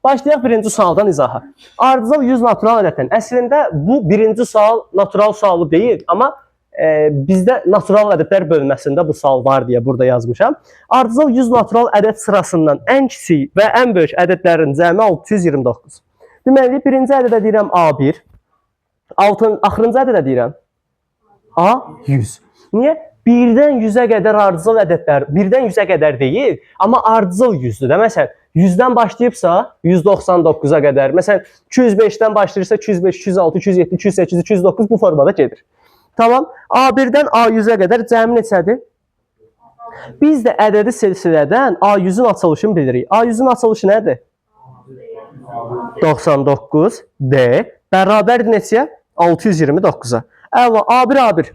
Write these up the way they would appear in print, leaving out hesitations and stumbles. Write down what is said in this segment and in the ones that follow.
Başlayaq birinci sualdan izaha. Ardıcıl 100 natural ədəddən. Əslində bu birinci sual natural sualı deyil, amma bizdə natural ədədlər bölməsində bu sual var deyə burada yazmışam. Ardıcıl 100 natural ədəd sırasından ən kiçik və ən böyük ədədlərin cəmi 629. Deməli, birinci ədədə deyirəm A1, axırıncı ədədə deyirəm A100. Niyə? 1-dən 100-ə qədər ardıcıl ədədlər, 1-dən 100-ə qədər deyil, amma ardıcıl 100-dür də. Məsələn, 100-dən başlayıbsa 199-a qədər, məsələn, 205-dən başlayırsa 205, 206, 207, 208, 209 bu formada gedir. Tamam, A1-dən A100-ə qədər cəmi neçədir? Biz də ədədi silsilədən A100-ün açılışını bilirik. A100-ün açılışı nədir? 99D bərabərdir neçəyə? 629-a. Əla, A1,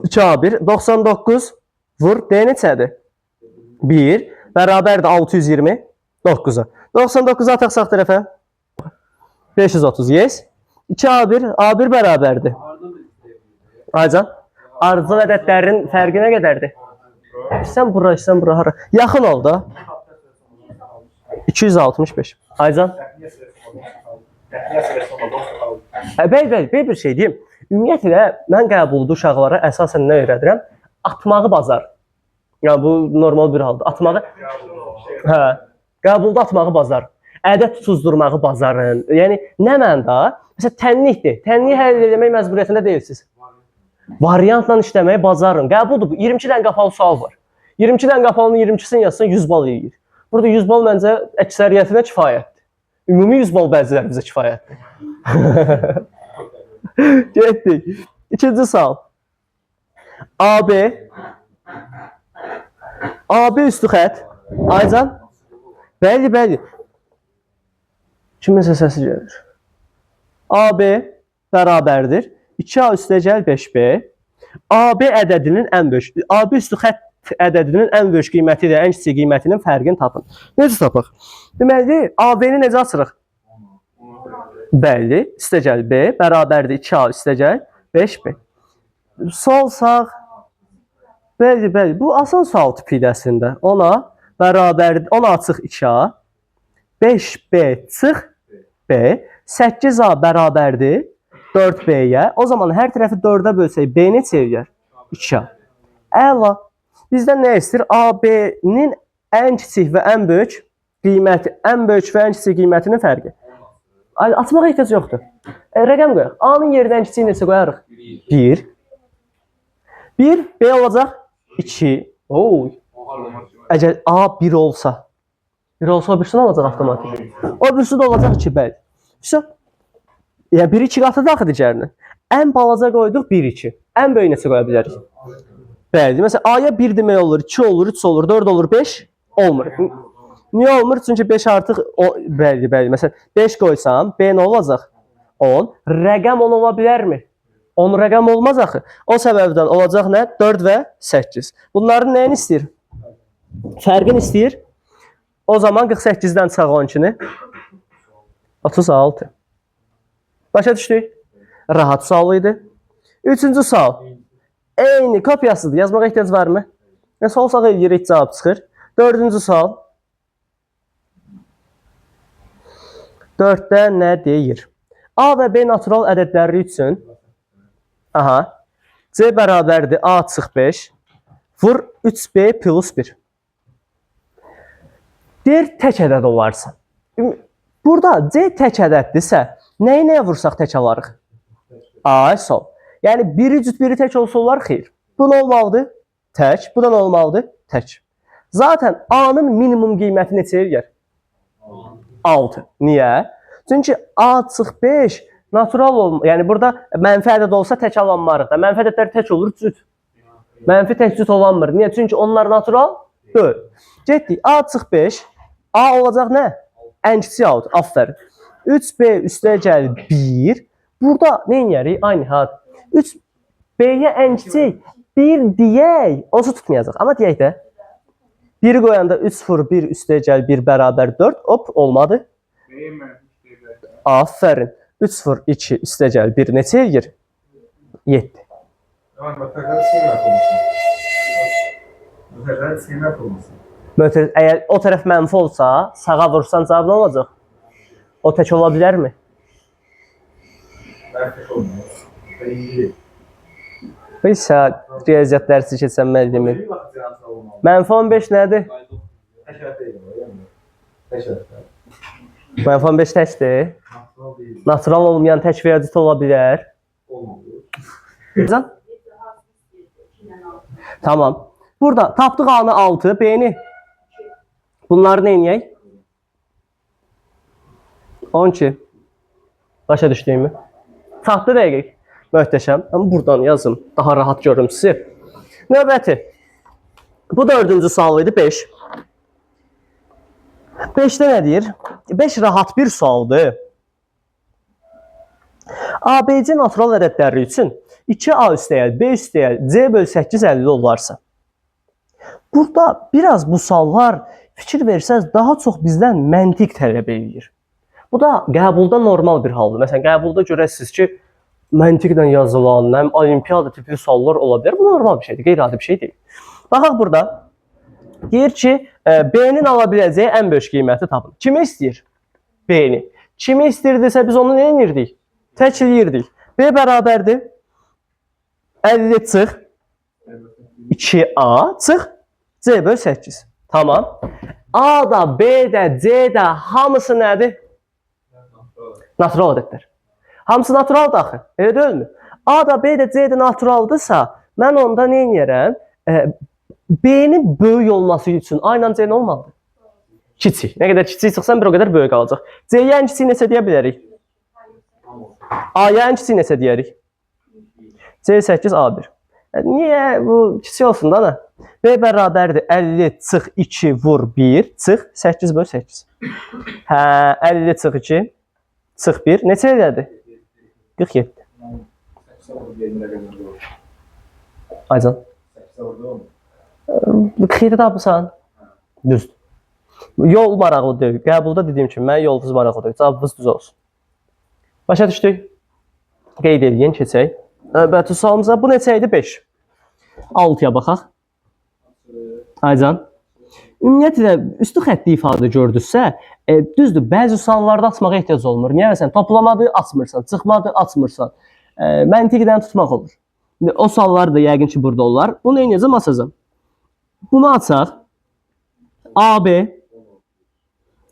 2A1, 99 vur, D neçədir? 1, bərabərdir 629-a. 99-u ataq sağ tərəfə. 530, yes. 2A1, A1 bərabərdir. Aycan, ardıcıl ədədlərin fərqi nə qədərdir? İstən bura, hara? Yaxın ol da. 265. Aycan. Bəy, bir şey deyim. Ümumiyyətlə, mən qəbulda uşaqlara əsasən nə öyrədirəm? Atmağı bazar. Yəni, bu normal bir haldır. Atmağı, qəbulda atmağı bazar. Ədəd tutuzdurmağı bazarın. Yəni, nə məndə? Məsələn, tənlikdir. Tənliyi həll eləmək məcburiyyətində deyilsiniz. Variantla işləməyi bazarın. Qəbuldur bu. 22 dən qapalı sual var. 22 dən qapalının 22-sini yazsan 100 bal yeyir. Burada 100 bal məncə əksəriyyətinə kifayətdir. Ümumi 100 bal bəzilərimizə kifayətdir. Getdik. İkinci sual. AB üstü xət. Aycan. Bəli. Kiminsə səsi gəlir. AB bərabərdir. 2A üstəgəl 5B. AB ədədinin ən böyük. AB üstü xət ədədinin ən böyük qiyməti ilə ən kiçik qiymətinin fərqini tapın. Necə tapaq? Deməli, AB-ni necə açırıq? Bəli, üstəgəl B bərabərdir 2A üstəgəl 5B. Sol sağ. Bəli. Bu asan sual tipi idi əslində. Ona bərabərdir, ona açıq 2A. 5B çıx B. 8A bərabərdir 4B-yə. O zaman hər tərəfi 4-ə bölsək B neçə eləyər? 2A. Əla. Bizdən nə istəyir? AB-nin ən kiçik və ən böyük qiyməti, ən böyük və ən kiçik qiymətinin fərqi. Açmağa ehtiyac yoxdur. Rəqəm qoyaq. A-nın yerindən kiçiyi neçə qoyarıq? 1. 1, B olacaq 2. Əgər A 1 olsa, o birisini olacaq avtomatik. O birisi də olacaq 2, bəli. Yəni 1, 2 qatı da axı digərinin. Ən balaca qoyduq 1, 2. Ən böyük neçə qoya bilərik? Bəli. Məsələn, A-ya 1 demək olur, 2 olur, 3 olur, 4 olur, 5 olmur. Niyə olmur? Çünki 5 artıq, bəli. Məsələn, 5 qoysam, B nə olacaq? 10. Rəqəm 10 ola bilərmi? 10 rəqəm olmaz axı. O səbəbdən olacaq nə? 4 və 8. Bunların nəyini istəyir? Fərqini istəyir. O zaman 48-dən çıxaq 12-ni. 36. Başa düşdük? Rahat sual idi. Üçüncü sual. Eyni kopyasıdır. Yazmağa ehtiyac varmı? Sol sağ eləyirik, cavab çıxır. Dördüncü sual. 4-də nə deyir? A və B natural ədədləri üçün C bərabərdir A çıx 5 vur 3B plus 1. Deyir, tək ədəd olarsa. Burada C tək ədəddirsə, nəyə vursaq tək alarıq? A, sol. Yəni, biri cüt biri tək olsa olar, xeyr. Bu nə olmalıdır? Tək. Bu da nə olmalıdır? Tək. Zaten A-nın minimum qiyməti neçə eləyər? 6. Niyə? Çünki A çıx 5 natural olmur. Yəni, burada mənfi ədəd olsa tək alanmarıq da. Mənfi ədədlər tək olur, cüt. Mənfi tək cüt olanmır. Niyə? Çünki onlar natural deyil. Getdik. A çıx 5. A olacaq nə? Ən kiçik out. Aferin. 3B üstəgəl 1. Burada nə eləyərik? Aynı had. 3B-yə ən kiçik 1 deyək. Olsa tutmayacaq. Amma deyək də. 1-i qoyanda 3 vur 1 üstəgəl 1 bərabər 4. Hop, olmadı. Aferin. 3 vur 2 üstəgəl 1 neçə eləyir? 7. Əgər o tərəf mənfi olsa, sağa vursan cavab nə olacaq? O tək ola bilərmi? Bilsə, riyaziyyat dərsi keçən müəllimin. -15 nədir? -15 təkdir. Natural olmayan tək riyaziyyat ola bilər. Tamam. Burada tapdıq A-nı 6, B-ni. Bunları nə edək? 12. Başa düşdüyümü? Taxtı dəqiq. Möhtəşəm. Amma buradan yazım. Daha rahat görüm sizi. Növbəti. Bu dördüncü sual idi. 5. 5'də nə deyir? 5 rahat bir sualdır. ABC natural ədədləri üçün 2A üstəyəl, B üstəyəl, C bölü 8 əlli olarsa. Burada biraz bu suallar fikir versəz daha çox bizdən məntiq tələb edir. Bu da qəbulda normal bir haldır. Məsələn, qəbulda görəsiniz ki, məntiqlə yazılan, olimpiyada tipli suallar ola bilər. Bu normal bir şeydir, qeyri-adi bir şey deyil. Baxaq burada. Deyir ki, B-nin ala biləcəyi ən böyük qiyməti tapın. Kimi istəyir? B-ni. Kimi istəyirdisə biz onu nə edirdik? Təkləyirdik. B bərabərdir 50 çıx 2A çıx C bölü 8. Tamam. A da, B də, C də hamısı nədir? Natural ədədlər. Hamısı naturaldır axı. Elə deyilmi? A da, B də, C də naturaldırsa, mən onda nə edirəm? B-nin böyük olması üçün A ilə C nə olmalıdır? Kiçik. Nə qədər kiçik çıxsan bir o qədər böyük qalacaq. C-yə ən kiçik neçə deyə bilərik? A-ya ən kiçik neçə deyərik? C8 A1. Niyə? Bu kiçik olsun da nə? B bərabərdir 50 çıx 2 vur 1 çıx 8 bölü 8. Hə, 50 çıx 2 çıx 1. Neçə elədi? 47. Aycan. 47 tapırsan. Düzdür. Yol maraqlı deyil. Qəbulda dediyim kimi, mən yolsuz maraqlı deyil. Cavabımız düz olsun. Başa düşdük. Qeyd edin, keçək. Növbəti sualımıza bu neçə idi? 5. 6-ya baxaq. Aycan. Ümumiyyətlə, üstü xəttli ifadə gördünüzsə, düzdür, bəzi suallarda açmağa ehtiyac olmur. Niyə məsələn, toplamadı, açmırsan, çıxmadı, açmırsan. Məntiqdən tutmaq olur. O suallar da yəqin ki, burada olar. Bunu eləyəcəm, açacam. Bunu açaq. AB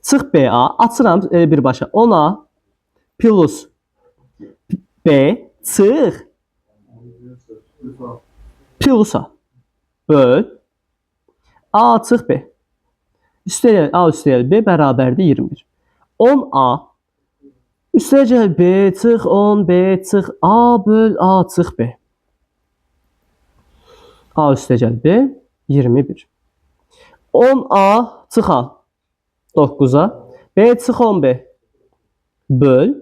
çıx BA, açıram birbaşa. 10A plus B çıx plus A böl A çıx B. Üstəgəl A üstəgəl B bərabərdir 21. 10A üstəgəl B çıx 10 B çıx A böl A çıx B. A üstəgəl B 21. 10A çıx A 9'a B çıx 10B böl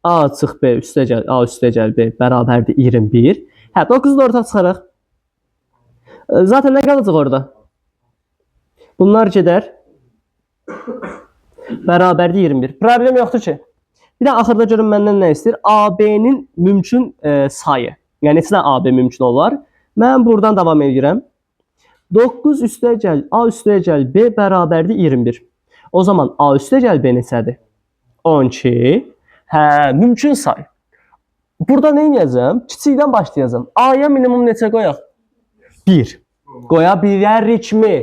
A çıx B üstəgəl A üstəgəl B bərabərdir 21. Hə, 9'u da ortaq çıxaraq. Zaten nə qalacaq orada? Bunlar gedər. Bərabərdir 21. Problem yoxdur ki. Bir də axırda görün məndən nə istəyir? AB-nin mümkün sayı. Yəni neçə AB mümkün olar? Mən buradan davam edirəm. 9 üstəgəl A üstəgəl B bərabərdir 21. O zaman A üstəgəl B neçədir? 12. Hə, mümkün say. Burada nə edəcəm? Kiçikdən başlayacağam. A-ya minimum neçə qoyaq? 1. Qoya bilərikmi?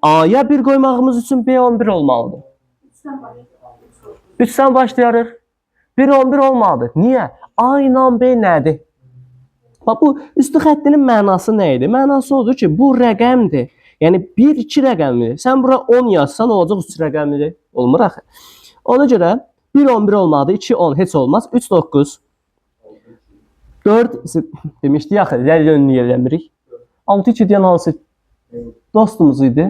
A-ya 1 qoymağımız üçün B 11 olmalıdır. 3'dən başlayarıq. 1 11 olmalıdır. Niyə? A ilə B nədir? Bax, bu üstü xəttinin mənası nə idi? Mənası odur ki, bu rəqəmdir. Yəni 1-2 rəqəmlidir. Sən bura 10 yazsan olacaq 3 rəqəmlidir. Olmur axı. Ona görə 1-11 olmalıdır. 2-10 heç olmaz. 3-9. 4 demişdik axı. Ləl önünü eləmirik. 6-2 deyən hansı dostumuz idi?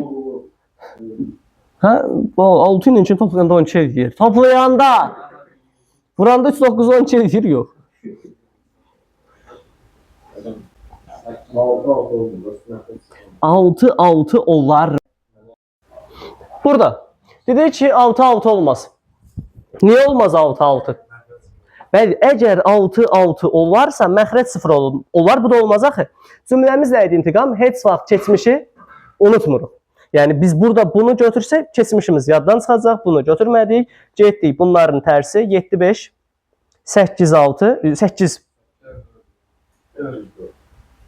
Hə? 6 ilə 2 toplayanda 12 eləyir. Toplayanda! Buranda 3-9 12 eləyir, yox. 6-6 olar. Burada dedik ki 6-6 olmaz. Niyə olmaz 6-6? Bəli, əgər 6-6 olarsa məxrəc 0 olar. Bu da olmaz axı. Cümləmiz nə idi intiqam? Heç vaxt keçmişi unutmuruq. Yəni biz burada bunu götürsək, keçmişimiz yaddan çıxacaq. Bunu götürmədik. Getdik bunların tərsi 7 5 8 6 8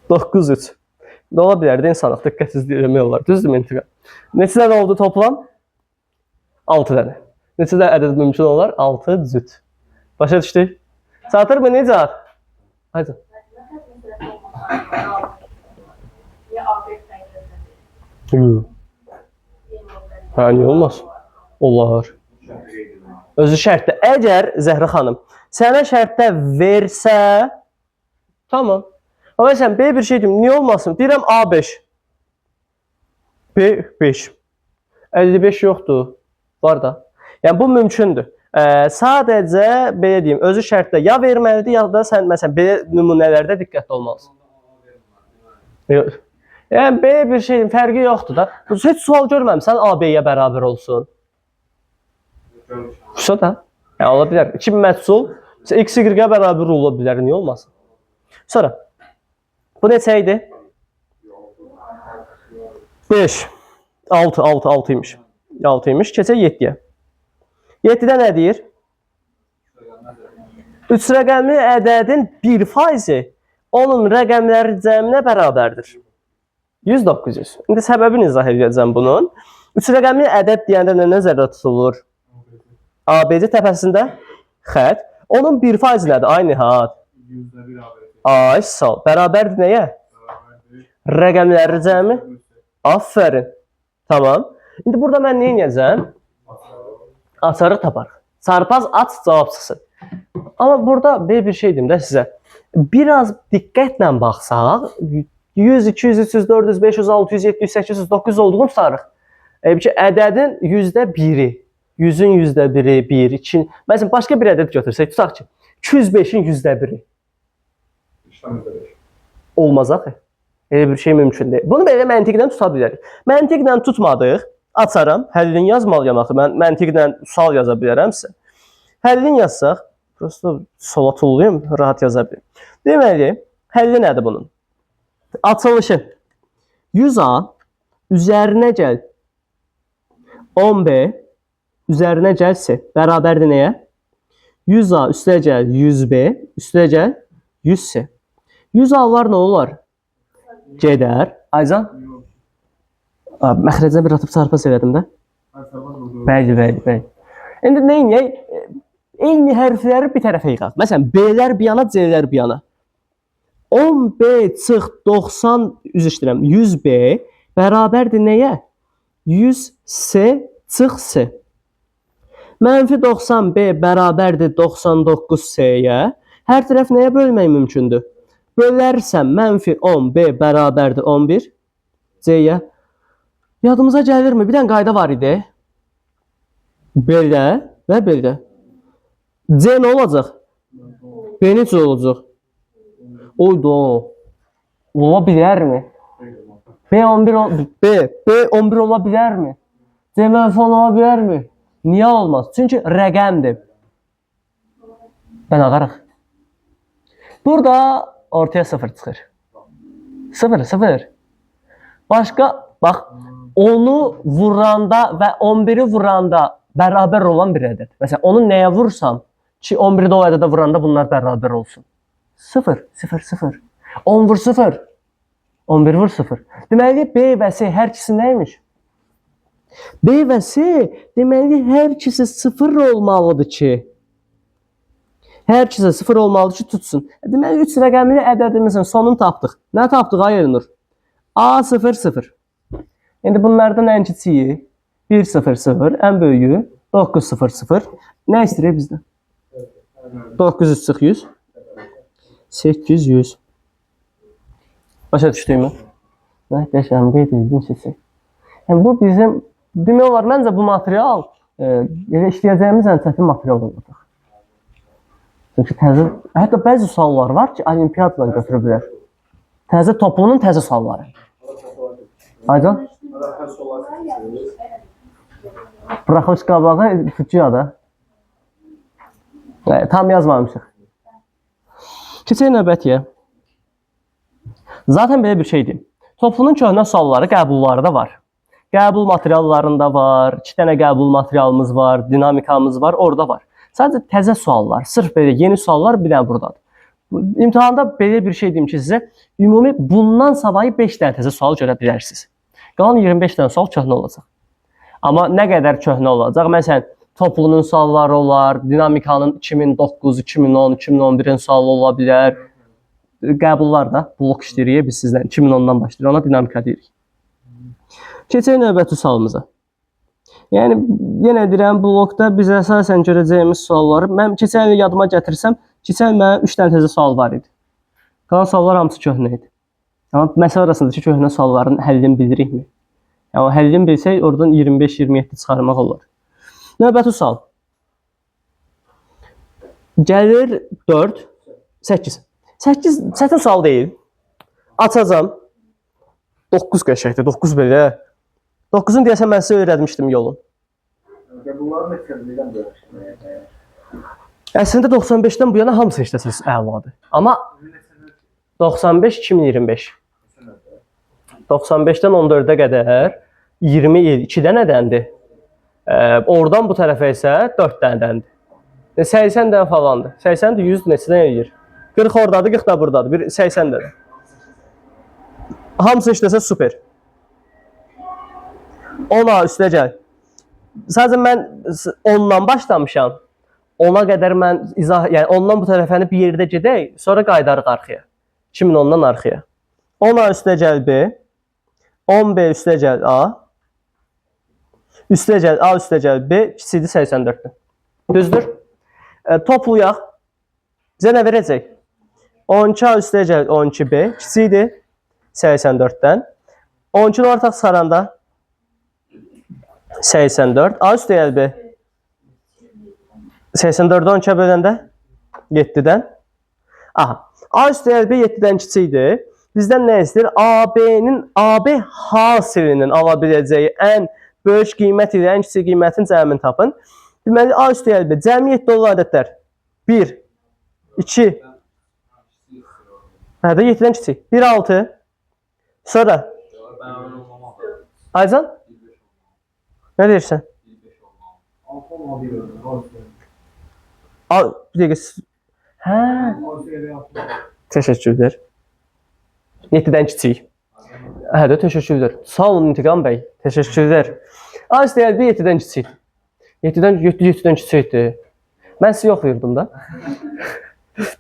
9 3. Nə ola bilər də insanlıq diqqətsizlik eləmək olar. Düzdür məntiqə? Neçə dənə oldu toplam? 6 dənə. Neçə dənə ədəd mümkün olar? 6 cüt. Başa düşdük? Çatır mı necə? Haydi. Hə, niyə olmaz? Olar. Özü şərtdə. Əgər Zəhra xanım sənə şərtdə versə, tamam. Ama sen B bir şey diyeyim. Niye olmasın? Deyirəm A5. B5. 55 yoktu. Var da. Yani bu mümkündür. Sadəcə belə deyim, özü şərtdə ya verməlidir, ya da sən məsələn belə nümunələrdə diqqətli olmalısın. Yəni B bir şeyin fərqi yoxdur da. Heç sual görməmisən A-B-yə bərabər olsun. Şu da. Yəni ola bilər. 2 məhsul X, Y-ə bərabər ola bilər. Niyə olmasın? Sonra bu neçə idi? 5. 6 imiş. 6 imiş. Keçək 7-yə. 7-də nə deyir? 3 rəqəmli ədədin 1% onun rəqəmləri cəminə bərabərdir. 100-900. İndi səbəbini izah edəcəm bunun. 3 rəqəmli ədəd deyəndə nə nəzərdə tutulur? ABC təpəsində xət. Onun 1% nədir? Ay Nihat. Ay sağ ol. Bərabərdir nəyə? Rəqəmləri cəmi? Aferin. Tamam. İndi burada mən nə edəcəm? Açarıq taparıq. Çarpaz aç cavab çıxsın. Amma burada bir şey deyim də sizə. Biraz diqqətlə baxsaq, 100, 200, 300, 400, 500, 600, 700, 800, 900 olduğunu tutarıq. Ədədin %1-i, 100-ün %1-i, 1, 2. Məsələn, başqa bir ədəd götürsək, tutaq ki, 205-in %1-i. Olmaz axı. Elə bir şey mümkün deyil. Bunu belə məntiqlə tuta bilərik. Məntiqlə tutmadıq. Açaram, həllini yazmalıyam axı. Mən məntiqlə sual yaza bilərəm sizə. Həllini yazsaq, prosta sola tullayım, rahat yaza bilim. Deməli, həlli nədir bunun? Açılışı 100A üzərinə gəl 10B üzərinə gəl C bərabərdir nəyə? 100A üstə gəl 100B üstə gəl 100C. 100A'lar nə olar? Gedər. Aycan? Məxrəcə bir atıb çarpaz elədim də. Bəli. İndi nə inəyək? Eyni hərfləri bir tərəfə yığaq. Məsələn, B'lər bir yana, C'lər bir yana. 10B çıx 90, üzr istəyirəm, 100B bərabərdir nəyə? 100C çıx C. Mənfi 90B bərabərdir 99C'yə. Hər tərəf nəyə bölmək mümkündür? Bölərsəm mənfi 10B bərabərdir 11 C'yə. Yadımıza gəlirmi? Bir dənə qayda var idi. Belə və belə. C nə olacaq? B necə olacaq? Oydu. Ola bilərmi? B 11 ola bilərmi? C mənfi ola bilərmi? Niyə olmaz? Çünki rəqəmdir. Ben ağarıq. Burada ortaya 0 çıxır. 0. Başqa, bax, 10'u vuranda və 11'i vuranda bərabər olan bir ədəd. Məsələn, onu nəyə vursam ki, 11'i də o ədədə vuranda bunlar bərabər olsun. 0. 10 vur 0. 11 vur 0. Deməli, B və C hər ikisi nəymiş? B və C deməli, hər ikisi 0 olmalıdır ki, hər ikisi 0 olmalıdır ki, tutsun. Deməli, 3 rəqəmli ədədimizin sonunu tapdıq. Nə tapdıq, ay Elnur? A 0. İndi bunlardan ən kiçiyi 1-0-0, ən böyüyü 9-0-0. Nə istəyir bizdən? 900 çıx 100. 800. Başa düşdüyümü? Qəşəng qeyd edildim sizə. Yəni bu bizim demək olar, məncə bu material işləyəcəyimiz ən çətin material olacaq. Çünki təzə, hətta bəzi suallar var ki, olimpiyadadan götürə bilər. Təzə toplunun təzə sualları. Aycan? Buraxılış qabağı Füciyada. Tam yazmamışıq. Keçək növbətiyə. Zaten belə bir şeydir. Toplunun köhnə sualları qəbulları da var. Qəbul materiallarında var, 2 dənə qəbul materialımız var, dinamikamız var, orada var. Sadəcə təzə suallar, sırf belə yeni suallar bir dənə buradadır. İmtahanda belə bir şey deyim ki, sizə ümumi bundan savayı 5 dənə təzə sual görə bilərsiniz. Qalan 25 dənə sual köhnə olacaq. Amma nə qədər köhnə olacaq? Məsələn, toplunun sualları olar, dinamikanın 2009, 2010, 2011-in sualı ola bilər. Qəbullar da blok işləyirik biz sizdən 2010-dan başlayırıq. Ona dinamika deyirik. Keçək növbəti sualımıza. Yəni yenə deyirəm, blokda biz əsasən görəcəyimiz sualları mən keçən il yadıma gətirsəm, keçən il mənim 3 dənə təzə sual var idi. Qalan suallar hamısı köhnə idi. Amma məsələ arasındakı köhnə sualların həllini bilirikmi? Yəni həllini bilsək, oradan 25-27 çıxarmaq olar. Növbəti sual. Gəlir 4, 8. 8 çətin sual deyil. Açacam. 9 qəşəkdir, 9 belə. 9-un deyəsən mən sizə öyrətmişdim yolun. Bunların neçəlindən bölüşdüm? Əslində 95-dən bu yana hamısı işləsəz əladır. Amma 95 2025. 95-dən 14-ə qədər 20 il 2 dənədəndir. Oradan bu tərəfə isə 4 dənədəndir. 80 dənə falandır. 80-dir, 100 neçədən eləyir? 40 oradadır, 40 da buradadır. 80 dənə. Hamısı işləsə super. 10-a üstə gəl. Sadəcə mən 10-dan başlamışam. 10-a qədər mən izah, yəni 10-dan bu tərəfəni bir yerdə gedək, sonra qayıdarıq arxaya. 2010-dan arxaya. 10-a üstə gəl B. 10B üstə gəl A. Üstə gəl A üstə gəl B. Kiçikdir 84-dən. Düzdür? Toplayaq. Bizə nə verəcək? 12A üstə gəl 12B. Kiçikdir 84-dən. 12-ni ortaq çıxaranda 84. A üstə gəl B. 84-dən 12-ə böləndə 7-dən. Aha. A üstə gəl B 7-dən kiçikdir. Bizdən nə istəyir? AB hasilinin ala biləcəyi ən böyük qiymət ilə ən kiçik qiymətin cəmini tapın. Deməli, A üstə gəl B. Cəmi 7 olan ədədlər. 1, 2, hədə 7-dən kiçik. 1, 6. Sonra. Aycan? Nə deyirsən? Bir dəqiqə. Hə. Təşəkkürlər. 7-dən kiçik. Hə də təşəkkürlər. Sağ olun İntiqam bəy. Təşəkkürlər. A üstə gəl B 7-dən kiçik. 7-dən kiçikdir. Mən sizi yoxlayırdım da.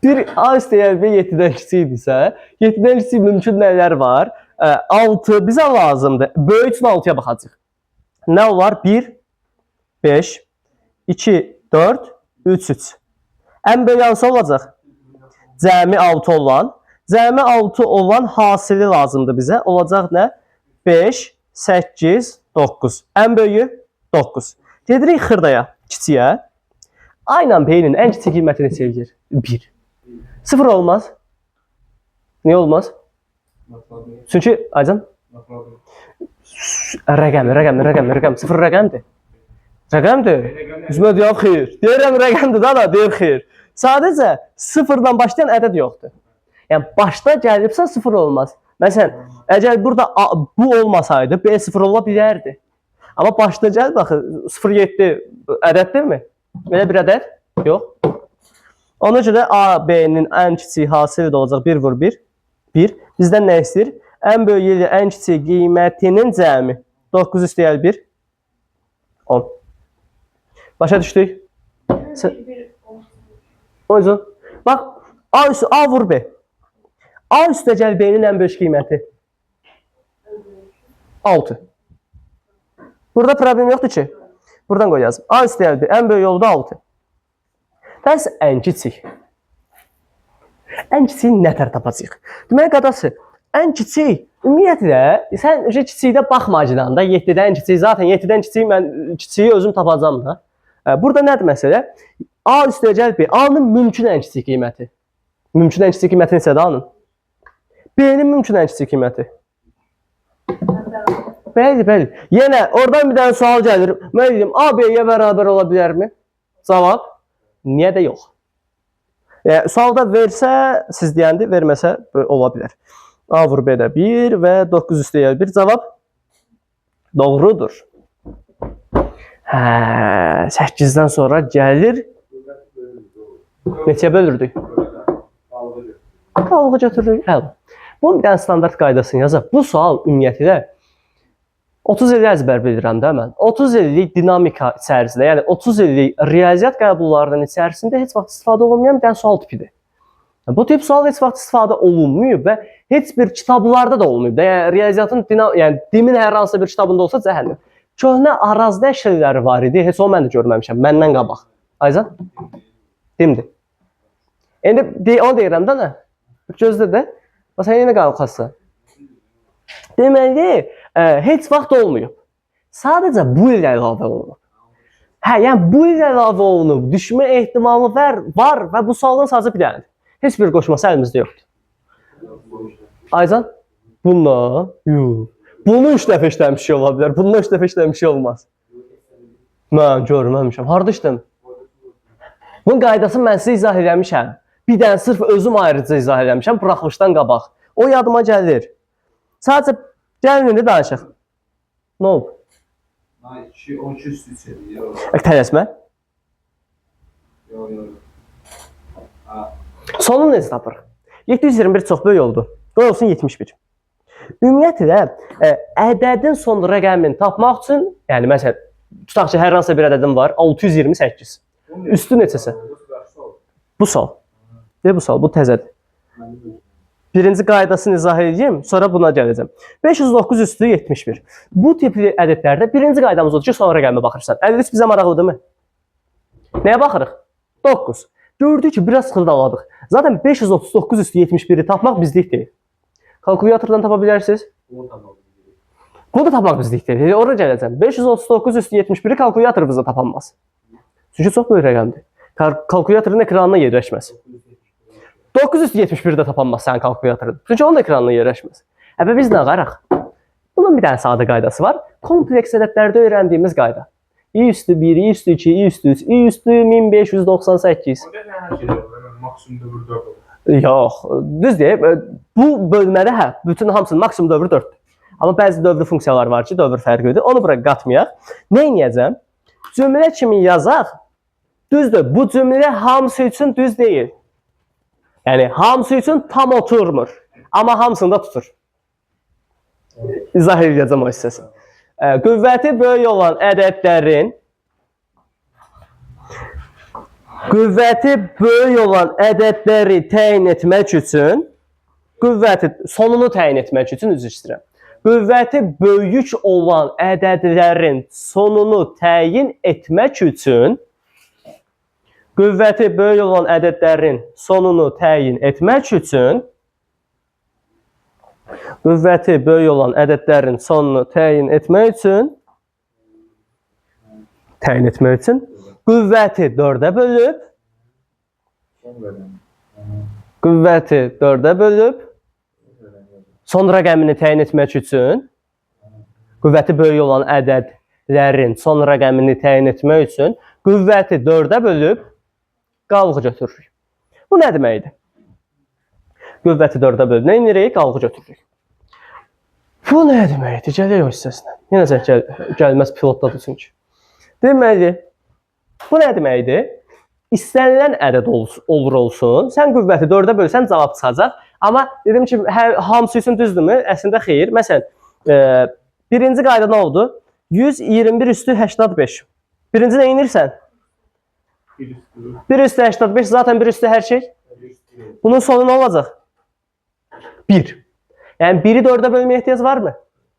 Bir A üstə gəl B 7-dən kiçikdirsə, 7-dən kiçik mümkün nələr var? 6 bizə lazımdır. Böyük üçün 6-ya baxacağıq. Nə olar? 1, 5, 2, 4, 3, 3. Ən böyük hansı olacaq? Cəmi 6 olan. Cəmi 6 olan hasili lazımdır bizə. Olacaq nə? 5, 8, 9. Ən böyüyü 9. Gedirik xırdaya, kiçiyə. A ilə B-nin ən kiçik qiyməti neçə eləyir? 1. 0 olmaz. Niyə olmaz? Çünki, Aycan? Rəqəm. 0 rəqəmdir. Rəqəmdir. Üzmə deyəm xeyr. Deyirəm rəqəmdir da, deyir xeyr. Sadəcə 0-dan başlayan ədəd yoxdur. Yəni, başda gəlibsə 0 olmaz. Məsələn, əgər burada bu olmasaydı, B 0 ola bilərdi. Amma başda gəl, baxın, 0,7 ədəddirmi? Belə bir ədəd? Yox. Ona görə A, B-nin ən kiçik hasili də olacaq 1 vur 1. 1. Bizdən nə istəyir? Ən böyük ilə ən kiçik qiymətinin cəmi. 9 üstə gəl 1. 10. Başa düşdük? O yüzden, bax, A vur B. A üstə gəl B-nin ən böyük qiyməti. 6. Burada problem yoxdur ki. Buradan qoy yazım. A üstə gəl B. Ən böyük oldu 6. Bəs ən kiçik. Ən kiçiyi nətər tapacaq? Deməli, qadası, ən kiçik, ümumiyyətlə, sən kiçikdə baxmacıdan da 7-dən kiçik, zaten 7-dən kiçik, mən kiçiyi özüm tapacam da. Burada nədir məsələ? A üstə gəl B. A-nın mümkün ən kiçik qiyməti. Mümkün ən kiçik qiyməti neçədir A-nın? B-nin mümkün ən kiçik qiyməti. Bəli. Yenə, oradan bir dənə sual gəlir. Mən deyim, A, B-yə bərabər ola bilərmi? Cavab, niyə də yox? Sualda versə, siz deyəndi, verməsə ola bilər. A vur B-də 1 və 9 üstə gəl 1. Cavab Doğrudur. Hə, 8-dən sonra gəlir. Neçəyə bölürdük? Qalığı götürürük. Əla. Bunun bir dənə standart qaydasını yazaq. Bu sual ümumiyyətlə 30 illik əzbər bilirəm də mən. 30 illik dinamika içərisində, yəni 30 illik riyaziyyat qəbullarının içərisində heç vaxt istifadə olunmayan bir dənə sual tipidir. Bu tip sual heç vaxt istifadə olunmayıb və heç bir kitablarda da olmayıb da. Yəni riyaziyyatın dimin hər hansı bir kitabında olsa cəhənnəm. Köhnə Araz nəşrləri var idi. Heç onu mən də görməmişəm. Məndən qabaq. Ayzan? Dimdir. İndi onu deyirəm də nə? Gözlə də. Sən yenə qalxasın. Deməli, heç vaxt olmayıb. Sadəcə bu il əlavə olunub. Hə, yəni bu il əlavə olunub. Düşmə ehtimalı var və bu sualın sadəcə bir dənədir. Heç bir qoşması əlimizdə yoxdur. Ayzan? Bununla? Yox. Bunu 3 dəfə işləmişik ola bilər. Bununla 3 dəfə işləmişik olmaz. Mən görməmişəm. Harada işləmişəm? Bunun qaydasını mən sizə izah eləmişəm. Bir dənə sırf özüm ayrıca izah eləmişəm. Buraxmışdan qabaq. O yadıma gəlir. Sadəcə gəlin indi danışaq. Nə olub? 12 üstü içeriyor. Tələsmə. Yox. Sonunu necə tapırıq? 721 çox böyük oldu. Qoy olsun 71. Ümumiyyətlə, ədədin son rəqəmini tapmaq üçün, yəni məsələn, tutaq ki, hər hansı bir ədədim var, 628. Üstü neçəsə? Bu sual. Bu sual, bu təzədir. Birinci qaydasını izah edeyim, sonra buna gələcəm. 509 üstü 71. Bu tipli ədədlərdə birinci qaydamız odur ki, son rəqəmə baxırsan. Ədəd bizə maraqlıdırmı? Nəyə baxırıq? 9. Gördük ki, biraz xırdaladıq. Zaten 539 üstü 71'i tapmaq bizlik deyil. Kalkulyatordan tapa bilərsiniz. Bunu da tapmaq bizlik deyil. Oraya gələcəm. 539 üstü 71'i kalkulyatorımızda tapanmaz. Çünki çox böyük rəqəmdir. Kalkulyatorun ekranına yerləşməz. 9 üstü 71'i də tapanmaz sənin kalkulyatorun. Çünki onun ekranına yerləşməz. Əbə biz nə qaraq? Bunun bir dənə sadə qaydası var. Kompleks ədədlərdə öyrəndiyimiz qayda. i üstü 1, i üstü 2, i üstü 3, i üstü 1598. Maksimum dövr 4 olur. Yox, düz deyib. Bu bölmədə bütün hamısının maksimum dövrü 4-dür. Amma bəzi dövrü funksiyalar var ki, dövr fərqidir. Onu bura qatmayaq. Nə edəcəm? Cümlə kimi yazaq. Düzdür, bu cümlə hamısı üçün düz deyil. Yəni hamısı üçün tam oturmur. Amma hamısında tutur. İzah edəcəm o hissəsini. Qüvvəti böyük olan ədədləri təyin etmək üçün, sonunu təyin etmək üçün üzr istəyirəm. Qüvvəti böyük olan ədədlərin sonunu təyin etmək üçün, qüvvəti 4-ə bölüb, son rəqəmini təyin etmək üçün, qüvvəti böyük olan ədədlərin son rəqəmini təyin etmək üçün, qüvvəti 4-ə bölüb, qalığı götürürük. Bu nə deməkdir? Qüvvəti 4-ə bölüb, nə edirik? Qalığı götürürük. Bu nə deməkdir? Gələk o hissəsinə. Yenə gəlməz pilotdadır çünki. Deməli, bu nə deməkdir? İstənilən ədəd olur olsun, sən qüvvəti 4-ə bölsən cavab çıxacaq. Amma dedim ki, hamısı üçün düzdürmü? Əslində xeyir. Məsələn, birinci qayda nə oldu? 121 üstü 85. Birinci nə inirsən? 1 üstü 85, zaten 1 üstü hər şey. Bunun sonu nə olacaq? 1. Yəni 1'i 4'ə bölməyə ehtiyac varmı?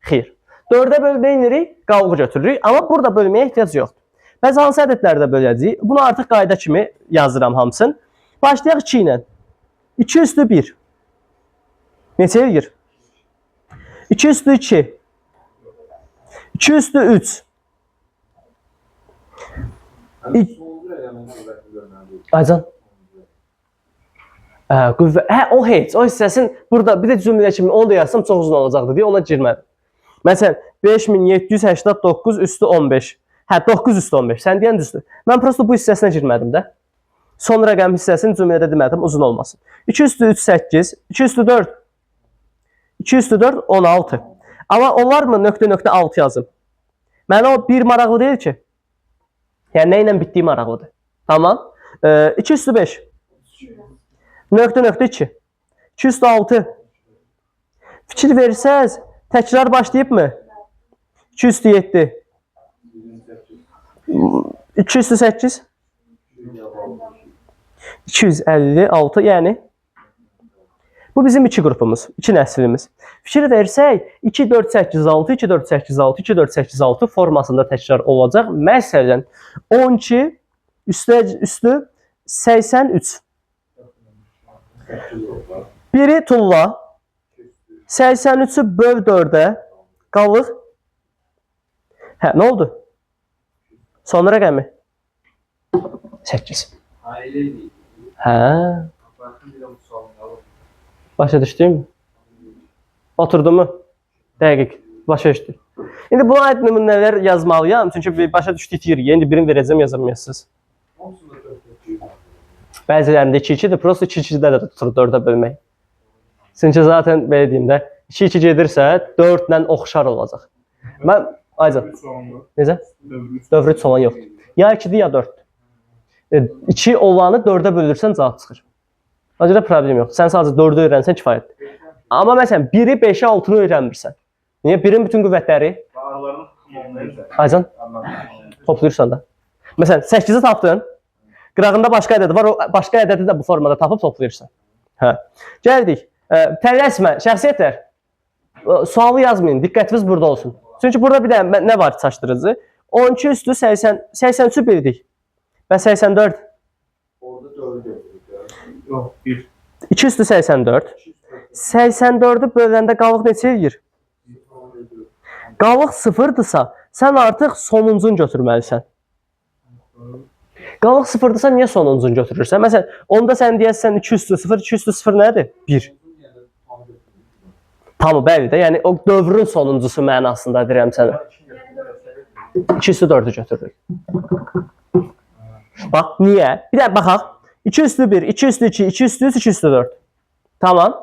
Xeyr. 4'ə bölməyə inirik, qalığı götürürük. Amma burada bölməyə ehtiyac yoxdur. Bəs hansı ədədlərdə böləcəyik? Bunu artıq qayda kimi yazıram hamısını. Başlayaq 2 ilə. 2 üstü 1. Neçə eləyir? 2 üstü 2. 2 üstü 3. Aycan. O heç. O hissəsin burada bir də cümlə kimi onu da yazsam çox uzun olacaqdı deyə ona girmədim. Məsələn, 5789 üstü 15. 9 üstü 15. Sən deyən düzdür. Mən prosto bu hissəsinə girmədim də. Son rəqəm hissəsini cümlədə demədim, uzun olmasın. 2 üstü 3 8. 2 üstü 4. 2 üstü 4 16. Amma onlar mı nöqtə 6 yazım? Mənə o 1 maraqlı deyil ki. Yəni nə ilə bitdiyi maraqlıdır. Tamam. 2 üstü 5. Nöqtə nöqtə 2. 2 üstü 6. Fikir versəz, təkrar başlayıb mı? 2 üstü 7. 2 üstü 8. 256, yəni. Bu bizim 2 qrupumuz, 2 nəslimiz. Fikir versək, 2, 4, 8, 6, 2, 4, 8, 6, 2, 4, 8, 6 formasında təkrar olacaq. Məsələn, 12 üstü 83. Biri tulla. 83'ü böl 4'e qalır. Hə, nə oldu? Son rəqəmi? 8. Aileydi. Hə, Bakın bir de bu salınalım. başa düşdün? Oturdu mu? Dəqiq, başa düşdük. İndi buna aid nümunələr yazmalıyam. Çünki başa düşdük yeri. İndi birini verəcəm, yazamıyorsunuz. Hamısında 4 Bəzilərində 2-2-dir. Prosta 2-2-də də tutur 4-ə bölmək. Çünki zaten belə deyim də 2-2 gedirsə 4 ilə oxşar olacaq. Mən Aycan. Necə? Dövr 3 olan yoxdur. Ya 2-dir ya 4-dür. 2 olanı 4-ə bölürsən cavab çıxır. O görə problem yoxdur. Sən sadəcə 4-ü öyrənsən kifayətdir. Amma məsələn 1-i, 5-i, 6-nı öyrənmirsən. Niyə? 1-in bütün qüvvətləri Aralarını tutmamlayırsan. Aycan toplayırsan da. Məsələn 8-i tapdın. Qırağında başqa ədədi var. O başqa ədədi də bu formada tapıb toplayırsan. Hə. Gəldik. Tələsmə, şəxsiyyətlər. Sualı yazmayın. Diqqətiniz burada olsun. Çünki burada bir dənə nə var çaşdırıcı? 12 üstü 80, 83'ü bildik. Və 84. Orada 4 Yox, 1. 2 üstü 84. 84'ü böləndə qalıq neçə eləyir? Qalıq 0'dırsa, sən artıq sonuncunu götürməlisən. Qalıq 0'dırsa niyə sonuncunu götürürsən? Məsələn, onda sən deyəsən 2 üstü 0, 2 üstü 0 nədir? 1. Tamam, bəli də, yəni o dövrün sonuncusu mənasında deyirəm sənə. 2 üstü 4'ü götürürük. Bax, niyə? Bir də baxaq. 2 üstü 1, 2 üstü 2, 2 üstü 3, 2 üstü 4. Tamam.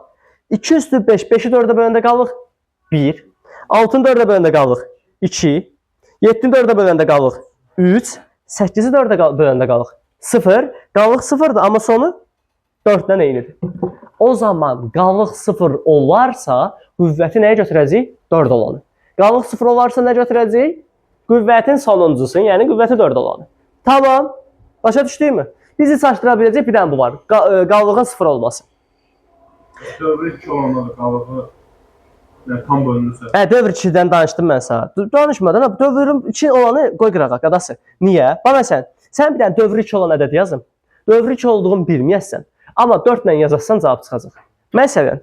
2 üstü 5, 5'i 4'e böləndə qalıq 1. 6'ını 4'e böləndə qalıq 2. 7'ni 4'e böləndə qalıq 3. 8'i 4'e böləndə qalıq 0. Qalıq 0'dır, amma sonu 4'dən eynidir. O zaman qalıq 0 olarsa, qüvvəti nəyə götürəcəyik? 4 olanı. Qalıq 0 olarsa nə götürəcəyik? Qüvvətin sonuncusunu, yəni qüvvəti 4 olanı. Tamam. Başa düşdük mü? Bizi çaşdıra biləcək bir dənə bu var. Qallığın 0 olması. Dövr 2 olanda da qalığı tam bölünürsə. Dövr 2-dən danışdım mən sənə. Danışmadan, dövrün 2 olanı qoy qırağa, qadası. Niyə? Bana sən bir dənə dövr 2 olan ədəd yazın. Dövr 2 olduğunu bilməyəsən. Amma 4 ilə yazarsan cavab çıxacaq. Məsələn,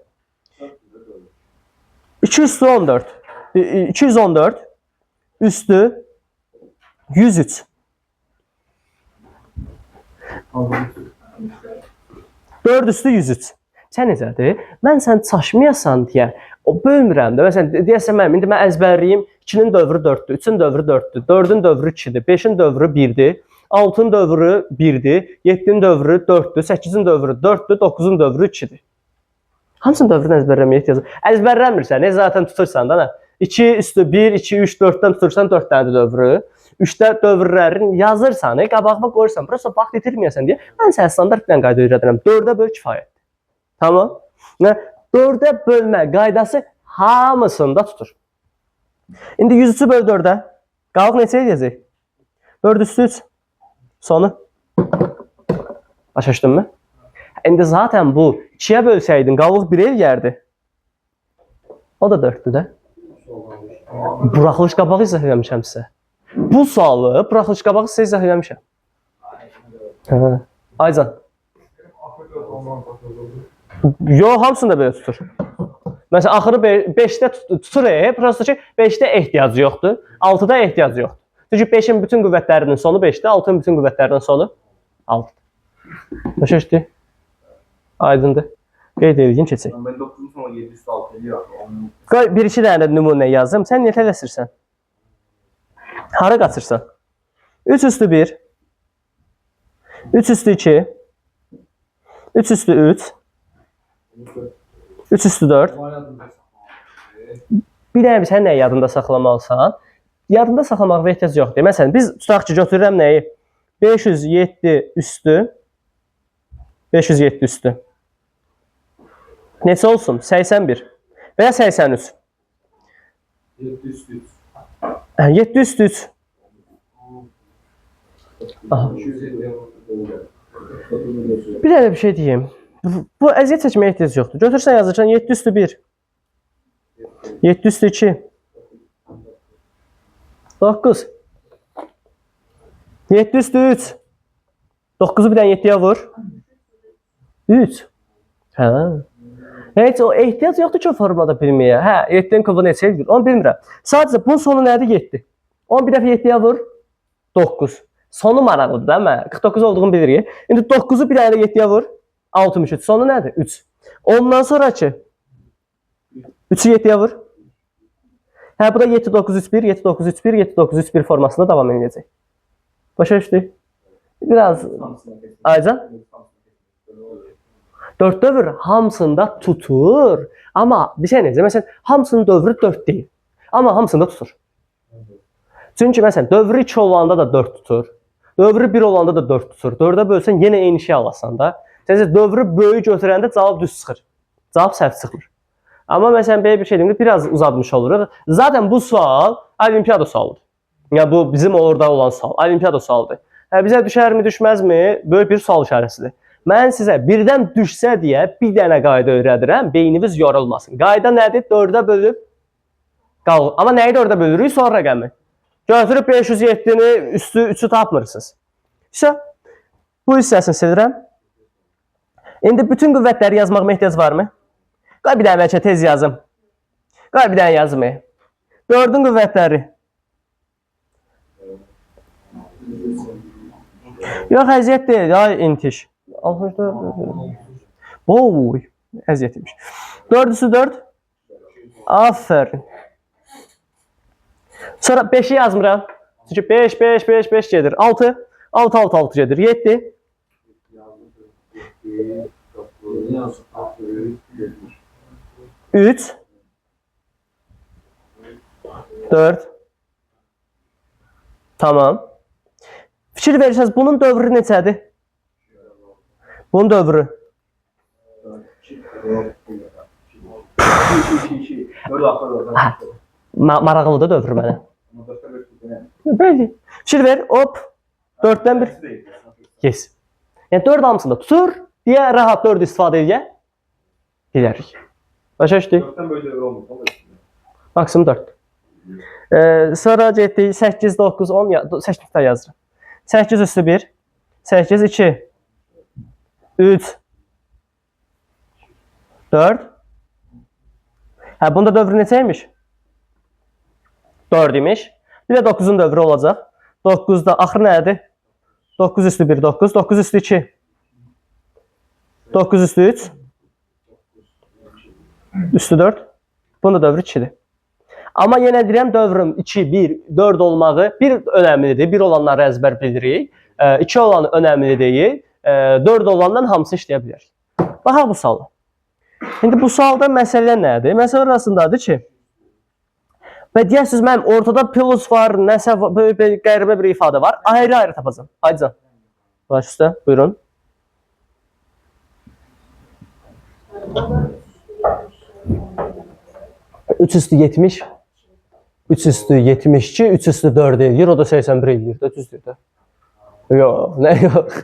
2 üstü 14. 214 üstü 103. 4 üstü 103. Sən necədir? Mən sən çaşmayasan deyə o bölmürəm də. Məsələn, deyəsən mənim indi mən əzbərliyim 2-nin dövrü 4-dür, 3-ün dövrü 4-dür, 4-ün dövrü 2-dir, 5-in dövrü 1-dir, 6-ın dövrü 1-dir, 7-nin dövrü 4-dür, 8-in dövrü 4-dür, 9-un dövrü 2-dir. Hamısının dövrünü əzbərləməyə ehtiyac var. Əzbərləmirsən, zaten tutursan da nə? 2 üstü 1, 2, 3, 4-dən tutursan 4 dənə dövrü. 3-də dövrlərin yazırsan, qabağıma qoyursan, prosta vaxt itirməyəsən deyə mən sənə standart bir qayda öyrədirəm. 4-ə böl kifayətdir. Tamam? 4'e bölmə qaydası hamısında tutur. İndi 103'ü böl 4'e. Qalıq neçə edəcək? 4 üstü 3. Sonu. Başa düşdün mü? İndi zaten bu 2'ye bölsəydin qalıq 1 eləyərdi. O da 4'dür də. Buraxılış qabağı izah eləmişəm sizə. Bu sualı buraxılış qabağı sizə izah eləmişəm. Aycan. Yox, hamısını da belə tutur. Məsələn, axırı 5'də tutur, prosta ki 5'də ehtiyacı yoxdur, 6'da ehtiyacı yoxdur. Çünki 5'in bütün qüvvətlərinin sonu 5'də, 6'nın bütün qüvvətlərinin sonu 6'dır. Başa düşdük? Aydındır. Qeyd edin, keçək. Ben 9'un sonra 7 üstü 6 eləyir. Qoy, 1-2 dənə nümunə yazdım. Sən niyə tələsirsən? Hara qaçırsan? 3 üstü 1, 3 üstü 2, 3 üstü 3, 3 üstü 4. Bir dənə sən nəyi yadında saxlamalısan? yadında saxlamağa ehtiyac yoxdur. Məsələn, biz tutaq ki, götürürəm nəyi? 507 üstü 507 üstü. Neçə olsun? 81 və ya 83. 7 üstü 3. 7 üstü 3. Aha. 250 Bir dənə bir şey deyim. Bu əziyyət çəkməyə ehtiyac yoxdur. Götürsən yazırsan 7 üstü 1. 7 üstü 2. 9. 7 üstü 3. 9'u bir dənə 7'yə vur. 3. Hə. Heç o ehtiyac yoxdur ki o formada bilməyə. Hə, 7-nin kubu neçə edir? Onu bilmirəm. Sadəcə bunun sonu nədir? 7. Onu bir dəfə 7'yə vur. 9. Sonu maraqlıdır da mən. 49 olduğunu bilirik. İndi 9'u bir dənə 7'yə vur. 63. Sonu nədir? 3. Ondan sonraki 3'ü 7'yə vur. Hə, bu da 7 9 3 1 7 9 3 1 7 9 3 1 formasında davam edəcək. Başa düşdük? Biraz Aycan 4 dövr hamısında tutur. Amma bir şey necə? Məsələn, hamısının dövrü 4 deyil. Amma hamısında tutur. Çünki məsələn, dövrü 2 olanda da 4 tutur. Dövrü 1 olanda da 4 tutur. 4'ə bölsən yenə eyni şey alasan da. Təzə dövrü böyük götürəndə cavab düz çıxır. Cavab səhv çıxmır. Amma məsələn belə bir şey deyim, biraz uzatmış oluruq. Zaten bu sual olimpiada sualıdır. Ya bu bizim orada olan sual, olimpiada sualıdır. Hə, bizə düşərmi, düşməzmi? Böyük bir sual işarəsidir. Mən sizə birdən düşsə deyə bir dənə qayda öyrədirəm, beyniniz yorulmasın. Qayda nədir? 4'ə bölüb qalır. Amma nəyi 4'ə bölürük? Son rəqəmi. Götürüb 507'ni üstü 3'ü tapmırsınız. İşte bu hissəsini silirəm. İndi bütün qüvvətləri yazmağıma ehtiyac varmı? Qoy bir dənə bəlkə tez yazım. Qoy bir dənə yazım. 4'ün qüvvətləri. Yox, əziyyət deyil. Ay, intiş. Oy, əziyyət imiş. 4 üstü 4. Aferin. Sonra 5'i yazmıram. Çünki 5, 5, 5, 5 gedir. 6, 6, 6, 6 gedir. 7. 3. 4. Tamam. Fikir verirsiniz, bunun dövrü neçədir? Bunun dövrü. Maraqlıdır dövrü mənə. Bəli. Fikir ver, hop. 4'dən 1. Yes. Yəni 4 hamısında tutur, deyə rahat 4 istifadə edə bilərik. Başa düşdük? 4'ten böyle dövr olmur. Maksimum 4. Sonra getdik 8, 9, 10, 8 yazırım. 8 üstü 1, 8, 2, 3, 4. Hə, bunda dövrü neçəymiş? 4 imiş. Bir də 9'un dövrü olacaq. 9'da axır nədir? 9 üstü 1, 9, 9 üstü 2, 9 üstü 3, üstü 4. Bunun da dövrü 2'dir. Amma yenə deyirəm, dövrüm 2, 1, 4 olmağı bir önəmlidir. 1 olanları əzbər bilirik. 2 olan önəmli deyil. 4 olandan hamısı işləyə bilərik. Baxaq bu suala. İndi bu sualda məsələ nədir? Məsələ arasındadır ki, və deyərsiniz, mənim ortada plus var, nəsə qəribə bir ifadə var. Ayrı-ayrı tapacam. Aycan. Baş üstə, buyurun. Üç üstü 70. 3 üstü 72, 3 üstü 4 eləyir, o da 81 eləyir də, düzdür də. Yox, nə yox.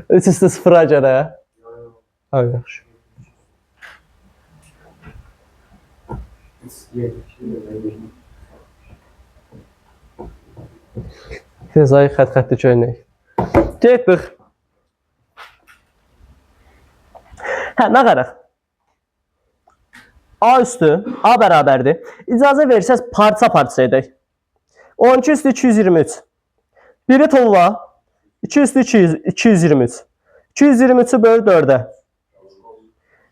3 üstü 0'a görə. Ha, yaxşı. Tez ayı xət-xətli köynək. Getdik. Hə, nə qaraq? A üstü, A bərabərdir. İcazə verirsəz parça-parça edək. 12 üstü 223. Biri tulla. 2 üstü 223. 223'ü böl 4'ə.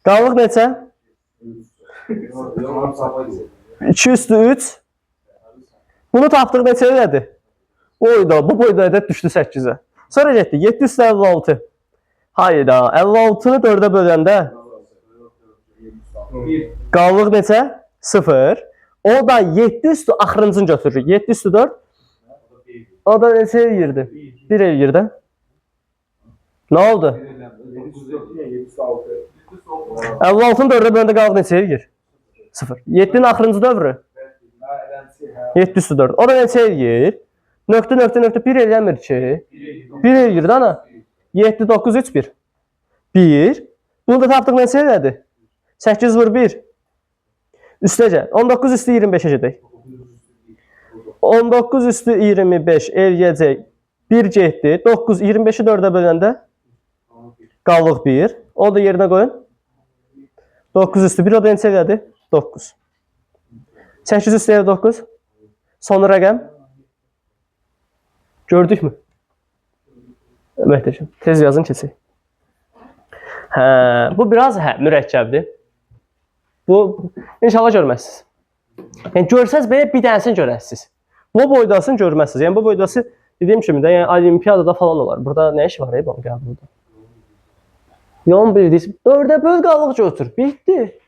Qalıq neçə? 2 üstü 3. Bunu tapdıq neçə elədi? Oyda, bu boyda ədəd düşdü 8'ə. Sonra getdik. 7 üstü 56. Hayda, 56'nı 4'ə böləndə qalıq neçə? 0. O da 7 üstü axırıncını götürürük. 7 üstü 4. O da neçə eləyirdi? 1 eləyir də. Nə oldu? 56-ın 4-ə böləndə qalıq neçə eləyir? 0. 7-nin axırıncı dövrü? 7 üstü 4. O da neçə eləyir? Nöqtə, 1 eləmir ki. 1 eləyir də ana. 7, 9, 3, 1. 1. Bunu da tapdıq neçə elədi? 8 vur 1. Üstəcə. 19 üstü 25-ə gedək. 19 üstü 25 eləyəcək. 1 getdi. 9, 25-i 4-ə böləndə qalıq 1. O da yerinə qoyun. 9 üstü 1 o da neçə elədi? 9. 8 üstü 9. Son rəqəm. Gördük mü? Möhtəşəm. Tez yazın keçək. Hə, bu biraz mürəkkəbdir. Bu inşallah görməzsiniz. Yəni görsəz belə bir dənəsini görərsiniz. Bu boydasını görməzsiniz. Yəni bu boydası dediyim kimi də yəni olimpiyadada falan olar. Burada nə iş var bu qəbulda? Yan bildiyiz. 4-ə böl qalıq götür. Bitdi.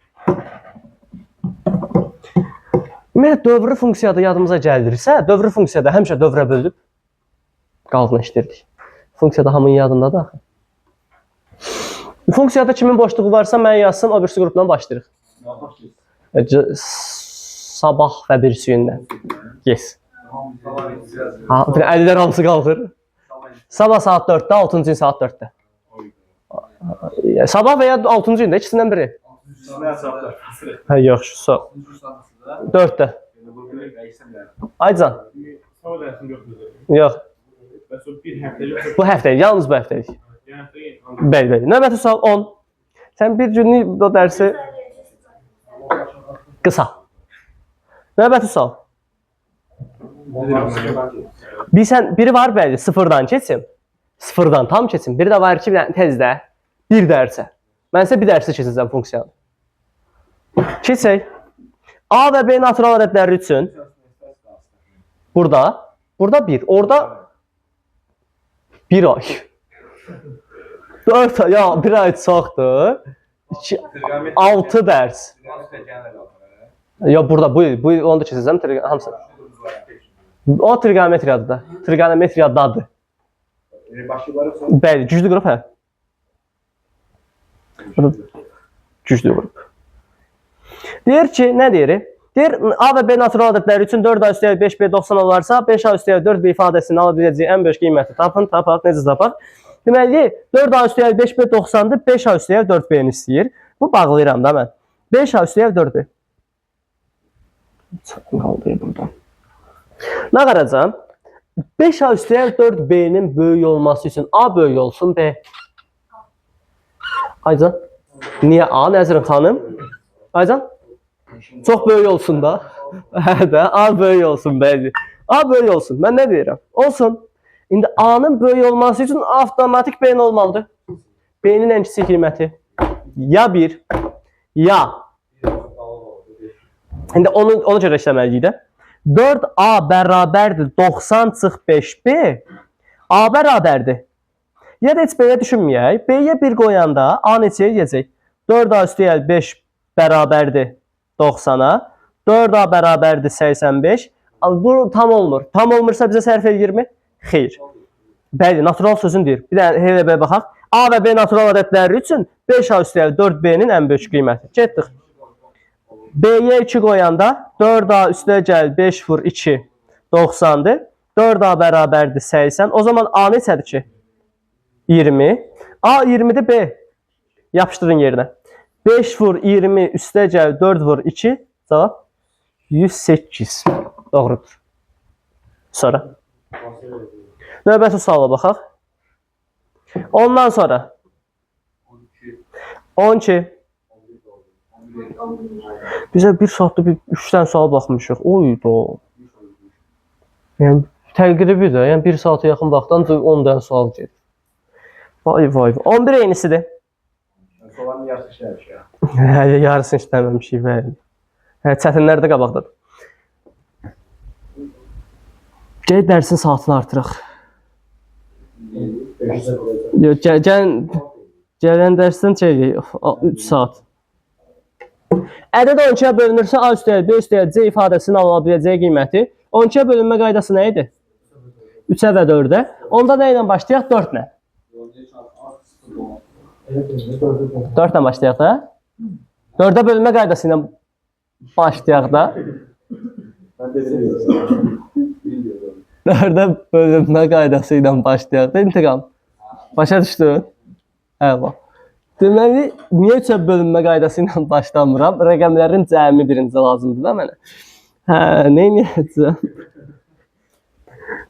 Ümumiyyətlə dövrü funksiyada yadımıza gəldirirsə, dövrü funksiyada həmişə dövrə bölüb qalığını işdirdik. Funksiyada hamının yadındadır axı. Funksiyada kimin boşluğu varsa mən yazsın, o birisi qrupdan başlayırıq. Sabah və birisi gündən. Yes. Əlilər hamısı qalxır. Sabah saat 4-də, 6-cı gün saat 4-də. Sabah və ya 6-cı gündə, ikisindən biri. Hə, yaxşı, 4-də. Aycan. Yox. Bu həftəlik, yalnız bu həftəlik. Bəli. Növbəti sual 10. Sən bir günlük o dərsi qısa. Növbəti sual. Biri var bəli, sıfırdan keçsin. Sıfırdan tam keçsin. Biri də var ki, tezdə bir dərsə. Mən isə bir dərsi keçəcəm funksiyanı. Keçək. A və B natural ədədləri üçün burada 1, orada 1 ay. 4 ay, ya 1 ay çoxdur. 6 dərs. Ya burada bu onu da keçəcəm hamısı. O trigonometriyadır da. Trigonometriyadadır. Bəli, güclü qrup hə. Güclü qrup. Deyir ki, nə deyir? Deyir, A və B natural ədədləri üçün 4A üstəlik 5B 90 olarsa, 5A üstəlik 4B ifadəsini ala biləcəyi ən böyük qiyməti tapaq, necə tapaq? Deməli, 4A üstəlik 5B 90-dır, 5A üstəlik 4B-ni istəyir. Bu bağlayıram da mən. 5A üstəlik 4B. Qaldı buradan. Nə qaracam? 5A üstəlik 4B-nin böyük olması üçün A böyük olsun, B. Aycan, niyə A, Nəzrin xanım? Aycan? Çox böyük olsun da. Hə də, A böyük olsun bəli. A böyük olsun. Mən nə deyirəm? Olsun. İndi A-nın böyük olması üçün avtomatik B-nin olmalıdır. B-nin ən kiçik qiyməti ya 1, ya. İndi ona görə işləməliyik də. 4A bərabərdir 90 çıx 5B. A bərabərdir. Ya da heç belə düşünməyək. B-yə 1 qoyanda A neçə eləyəcək? 4A üstəlik 5 bərabərdir 90-a. 4A bərabərdir 85. Bu tam olmur. Tam olmursa bizə sərf eləyirmi? Xeyr. Bəli, natural sözün deyir. Bir dənə elə belə baxaq. A və B natural ədədləri üçün 5A üstəlik 4B-nin ən böyük qiyməti. Getdik. B-yə 2 qoyanda 4A üstəlik 5 vur 2 90-dır. 4A bərabərdir 80. O zaman A neçədir ki? 20. A 20-dir B. Yapışdırın yerinə. 5 vur 20 üstəlik 4 vur 2. Cavab 108. Doğrudur. Sonra. Növbəti suala baxaq. Ondan sonra. 12. Bizə bir saatda 3 dənə sual baxmışıq. Oyda. Yəni təqribi də, yəni 1 saata yaxın vaxtdan 10 dənə sual gedir. Vay. 11 eynisidir. Soğanın yarısı işləmiş ya. Hələ yarısını işləməmişik bəli. Hə, çətinlər də qabaqdadır. Gəl dərsin saatını artıraq. Gələn dərsdən 3 saat. Ədəd 12-yə bölünürsə A üstəgəl B üstəgəl C ifadəsinin alına biləcəyi qiyməti 12-yə bölünmə qaydası nə idi? 3-ə və 4-ə. Onda nə ilə başlayaq? 4 ilə. 4 ilə başlayaq da. 4-ə bölünmə qaydası ilə başlayaq da. 4-ə bölünmə qaydası ilə başlayaq da. İntiqam. Başa düşdün? Əla. Deməli, niyə 3-ə bölünmə qaydası ilə başlamıram? Rəqəmlərin cəmi birinci lazımdır da mənə. Hə, nə edəcəm?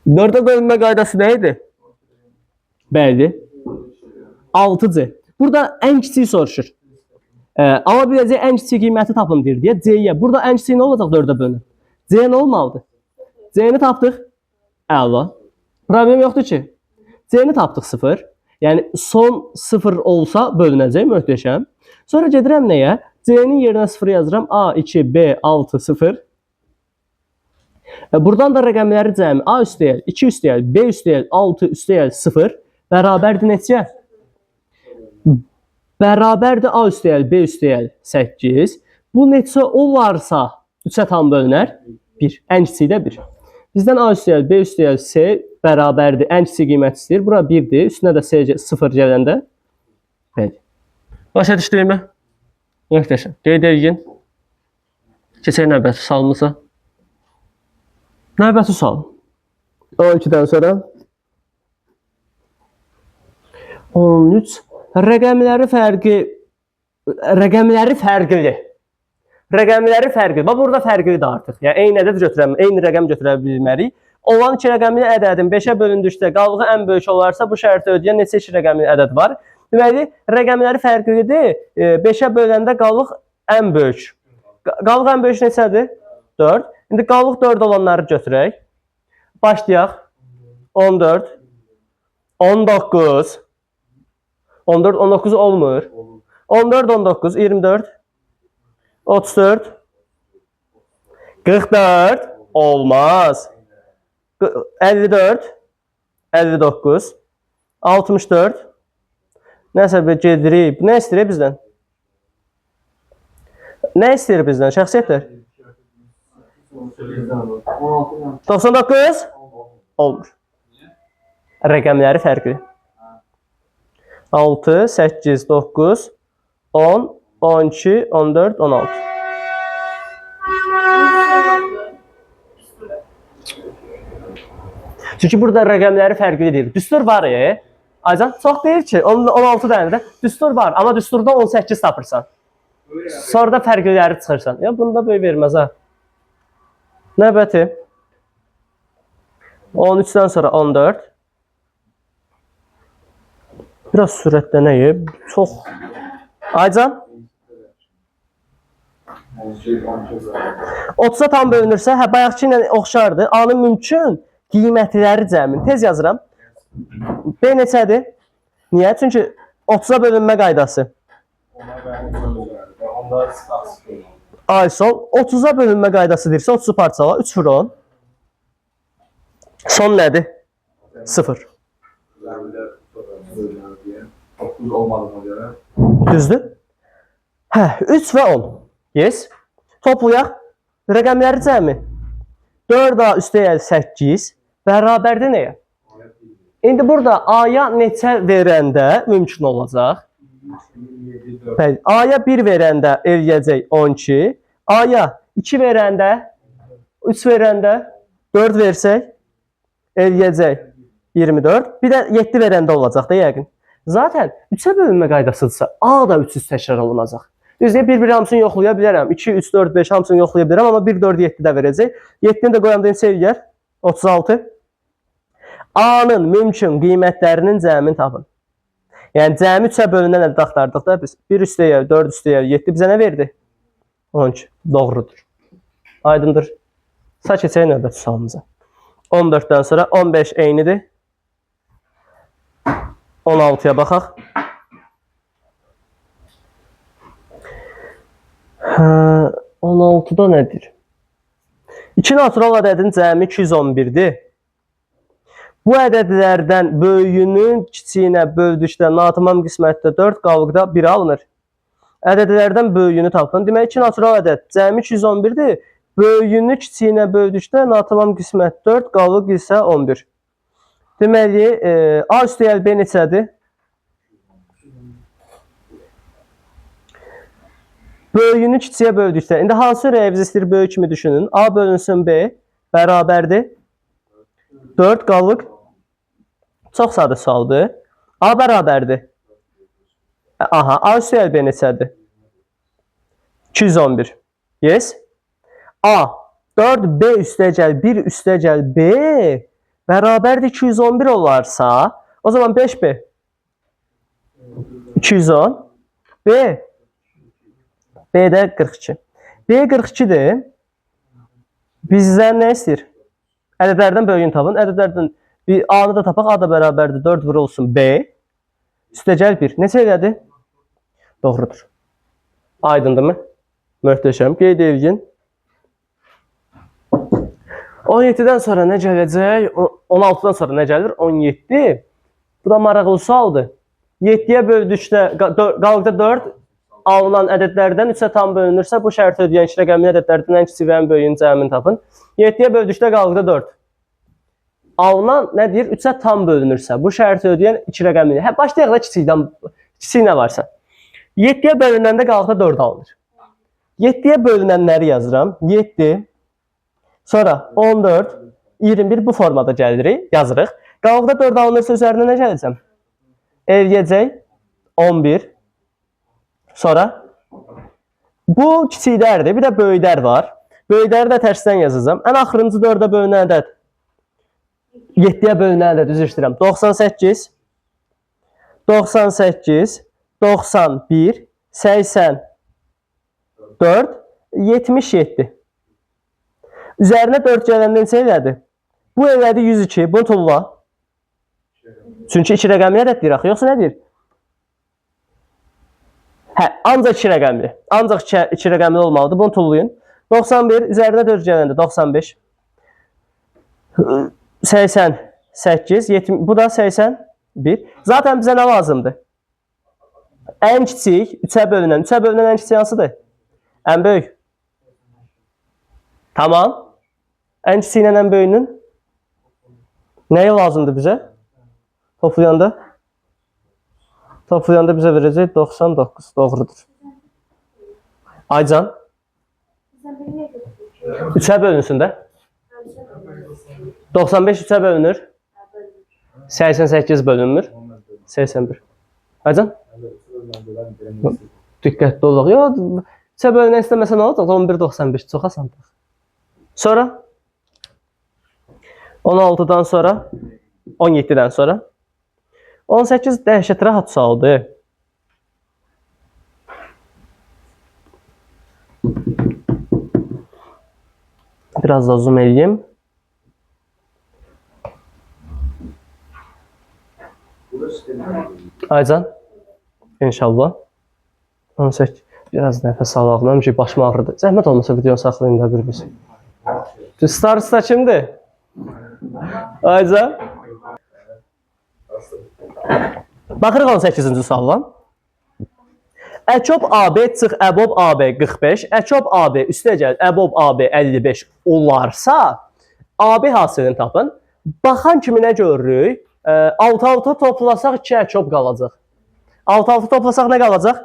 4-ə bölünmə qaydası nə idi? Bəli. 6C. Burada ən kiçiyi soruşur. Ala biləcək ən kiçik qiyməti tapın deyir deyə C-yə. Burada ən kiçik nə olacaq 4-ə bölünür? C nə olmalıdır? C-ni tapdıq. Əla. Problem yoxdur ki. C-ni tapdıq 0. Yəni son 0 olsa bölünəcək, möhtəşəm. Sonra gedirəm nəyə? C-nin yerinə 0 yazıram. A, 2, B, 6, 0. Buradan da rəqəmləri cəmi A üstəgəl, 2 üstəgəl, B üstəgəl, 6 üstəgəl 0 bərabərdir neçə? Bərabərdir A üstəgəl, B üstəgəl 8. Bu neçə olarsa 3-ə tam bölünər? 1. Ən kiçiyi də 1. Bizdən A üstəgəl, B üstəgəl, C bərabərdir. Ən kiçik qiymət istəyir. Bura 1-dir. Üstünə də C 0 gələndə. Bəli. Başa düşdüyümü? Möhtəşəm. Qeyd edin. Keçək növbəti sualımıza. Növbəti sual. 12-dən sonra 13. Rəqəmləri fərqli. Rəqəmləri fərqli. Bax, burada fərqlidir artıq. Yəni, eyni ədəd götürə, eyni rəqəm götürə bilmərik. Olan iki rəqəmli ədədin 5-ə bölündükdə qalığı ən böyük olarsa, bu şərti ödəyən neçə iki rəqəmli ədəd var? Deməli, rəqəmləri fərqlidir. 5-ə böləndə qalıq ən böyük. Qalıq ən böyük neçədir? 4. İndi qalıq 4 olanları götürək. Başlayaq. 14. 19. 14, 19 olmur. 14, 19, 24. 34. 44. Olmaz. 54. 59. 64. Nəsə bir gedirik. Nə istəyir bizdən? Nə istəyir bizdən? Şəxsiyyətlər? 99? Olmur. Rəqəmləri fərqli. 6, 8, 9, 10, 12, 14, 16. Çünki burada rəqəmləri fərqlidir. Düstur var ya. Aycan, çox deyil ki, 16 dənədə düstur var, amma düsturda 18 tapırsan. Sonra da fərqliləri çıxırsan. Ya bunda böyük verməz ha. Növbəti. 13-dən sonra 14. Biraz sürətlənəyib. Çox. Aycan. 30-a tam bölünürsə, bayaqçı ilə oxşardır. A-nın mümkün qiymətləri cəmin. Tez yazıram. B neçədir? Niyə? Çünki 30-a bölünmə qaydası. Ay sol. 30-a bölünmə qaydası deyirsə, 30-u parçala. 3 vur 10. Son nədir? 0. Düzdür? Hə, 3 və 10. Yes. Toplayaq. Rəqəmləri cəmi. 4A üstəgəl 8 bərabərdir nəyə? İndi burada A-ya neçə verəndə mümkün olacaq? A-ya 1 verəndə eləyəcək 12. A-ya 2 verəndə, 3 verəndə, 4 versək eləyəcək 24. Bir də 7 verəndə olacaq da yəqin. Zaten 3-ə bölünmə qaydasıdırsa A da 300 təkrar olunacaq. Düzdür, bir-bir hamısını yoxlaya bilərəm. 2, 3, 4, 5 hamısını yoxlaya bilərəm, amma 1, 4, 7 də verəcək. 7-ni də qoyanda neçə eləyər? 36. A-nın mümkün qiymətlərinin cəmini tapın. Yəni, cəmi 3-ə bölünən ədəd axtardıq da biz. 1 üstəgəl, 4 üstəgəl, 7 bizə nə verdi? 12. Doğrudur. Aydındır. Sa keçək növbəti sualımıza. 14-dən sonra 15 eynidir. 16-ya baxaq. 16-da nədir? 2 natural ədədin cəmi 211-dir. Bu ədədlərdən böyüyünün kiçiyinə böldükdə natamam qismətdə 4 qalıqda 1 alınır. Ədədlərdən böyüyünü tapın. Demək 2 natural ədəd cəmi 211-dir. Böyüyünü kiçiyinə böldükdə natamam qismət 4, qalıq isə 11. Deməli, A üstəgəl B neçədir? Böyüyünü kiçiyə böldükdə, indi hansı rəvz istəyir böyük kimi düşünün. A bölünsün B bərabərdir. 4 qalıq. Çox sadə sualdır. A bərabərdir. Aha, A üstəgəl B neçədir? 211. Yes. A 4 B üstəgəl 1 üstəgəl B bərabərdir 211 olarsa, o zaman 5B 210 B B'də 42. B 42-dir. Bizdən nə istəyir? Ədədlərdən böyüyün tapın. Ədədlərdən A-nı da tapaq. A da bərabərdir 4 vurulsun B. Üstəgəl 1. Neçə elədi? Doğrudur. Aydındırmı? Möhtəşəm. Qeyd edin. 17-dən sonra nə gələcək? 16-dan sonra nə gəlir? 17. Bu da maraqlı sualdır. 7-yə böldükdə qalıqda 4 alınan ədədlərdən 3-ə tam bölünürsə, bu şərti ödəyən iki rəqəmli ədədlərdən ən kiçik və ən böyüyünün cəmini tapın. 7-yə böldükdə qalıqda 4. Alınan nə deyir? 3-ə tam bölünürsə, bu şərti ödəyən iki rəqəmli. Başlayaq da kiçikdən, kiçik nə varsa. 7-yə bölünəndə qalıqda 4 alınır. 7-yə bölünənləri yazıram. 7, sonra 14, 21 bu formada gəlirik, yazırıq. Qalıqda 4 alınırsa üzərinə nə gələcəm? Eləyəcək 11. Sonra bu kiçiklərdir, bir də böyüklər var. Böyükləri də tərsdən yazacağım. Ən axırıncı 4-ə bölünən ədəd 7-yə bölünən ədəd, üzr istəyirəm. 98, 98, 91, 84, 77. Üzərinə 4 gələndə neçə elədi? Bu elədi 102, bunu tulla. Çünki 2 rəqəmli ədəd deyir axı, yoxsa nə deyir? Hə, ancaq 2 rəqəmli. Ancaq 2 rəqəmli olmalıdır. Bunu tullayın. 91, üzərinə 4 gələndə 95. 88, 70, bu da 81. Zaten bizə nə lazımdır? Ən kiçik 3-ə bölünən. 3-ə bölünən ən kiçik hansıdır? Ən böyük. Tamam. Ən kiçik ilə ən böyüyünün nəyi lazımdır bizə? Toplayanda? Toplayanda bizə verəcək 99. Doğrudur. Aycan? 3-ə bölünsün də. 95 3-ə bölünür. 88 bölünmür. 81. Aycan? Diqqətli olaq. Yox, 3-ə bölünən istəməsə nə olacaq? 11.95 çox asandır. Sonra 16-dan sonra 17-dən sonra 18 dəhşət rahat sualdır. Biraz da zoom edeyim. Aycan, inşallah. 18. Biraz nəfəs alaqlam ki, başım ağrıdı. Zəhmət olmasa videonu saxlayın da bir biz. Starsta kimdir? Aycan. Baxırıq 18-ci sualdan. Əçob AB çıx əbob AB 45, əçob AB üstəgəl əbob AB 55 olarsa, AB hasilini tapın. Baxan kimi nə görürük? 6-6 toplasaq 2 əçob qalacaq. 6-6 toplasaq nə qalacaq?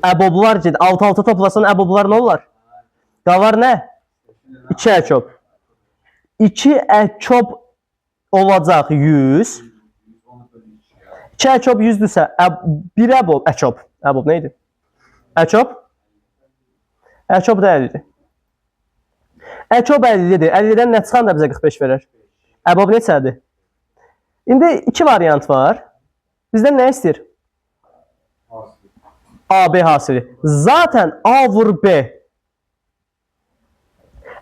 Əboblar ki, 6-6 toplasan əboblar nə olar? Qalar nə? 2 əçob. 2 əçob olacaq 100. 2 əçob 100-dürsə, 1 əbob, əçob. Əbob nə idi? Əçob? Əçob da 50-dir. Əçob 50-dir. 50-dən nə çıxan da bizə 45 verər? Əbob neçədir? İndi 2 variant var. Bizdən nə istəyir? AB hasili. Zaten A vur B.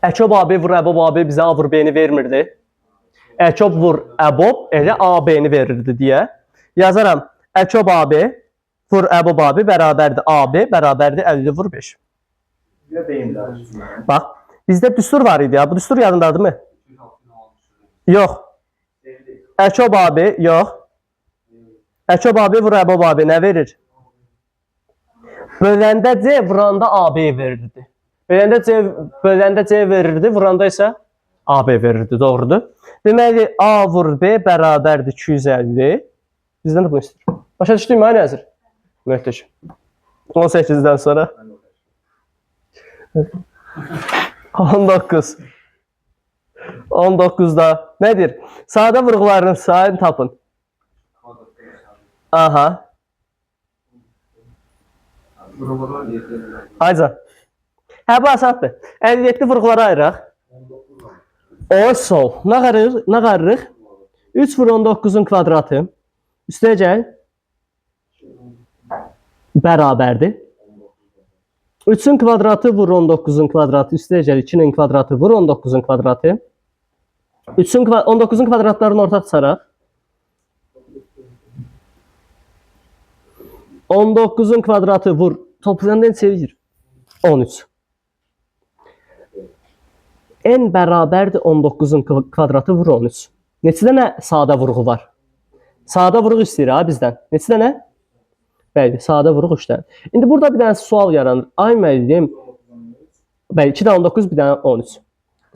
Əçob AB vur əbob AB bizə A vur B-ni vermirdi. Əçob vur əbob elə AB-ni verirdi deyə. Yazaram. Əçob AB vur əbob AB bərabərdir AB bərabərdir 50 vur 5. Bax, bizdə düstur var idi ya. Bu düstur yadındadır mı? Yox. Əçob AB yox. Əçob AB vur əbob AB nə verir? Böləndə C, vuranda AB verirdi. Böləndə C verirdi, vuranda isə AB verirdi, doğrudur. Deməli, A vur B bərabərdir 250. Bizdən də bu istəyir. Başa düşdük mü, Nəzir? Möhtəşəm. 18-dən sonra 19. 19-da nədir? Sadə vurğuların sayını tapın. Aha. Ayca. Hə, bu asaddır. 57 vurğulara ayıraq. O sol. Nə qarırıq? 3 vur 19-un kvadratı. Üstə gəl. Bərabərdir. 3-ün kvadratı vur 19-un kvadratı. Üstə gəl 2-nin kvadratı vur 19-un kvadratı. 19-un kvadratlarını ortaq çıxaraq. 19-un kvadratı vur. Toplayanda çevirir. 13. N bərabərdir 19-un kvadratı vur 13. Neçə dənə sadə vurğu var? Sadə vurğu istəyir ha bizdən. Neçə dənə? Bəli, sadə vurğu 3 dənə. İndi burada bir dənə sual yaranır. Ay müəllim. Bəli, 2 dənə 19, bir dənə 13.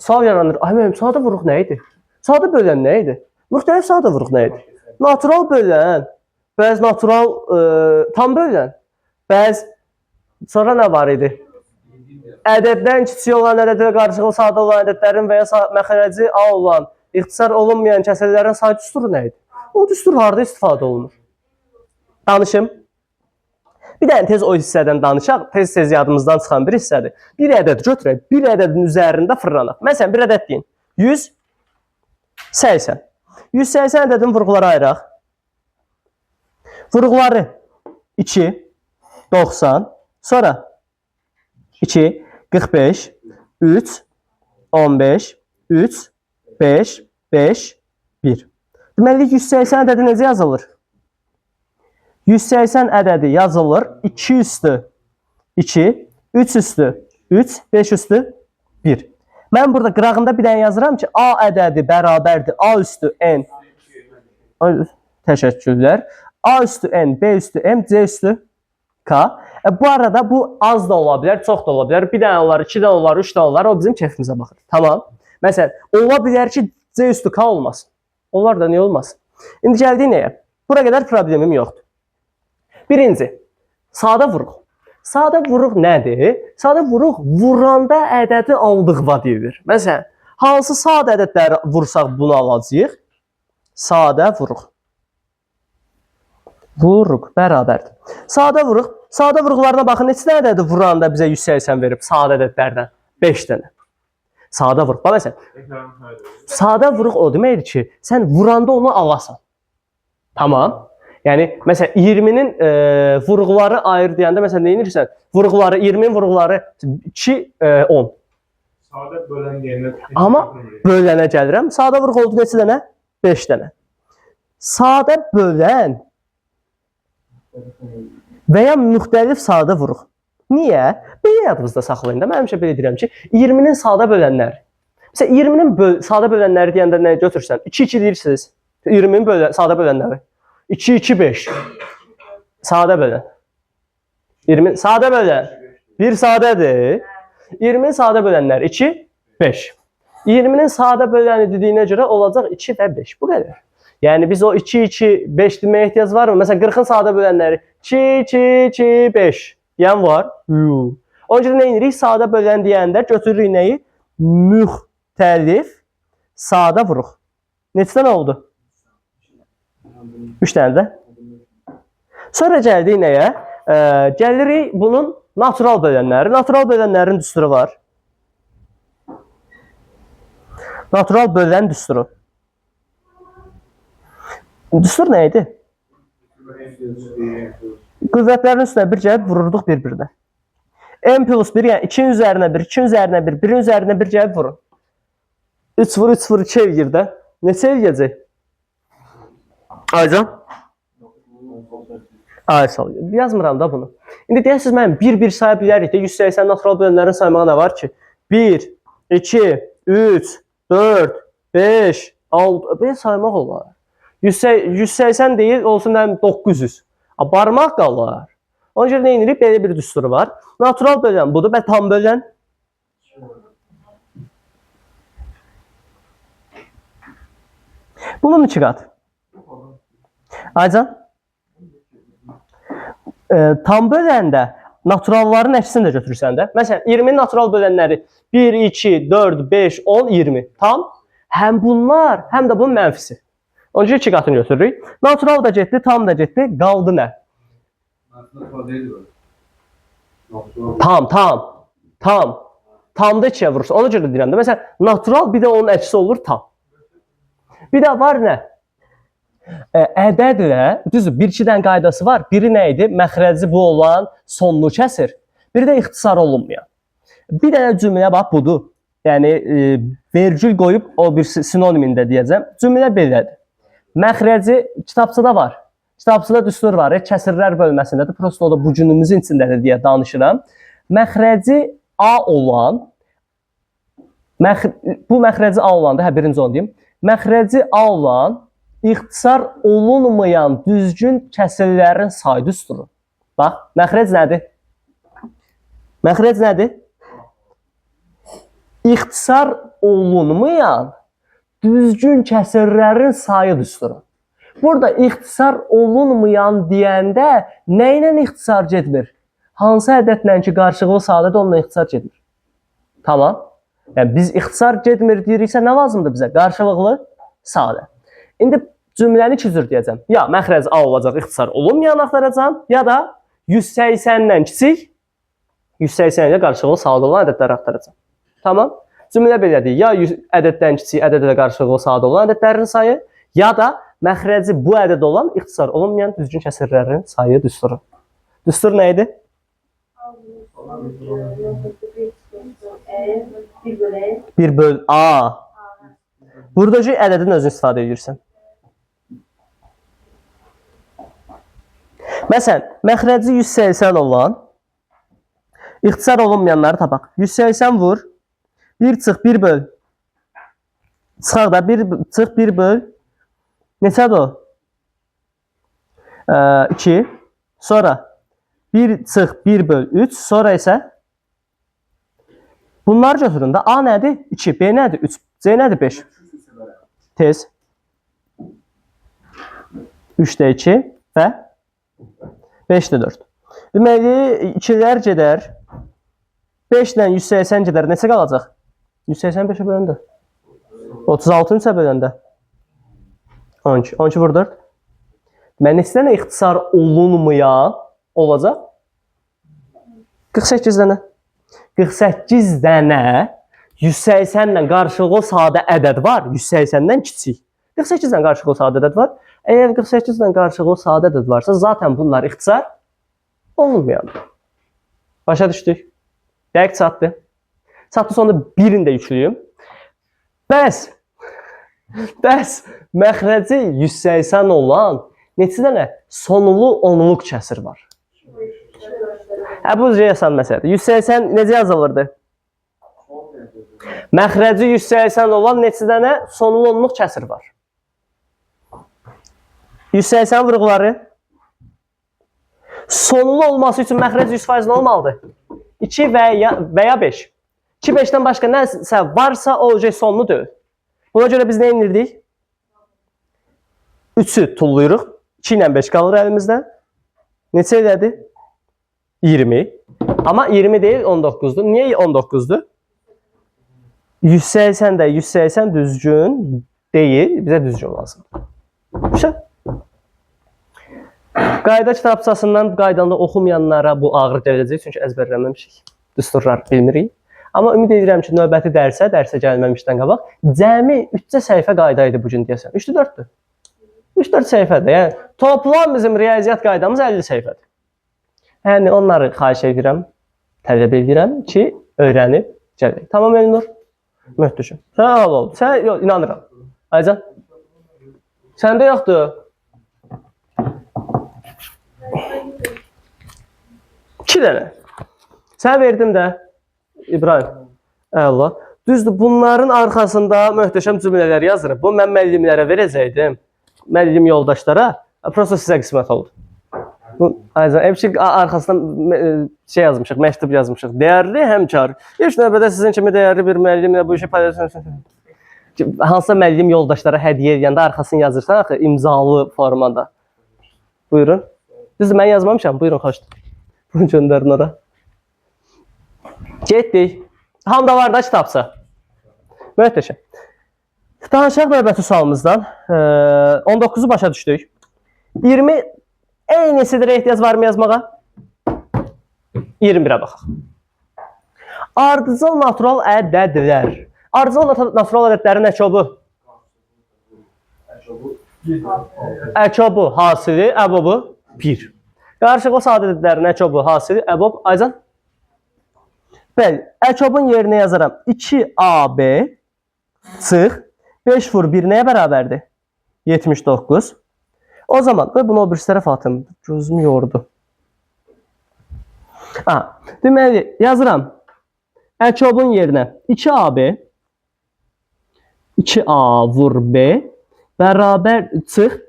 Sual yaranır. Ay müəllim, sadə vurğu nə idi? Sadə bölən nə idi? Müxtəlif sadə vurğu nə idi? Natural bölən, bəzi natural tam bölən, bəzi sonra nə var idi? Ədəddən kiçik olan ədədlə qarşılıqlı sadə olan ədədlərin və ya məxərəci A olan ixtisar olunmayan kəsrələrin sayı düsturu nə idi? O düstur harada istifadə olunur? Danışım. Bir dənə tez o hissədən danışaq. Tez yadımızdan çıxan bir hissədir. Bir ədəd götürək, bir ədədin üzərində fırlanaq. Məsələn, bir ədəd deyin. 180. 180 ədədin vurğuları ayıraq. Vurğuları 2, 90, sonra 2, 45, 3, 15, 3, 5, 5, 1. Deməli, 180 ədədi necə yazılır? 180 ədədi yazılır 2 üstü 2, 3 üstü 3, 5 üstü 1. Mən burada qırağında bir dənə yazıram ki, A ədədi bərabərdir A üstü N. Təşəkkürlər. A üstü N, B üstü M, C üstü K. Bu arada bu az da ola bilər, çox da ola bilər. Bir dənə olar, 2 dənə olar, 3 dənə olar. O bizim keyfimizə baxır. Tamam. Məsələn, ola bilər ki, C üstü K olmasın. Onlar da niyə olmasın? İndi gəldik nəyə? Bura qədər problemim yoxdur. Birinci, sadə vuruq. Sadə vuruq nədir? Sadə vuruq vuranda ədədi aldıqva deyilir. Məsələn, hansı sadə ədədləri vursaq bunu alacağıq? Sadə vuruq. Vuruq bərabərdir. Sadə vuruq. Sadə vuruqlarına baxın, neçə dənə ədədi vuranda bizə 180 verib sadə ədədlərdən? 5 dənə. Sadə vuruq. Məsələn, sadə vuruq o deməkdir ki, sən vuranda onu alasan. Tamam. Yəni, məsələn, 20-nin vurğuları ayır deyəndə, məsələn, nə edirsən? Vurğuları, 20-nin vurğuları 2, 10. Sadə bölən deyəndə... Amma bölənə gəlirəm. Sadə vurğu oldu neçə dənə? 5 dənə. Sadə bölən və ya müxtəlif sadə vuruq. Niyə? Belə yadınızda saxlayın da. Mən həmişə belə deyirəm ki, 20-nin sadə bölənləri. Məsələn, 20-nin sadə bölənləri deyəndə nə götürsən? 2-2 deyirsiniz. 20-nin sadə bölənləri. 2, 2, 5. Sadə bölən. 20 sadə bölən. 1 sadədir. 20-nin sadə bölənləri 2, 5. 20-nin sadə böləni dediyinə görə olacaq 2 və 5. Bu qədər. Yəni biz o 2, 2, 5 deməyə ehtiyac var mı? Məsələn, 40-ın sadə bölənləri 2, 2, 2, 5. Yəni var. Onun üçün nə edirik? Sadə bölən deyəndə götürürük nəyi? Müxtəlif sadə vuruq. Neçə dənə oldu? 3 dənə də. Sonra gəldik nəyə? Gəlirik bunun natural bölənləri. Natural bölənlərin düsturu var. Natural bölən düsturu. Düstur nə idi? Qüvvətlərin üstünə bir gəlib vururduq bir-birinə. M plus 1, yəni 2-nin üzərinə 1, 2-nin üzərinə 1, 1-in üzərinə 1 gəlib vurun. 3 vur, 3 vur, 2 eləyir də. Neçə eləyəcək? Aycan? Ay sağ ol. Yazmıram da bunu. İndi deyəsiniz, mən bir saya bilərik də 180 natural bölənlərin saymağa nə var ki? 1, 2, 3, 4, 5, 6, belə saymaq olar. 180 deyil, olsun 900. Barmaq qalar. Ona görə nə edirik? Belə bir düsturu var. Natural bölən budur və tam bölən bunun 2 qatı. Aycan? Tam böləndə naturalların əksini də götürürsən də. Məsələn, 20 natural bölənləri 1, 2, 4, 5, 10, 20. Tam. Həm bunlar, həm də bunun mənfisi. Onun üçün 2 qatını götürürük. Natural da getdi, tam da getdi. Qaldı nə? Tam. Tamda 2-yə vurursun. Ona görə deyirəm də. Məsələn, natural bir də onun əksi olur tam. Bir də var nə? Ədədlə, düzdür, 1-2-dən qaydası var. Biri nə idi? Məxrəci bu olan sonunu kəsir. Biri də ixtisar olunmayan. Bir dənə cümlə bax budur. Yəni, vergül qoyub o bir sinonimində deyəcəm. Cümlə belədir. Məxrəci kitabçıda var. Kitabçıda düstur var. Kəsirlər bölməsindədir. Prosto o da bu günümüzün içindədir deyə danışıram. Məxrəci A olan, bu məxrəci A olandır, birinci onu deyim. Məxrəci A olan ixtisar olunmayan düzgün kəsirlərin sayı düsturu. Bax, məxrəc nədir? Məxrəc nədir? İxtisar olunmayan düzgün kəsirlərin sayı düsturu. Burada ixtisar olunmayan deyəndə nə ilə ixtisar getmir? Hansı ədədlə ki, qarşılıqlı sadədir, onunla ixtisar getmir. Tamam. Yəni, biz ixtisar getmir deyiriksə, nə lazımdır bizə? Qarşılıqlı sadə. İndi cümləni 2 cür deyəcəm. Ya məxrəc A olacaq, ixtisar olunmayan axtaracam, ya da 180-dən kiçik, 180 ilə qarşılıqlı sadə olan ədədləri axtaracam. Tamam. Cümlə belədir. Ya ədəddən kiçik, ədədlə qarşılıqlı sadə olan ədədlərin sayı, ya da məxrəci bu ədəd olan ixtisar olunmayan düzgün kəsirlərin sayı düsturu. Düstur nə idi? 1 böl A. Buradakı ədədin özünü istifadə edirsən. Məsələn, məxrəci 180 olan ixtisar olunmayanları tapaq. 180 vur. 1 çıx 1 böl. Çıxaq da 1 çıx 1 böl. Neçədir o? 2. Sonra 1 çıx 1 böl 3. Sonra isə bunları götürün da. A nədir? 2. B nədir? 3. C nədir? 5. Tez. 3-də 2 və 5-də 4. Deməli, 2-lər gedər. 5-lə 180 gedər. Neçə qalacaq? 185-ə böləndə. 36 neçə böləndə? 12. 12 vur 4. Deməli, neçə dənə ixtisar olunmayan olacaq? 48 dənə. 48 dənə 180 ilə qarşılıqlı sadə ədəd var. 180-dən kiçik. 48 ilə qarşılıqlı sadə ədəd var. Əgər 48 ilə qarşılıqlı sadə ədəd varsa, zaten bunlar ixtisar olunmayandır. Başa düşdük. Dəqiq çatdı. Çatdı, sonra birini də yüklüyüm. Bəs məxrəci 180 olan neçə dənə sonlu onluq kəsir var? Bu asan məsələdir. 180 necə yazılırdı? Məxrəci 180 olan neçə dənə sonlu onluq kəsir var? 180 vurğuları. Sonlu olması üçün məxrəc 100% olmalıdır. 2 və ya 5. 2-5-dən başqa nəsə varsa o sonlu deyil. Buna görə biz nə inirdik? 3-ü tulluyuruq. 2 ilə 5 qalır əlimizdə. Neçə elədi? 20. Amma 20 deyil, 19'dur. Niyə 19'dur? 180'də 180 düzgün deyil. Bizə düzgün lazımdır. Qayda kitabçasından qaydanda oxumayanlara bu ağır gələcək. Çünki əzbərləməmişik. Düsturlar bilmirik. Amma ümid edirəm ki, növbəti dərsə gəlməmişdən qabaq cəmi 3 səhifə qayda idi bugün deyəsən. 3-dür, 4-dür. 3-4 səhifədir. Yəni, toplam bizim riyaziyyat qaydamız 50 səhifədir. Yəni, onları xahiş edirəm, tələb edirəm ki, öyrənib gələk. Tamam, Elnur? Möhtüşüm. Sən hal ol. Sən, yox, inanıram. Aycan? Səndə yoxdur. 2 dənə. Sən verdim də, İbrahim. Allah. Düzdür, bunların arxasında möhtəşəm cümlələr yazırım. Bu, mən müəllimlərə verəcəkdim. Müəllim yoldaşlara. Prosto sizə qismət oldu. Bu aynen hepsi arxasından şey yazmışıq, məktub yazmışıq. Dəyərli həmkar. İlk növbədə sizin kimi dəyərli bir müəllimlə bu işi paylaşırsınız. Hansısa müəllim yoldaşlara hədiyyə edəndə arxasını yazırsan axı imzalı formada. Buyurun. Düzdür, mən yazmamışam. Buyurun, xoş. Bunu göndərin ora. Getdik. Hamda var da kitabsa. Möhtəşəm. Danışaq növbəti sualımızdan. 19-u başa düşdük. 20 eynisidir, ehtiyac var mı yazmağa? 21'ə baxaq. Ardıcıl natural ədədlər. Ardıcıl natural ədədlərin əkobu. Əkobu hasili, əbobu 1. Qarşılıqlı sadə ədədlərin əkobu hasili, əbob aycan. Bəli, əkobun yerinə yazaram. 2AB çıx 5 vur 1 nəyə bərabərdir? 79. O zaman və bunu o bir tərəf atım. Gözümü yordu. Deməli, yazıram. Əkobun yerinə 2AB 2A vur B bərabər çıx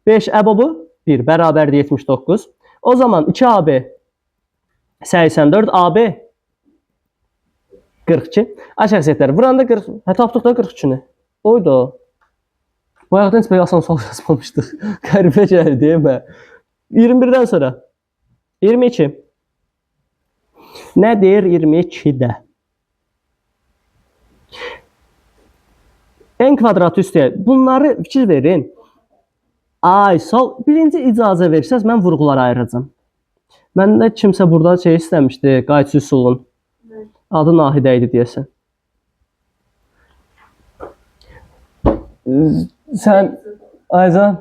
5 əbobu 1 bərabərdir 79. O zaman 2AB 84 AB 42. Əşəksiyyətlər. Vuranda 40. Tapdıq da 42-ni. Oydu o. Bayaqdan heç asan sual yazmamışdıq. Qəribə gəldi demə. 21-dən sonra. 22. Nə deyir 22-də? N kvadratı üstəyə. Bunları fikir verin. Ay, sol. Birinci icazə versəz, mən vurğuları ayıracağım. Məndə kimsə burada şey istəmişdi. Qayçı üsulun. Adı Nahidə idi deyəsən. Sən, Aycan,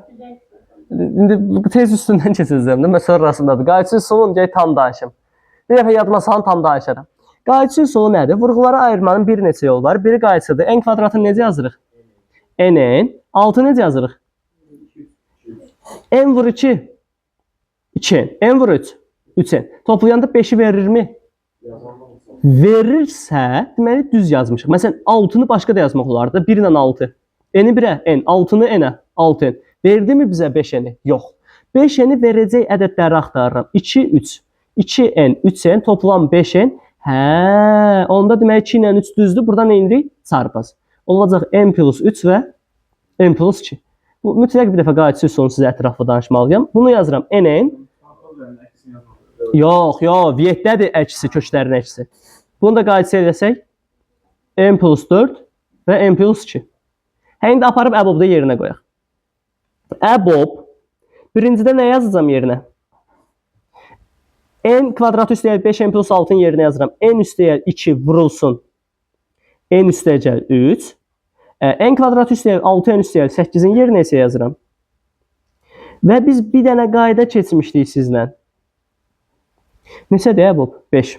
indi tez üstündən keçəcəm də, məsələ arasındadır. Qayçı üsulun gəl tam danışım. Bir dəfə yadıma salın, tam danışaram. Qayçı üsulu nədir? Vurğuları ayırmanın bir neçə yolu var. Biri qayçıdır. N kvadratını necə yazırıq? N-in. 6 necə yazırıq? N vur 2. 2N. N vur 3. 3N. Toplayanda 5-i verirmi? Verirsə, deməli düz yazmışıq. Məsələn, 6-nı başqa da yazmaq olardı. 1 ilə 6. N-i 1-ə, N. 6-nı N-ə, 6N. Verdi mi bizə 5N-i? Yox. 5N-i verəcək ədədləri axtarıram. 2, 3. 2N, 3N, toplam 5N. Hə, onda demək 2 ilə 3 düzdür. Burada nə indirik? Çarpaz. Olacaq N plus 3 və N plus 2. Bu mütləq bir dəfə qayçı üsulunu sizə ətraflı danışmalıyam. Bunu yazıram. N-in. Yox, vietdədir əksi, köklərin əksi. Bunu da qayçı eləsək. N plus 4 və N plus 2. Hə, indi aparıb əbobda yerinə qoyaq. Əbob. Birincidə nə yazacağım yerinə? N kvadrat üstəyə 5N plus 6-ın yerinə yazıram. N üstəyə 2 vurulsun. N üstəyə 3. N kvadrat üstəyə 6N üstəyə 8-in yerinə isə yazıram. Və biz bir dənə qayda keçmişdik sizlə. Neçədir əbob? 5.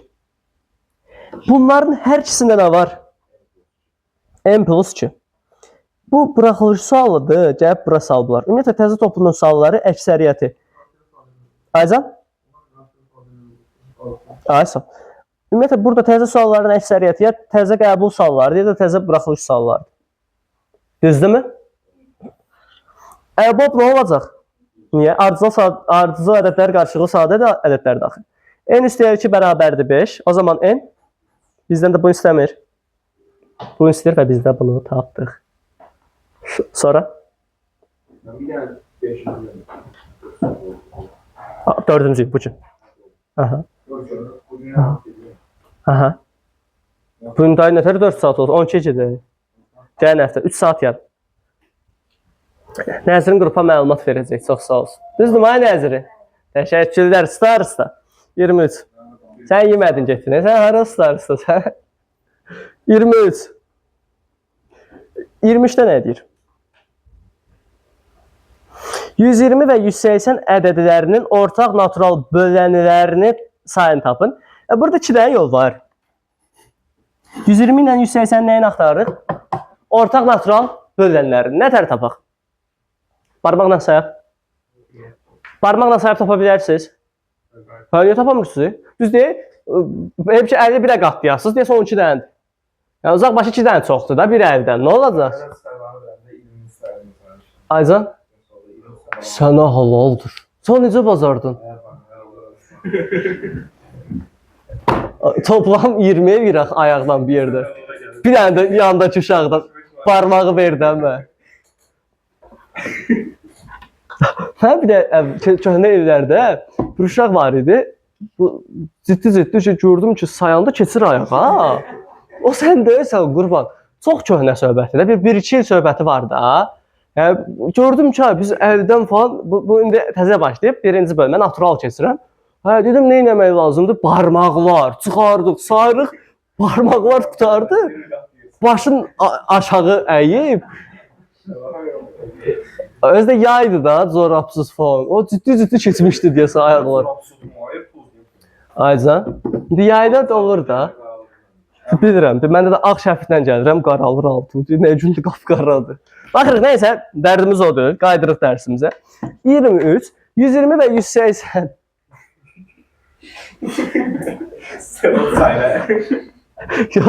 Bunların hər ikisində nə var? N plus 2. Bu buraxılış sualıdır. Gəlib bura saldılar. Ümumiyyətlə, təzə toplunun sualları əksəriyyəti. Aycan? Aysan. Ümumiyyətlə, burada təzə sualların əksəriyyəti ya təzə qəbul sualları, ya da təzə buraxılış sualları. Düzdürmü? Əbob nə olacaq? Niyə? Ardıcıl ədədlər qarşılıqlı sadə ədədlər daxil. N üstəyə 2 bərabərdir 5. O zaman N bizdən də bunu istəmir. Bunu istəyir və biz də bunu tapdıq. Sonra? Dördüncü, bu gün. Aha. Aha. Bugün daha nətər 4 saat oldu? 12 gecədir. Gələn həftə 3 saat yarım. Nəzrin qrupa məlumat verəcək. Çox sağ olsun. Düzdür mü ay Nəzri? Təşəkkürlər. Starsta. 23. Sən yemədin getdin. Sən hara Starsta? Sən? 23. 23-də nə edir? 120 və 180 ədədlərinin ortaq natural bölənlərini sayını tapın. Burada 2 dənə yol var. 120 ilə 180 nəyin axtarırıq? Ortaq natural bölənlərini. Nə tər tapaq? Barmaqla sayaq. Barmaqla sayaq tapa bilərsiniz. Niyə tapamırsınız? Düz deyil. Hep ki 51-ə qatlayasınız. Deyəsə 12 dənədir. Yəni uzaq başı 2 dənə çoxdur da bir əldən. Nə olacaq? Aycan? Sənə halaldır. Son necə bozardın? Toplam 20 viraq ayaqdan bir yerdə. Bir dənə də yandakı uşaqdan barmağı verdim mən. Hə bir də köhnə evlərdə bir uşaq var idi. Bu ciddi şey gördüm ki, sayanda keçir ayağa. O sən deyirsən qurban. Çox köhnə söhbətdir. Bir 1-2 il söhbəti var da. Yəni gördüm ki, biz evdən falan bu indi təzə başlayıb birinci bölmə natural keçirəm. Hə dedim nə etmək lazımdır? Barmaqlar çıxardıq, sayırıq. Barmaqlar qutardı. Başın aşağı əyib. Özdə yaydı da, corabsız falan. O ciddi keçmişdi deyəsə ayaqlar. Aycan. İndi yayda da olur da. Bilirəm. Məndə də ağ şəfqətlə gəlirəm, qaralır altı. Nə gündür qapqaradır. Baxırıq, nəysə, dərdimiz odur. Qaydırıq dərsimizə. 23, 120 və 180. Yo,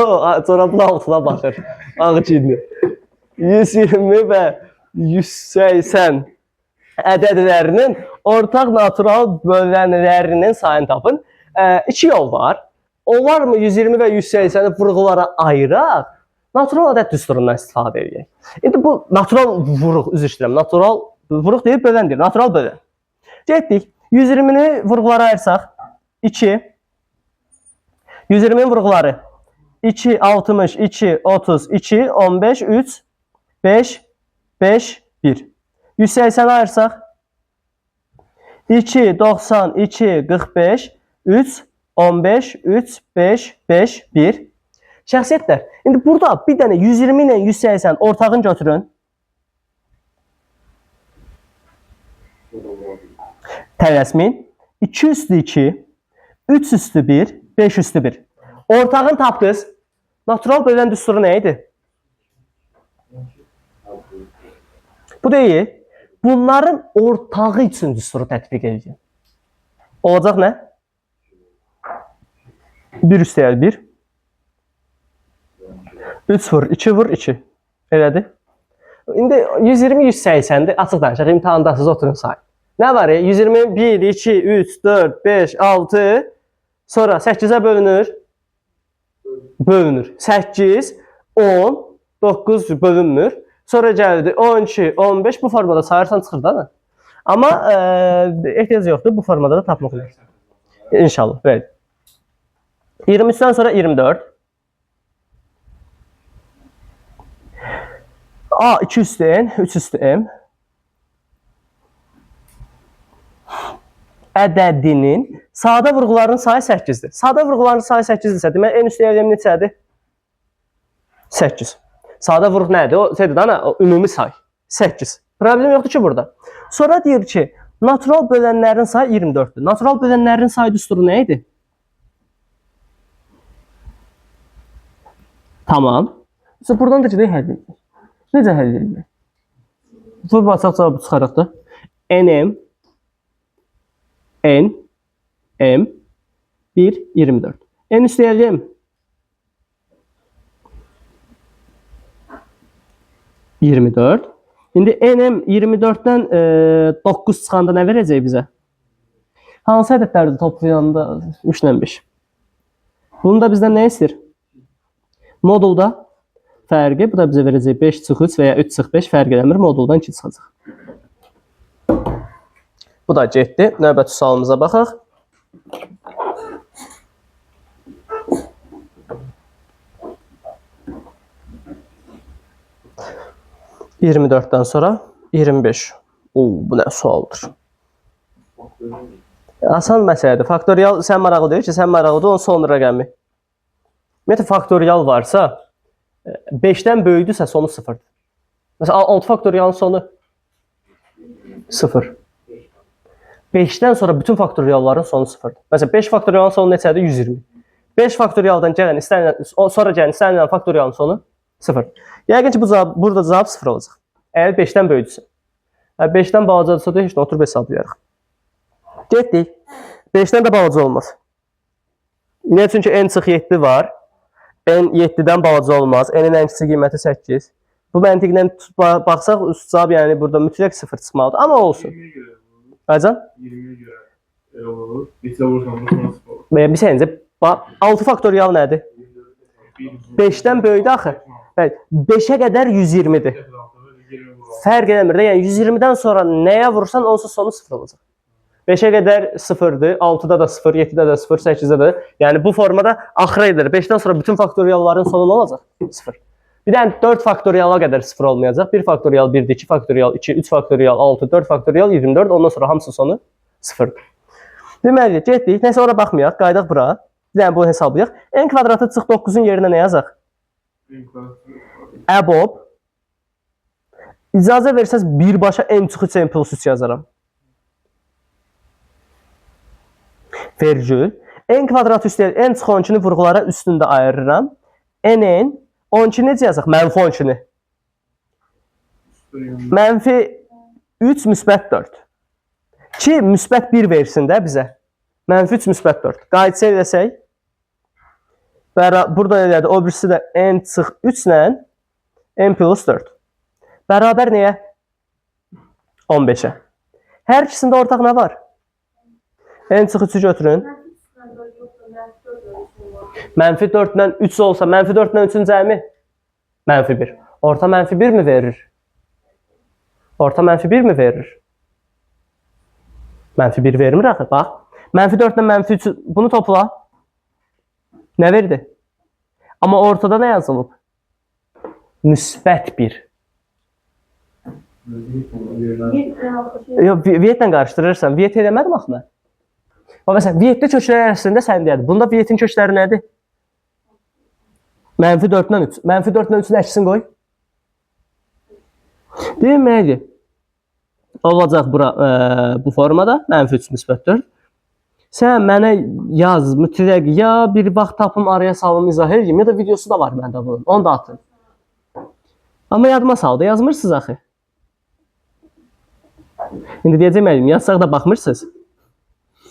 çorabın altına baxır. Ağ cinli. 120 və 180 ədədlərinin ortaq natural bölənlərinin sayını tapın. İki yol var. Onlar mı 120 və 180-i vurğulara ayıraq, natural ədəd düsturundan istifadə edək. İndi bu natural vuruq, üzr istəyirəm. Natural vuruq deyib bölən deyil, natural bölən. Getdik. 120-ni vurğulara ayırsaq 2. 120-nin vurğuları 2, 60, 2, 30, 2, 15, 3, 5, 5, 1. 180'i ayırsaq 2, 90, 2, 45, 3, 15, 3, 5, 5, 1. Şəxsiyyətlər. İndi burada bir dənə 120 ilə 180 ortağını götürün. Tələsmin. 2 üstü 2, 3 üstü 1, 5 üstü 1. Ortağını tapdınız. Natural bölən düsturu nə idi? Bu deyil. Bunların ortağı üçün düsturu tətbiq edəcəm. Olacaq nə? 1 üstəyəl 1. 3 vur, 2 vur, 2. Elədir. İndi 120-180'dir. Açıq danışaq, imtahandasınız, oturun sayın. Nə var ya? 120, 1, 2, 3, 4, 5, 6. Sonra 8'e bölünür. Bölünür. 8, 10, 9 bölünmür. Sonra gəldi 12, 15. Bu formada sayarsan çıxır da. Amma ehtiyac yoxdur. Bu formada da tapmaq olar. İnşallah. Bəli. 23'den sonra 24. A 2 üstü n, 3 üstü m. Ədədinin sadə vurğularının sayı 8'dir. Sadə vurğuların sayı 8'dirsə, demək n üstü m neçədir? 8. Sadə vurğu nədir? O şeydir da, o ümumi say. 8. Problem yoxdur ki burada. Sonra deyir ki, natural bölənlərin sayı 24'dür. Natural bölənlərin sayı düsturu nə idi? Tamam. İşte buradan da həll edilir. Necə həll edilir? Bu basaq cavabı çıxaraq da. N, M, 1, 24. N üstəyəcəm. 24. İndi NM 24'dən 9 çıxanda nə verəcək bizə? Hansı ədədlərdir toplayanda 3 ilə 5? Bunu da bizdən nə istəyir? Modulda fərqi, bu da bizə verəcək 5 çıx 3 və ya 3 çıx 5 fərq eləmir, moduldan 2 çıxacaq. Bu da getdi. Növbəti sualımıza baxaq. ...24'den sonra 25. Bu nə sualdır? Asan məsələdir. Faktorial sən maraqlı deyir ki, sən maraqlıdır, onun son rəqəmi. Ümumiyyətlə, faktorial varsa, 5'dən böyüdürsə sonu 0'dır. Məsələn, 6 faktorialın sonu 0. 5'dən sonra bütün faktorialların sonu 0'dır. Məsələn, 5 faktorialın sonu neçədir? 120. 5 faktorialdan gələn, sonra gələn istənilən faktorialın sonu 0. Yəqin ki, burada cavab 0 olacaq. Əgər 5'dən böyüdürsə. 5'dən balacadırsa da heç nə oturub hesablayarıq. Getdik. 5'dən də balaca olmaz. Niyə? Çünki n çıx 7 var. N 7'dən balaca olmaz. N'in ən kiçik qiyməti 8. Bu məntiqlə baxsaq, cavab yəni burada mütləq 0 çıxmalıdır. Amma olsun. Aycan? 20'ye görə elə olur. Neçə vursan sonra 0 olur. Bir saniyə. 6 faktorial nədir? 5-dən böyükdür axı. Bəli, 5-ə qədər 120-dir. 20 vurur. Fərq eləmir də. Yəni 120-dən sonra nəyə vursan onsuz sonu 0 olacaq. 5-ə qədər 0-dır, 6-da da 0, 7-də də 0, 8-də də. Yəni bu formada axıra edir. 5-dən sonra bütün faktorialların sonu nə olacaq? 0. Bir də 4 faktoriala qədər 0 olmayacaq. 1 faktorial 1-dir, 2 faktorial 2, 3 faktorial 6, 4 faktorial 24. Ondan sonra hamısının sonu 0-dır. Deməli, getdik. Nəsə ora baxmayaq, qaydaq bura. Bir dənə bunu hesablayaq. N kvadratı çıx 9-un yerinə nə yazaq? Əbob. İcazə versəz birbaşa n çıx 3 n plus 3 yazaram. Vergül. N kvadrat üstəlik n çıx 12-ni vurğulara üstündə ayırıram. N-in 12 necə yazaq? Mənfi 12-ni. Mənfi 3 müsbət 4. Ki, müsbət 1 versin də bizə. Mənfi 3 müsbət 4. Qayıtsa eləsək. Burada elədi. O birisi də n çıx 3 ilə n plus 4. Bərabər nəyə? 15-ə. Hər ikisində ortaq nə var? N çıx 3-ü götürün. Mənfi 4 ilə 3 olsa, mənfi 4 ilə 3-ün cəmi? Mənfi 1. Orta mənfi 1 mi verir? Orta mənfi 1 mi verir? Mənfi 1 vermir axı, bax. Mənfi 4 ilə mənfi 3, bunu topla. Nə verdi? Amma ortada nə yazılıb? Müsbət 1. Yox, Vietlə qarışdırırsan. Viet eləmədim axı mən. Məsələn, Vietdə köklər arasında səndədir. Bunda Vietin kökləri nədir? Mənfi 4 ilə 3. Mənfi 4 ilə 3-ün əksini qoy. Deməli, olacaq bura bu formada. Mənfi 3 müsbət 4. Sən mənə yaz, mütləq ya bir vaxt tapım araya salım, izah edeyim, ya da videosu da var məndə bunun. Onu da atın. Amma yadıma saldı, yazmırsınız axı. İndi deyəcəm əlim, yazsaq da baxmırsınız.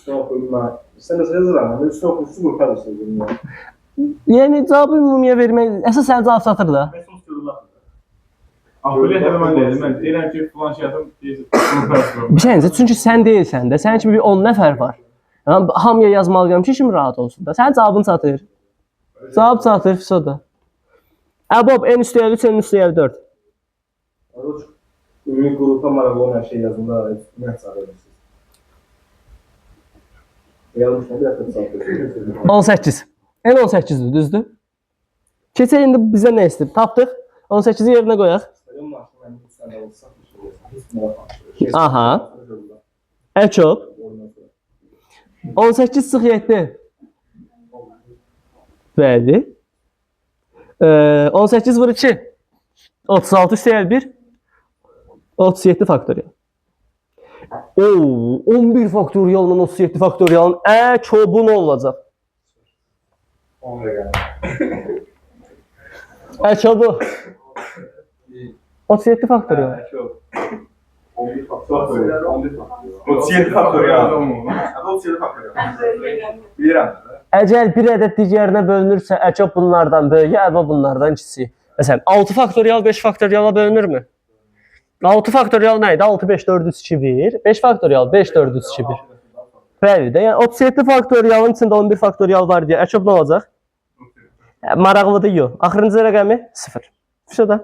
Sən nəsə yazıram, mən üstə oxuyucusu qurtarırsınız. Yəni, cavabı ümumiyə vermək, əsas sən cavab satır da. Ampuliyet mən deyirəm, mən deyirəm ki, filan şey yapım, Bir şey necə, çünki sən deyilsən də, sənin kimi bir 10 nəfər var. Yəni, hamıya yazmalıyam ki, işim rahat olsun da. Sənin cavabını satır. Cavab satır, fiso da. Əbob, n üstəyə 3, n üstəyə 4. Ümumi qrupa maraqlı olan şey yazında nə çağırırsınız? Yazmışlar, bir dəfə çağırırsınız. 18. N 18-dir, düzdür? Keçək indi bizə nə istəyir? Tapdıq. 18-i yerinə qoyaq. Aha. Əkob. 18 çıx 7. Bəli. 18 vur 2. 36 üstəyə 1. 37 faktorial. 11 faktorialın 37 faktorialın əkobu nə olacaq? 10 rəqəm. Əkobu. 37 faktorial. 11 faktorial. 37 faktorial. 37 faktorial. Bilirəm. Əgər bir ədəd digərinə bölünürsə, əkob bunlardan böyük, əba bunlardan kiçik. Məsələn, 6 faktorial 5 faktoriala bölünürmü? 6 faktorial nə idi? 6, 5, 4, 3, 2, 1. 5 faktorial 5, 4, 3, 2, 1. Bəli də, yəni 37 faktorialın içində 11 faktorial var deyə əkob nə olacaq? Maraqlıdır, yox. Axırıncı rəqəmi 0. Fişədə.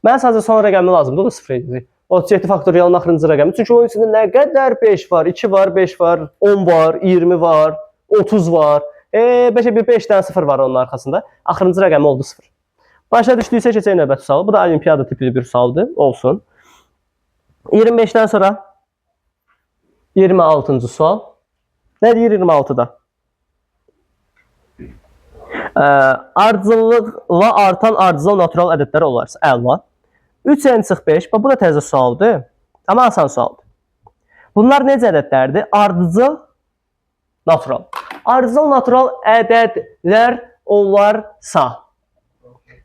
Mən sadəcə son rəqəmi lazımdır, o da 0 edir. 37 faktorialın axırıncı rəqəmi. Çünki onun içində nə qədər 5 var, 2 var, 5 var, 10 var, 20 var, 30 var. Bəlkə bir 5 dənə 0 var onun arxasında. Axırıncı rəqəmi oldu 0. Başa düşdüysə keçək növbəti sualı. Bu da olimpiyada tipli bir sualdır. Olsun. 25-dən sonra 26-cı sual. Nə deyir 26-da? Ardıcıllıqla artan ardıcıl natural ədədlər olarsa, əla. 3n çıx 5, bu da təzə sualdır. Amma asan sualdır. Bunlar necə ədədlərdir? Ardıcıl natural. Ardıcıl natural ədədlər olarsa.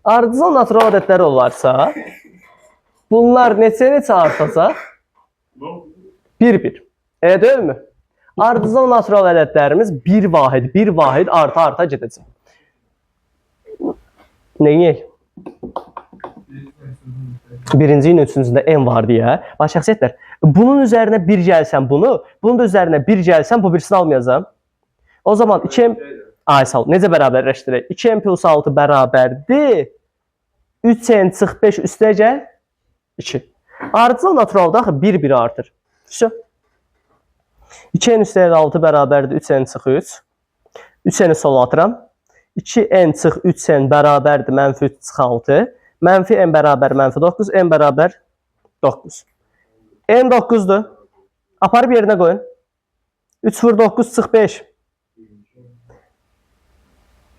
Ardıcıl natural ədədlər olarsa, bunlar neçə artacaq? 1-1. Elə deyilmi? Ardıcıl natural ədədlərimiz bir vahid arta gedəcək. Neyək? Birinci ilə üçüncündə n var deyə. Bax, şəxsiyyətlər, Bunun üzərinə 1 gəlsən bunu, bunun da üzərinə 1 gəlsən bu birisini almayacağam. O zaman 2m ay sağ ol. Necə bərabərləşdirək? 2m plus 6 bərabərdir. 3n çıx 5 üstə gəl 2. Ardıcıl naturalda axı 1 artır. Şu. 2n üstə 6 bərabərdir 3n çıx 3. 3n-i sola atıram. 2n çıx 3n bərabərdir mənfi 3 çıx 6. Mənfi n bərabər mənfi 9. N bərabər 9. N 9'dur. Aparıb yerinə qoyun. 3 vur 9 çıx 5.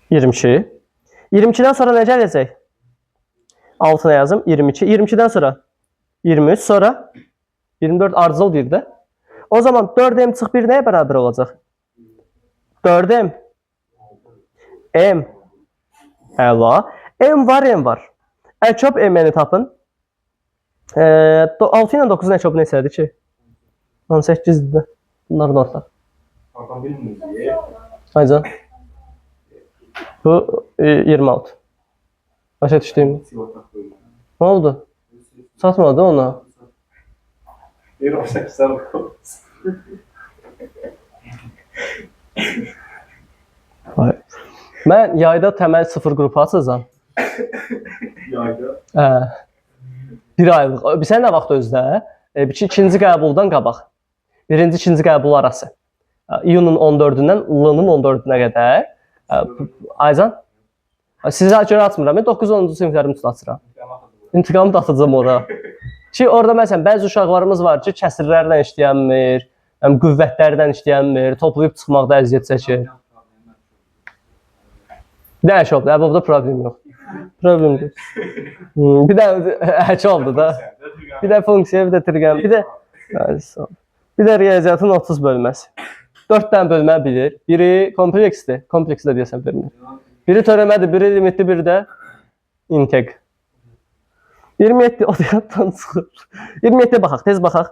22. 22'den sonra nə gələcək? Altına yazım. 22. 22'den sonra 23. Sonra 24 ardıcıl deyir də. O zaman 4m çıx 1 nəyə bərabər olacaq? 4m. M. Əla. M var, M var. Əkop M-ni tapın. 6 ilə 9'un əkobu neçədir ki? 18'dir. Bunların ortaq. Adam bilmiyor. Aycan. Bu 26. Başa düşdüyüm. Ne oldu? Satmadı ona. Bir o 80. Vay. Mən yayda təməl 0 qrupu açacağam. Yayda. Bir aylıq. Sən nə vaxt özdə? İkinci qəbuldan qabaq. Birinci, ikinci qəbul arası. İyunun 14'ündən ilının 14'üne qədər. Aycan, sizə görə açmıram. Mən 9-10-cu siniflərim üçün açıram. İntiqamı da atacağım ora. Ki orada məsələn bəzi uşaqlarımız var ki, kəsirlərdən işləyənmir, qüvvətlərdən işləyənmir, toplayıb çıxmaqda əziyyət çəkir. Dəş oldu, burada problem yox. Problem yox. Bir də həç oldu da. Bir də funksiya, bir də trigam, bir də riyaziyyatın 30 bölməsi. 4 dənə bölmə bilir. Biri kompleksdir. Kompleksi də deyəsən bilmir. Biri törəmədir, biri limitli, biri də integ. 27 o deyatdan çıxır. 27'ye baxaq, tez baxaq.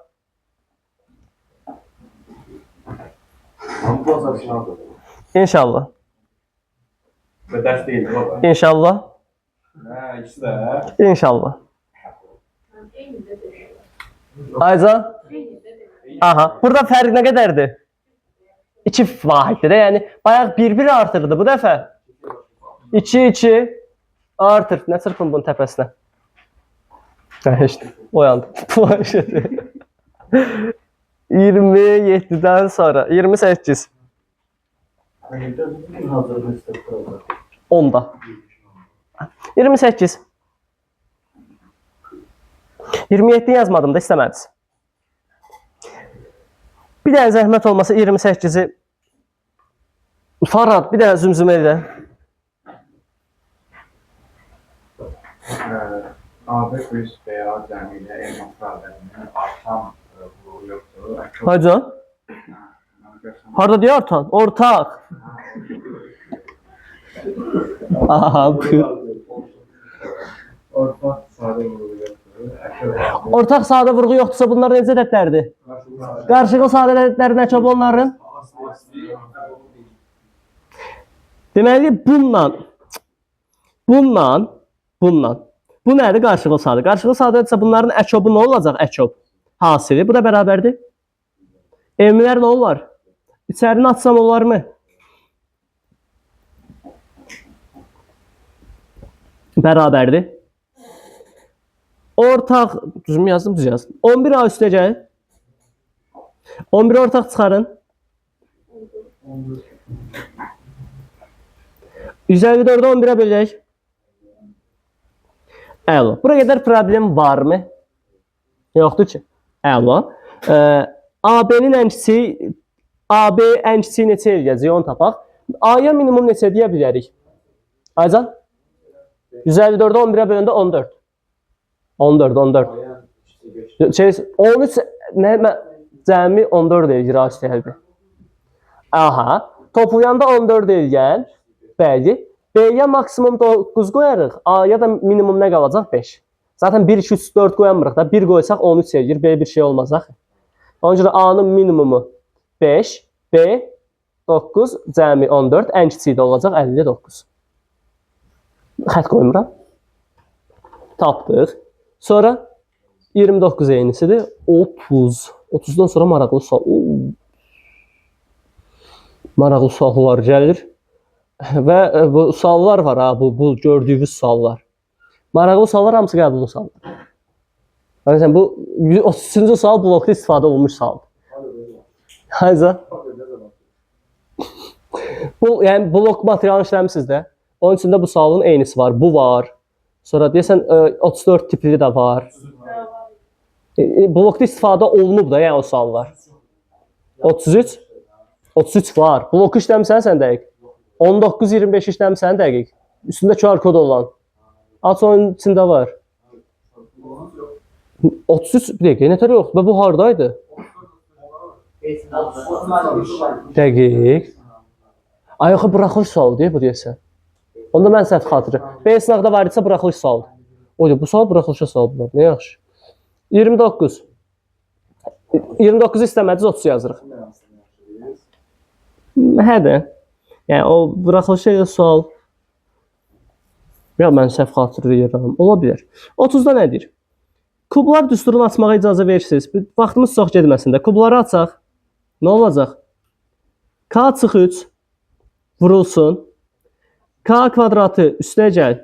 İnşallah. Ders değil baba. İnşallah. Ha, ikisi de. İnşallah. Aycan. Aha, burada fərq nə qədərdir? 2 vahiddir. Yəni bayaq 1-1 artırdı bu dəfə. 2-2 artır. Nə çırpın bunun təpəsinə? İşte oyandı. 27'den sonra 28. 10'da. 28. 27 yazmadım da istemədiniz. Bir dənə zəhmət olmasa 28'i Farad bir dənə zümzümə elə. AB plus veya cəmilə elmas probleminin artan vuruğu yoxdur. Hacı? Harada deyə artan? Ortaq. Aha, bu. Ortaq sadə vuruğu yoxdur. Ortaq sadə vurğu yoxdursa bunlar necə ədədlərdir? Qarşılıqlı sadə ədədlər nə çox onların? Deməli bununla bu nədir? Qarşılıqlı sadə. Qarşılıqlı sadədirsə bunların əkobu nə olacaq? Əkob hasili. Bu da bərabərdir. Evmilər nə olar? İçərini açsam olar mı? Bərabərdir. Ortaq, düzümü yazdım, düz yazdım. 11A üstə gəl. 11 ortaq çıxarın. 154'ü 11'e bölək. Əla. Buraya qədər problem varmı? Yoxdur ki. Əla. AB-nin ənkisi, AB ənkisi neçə eləyəcək, onu tapaq. A-ya minimum neçə deyə bilərik? Aycan? 154'ü 11'e böləndə 14. 14. 13 nə cəmi 14 eləyir A üstə. Aha. Toplayanda 14 eləyən. Bəli. B-yə maksimum 9 qoyarıq. A-ya da minimum nə qalacaq? 5. Zaten 1, 2, 3, 4 qoyamırıq da. 1 qoysaq 13 eləyir. B bir şey olmaz axı. Ona görə A-nın minimumu 5. B 9. Cəmi 14. Ən kiçiyi də olacaq 59. Xət qoymuram. Tapdıq. Sonra 29 eynisidir. 30. 30'dan sonra maraqlı sual. Maraqlı suallar gəlir. Və bu suallar var ha, bu gördüyünüz suallar. Maraqlı suallar hamısı qəbul suallar. Məsələn, bu 33-cü sual blokda istifadə olunmuş sual. Hayza. Bu, yəni blok materialını işləmişsiniz də. Onun içində bu sualın eynisi var. Bu var. Sonra deyəsən 34 tipli də var. Blokda istifadə olunub da, yəni o suallar. 33. 33 var. Bloku işləmirsən sən dəqiq. 19-25 işləmirsən dəqiq. Üstündə QR kod olan. Aç onun içində var. 33 bir dəqiqə, nətər yox? Bu hardaydı? Dəqiq. Ay, yox, buraxılış sualı deyil bu deyəsən. Onda mən səhv xatırlayıram. B sınaqda var idisə buraxılış sualı. O deyil, bu sual buraxılışa sualıdır. Nə yaxşı. 29. 29 istəmədiz 30 yazırıq. Hə də. Yəni o buraxılışa sual. Ya mən səhv xatırlayıram. Ola bilər. 30-da nə deyir? Kublar düsturunu açmağa icazə verirsiniz. Vaxtımız çox getməsin də. Kubları açaq. Nə olacaq? K çıx 3 vurulsun. K kvadratı üstə gəl.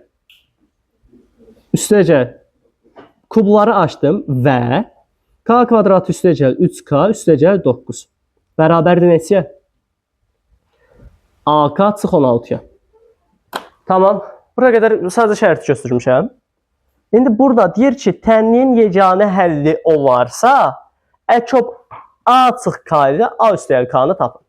Kubları açdım və K kvadratı üstə gəl 3K üstə gəl 9. Bərabərdir neçəyə? AK çıx 16-ya. Tamam. Bura qədər sadəcə şərti göstərmişəm. İndi burada deyir ki, tənliyin yeganə həlli o varsa, əkop A çıx K ilə A üstə gəl K-nı tapın.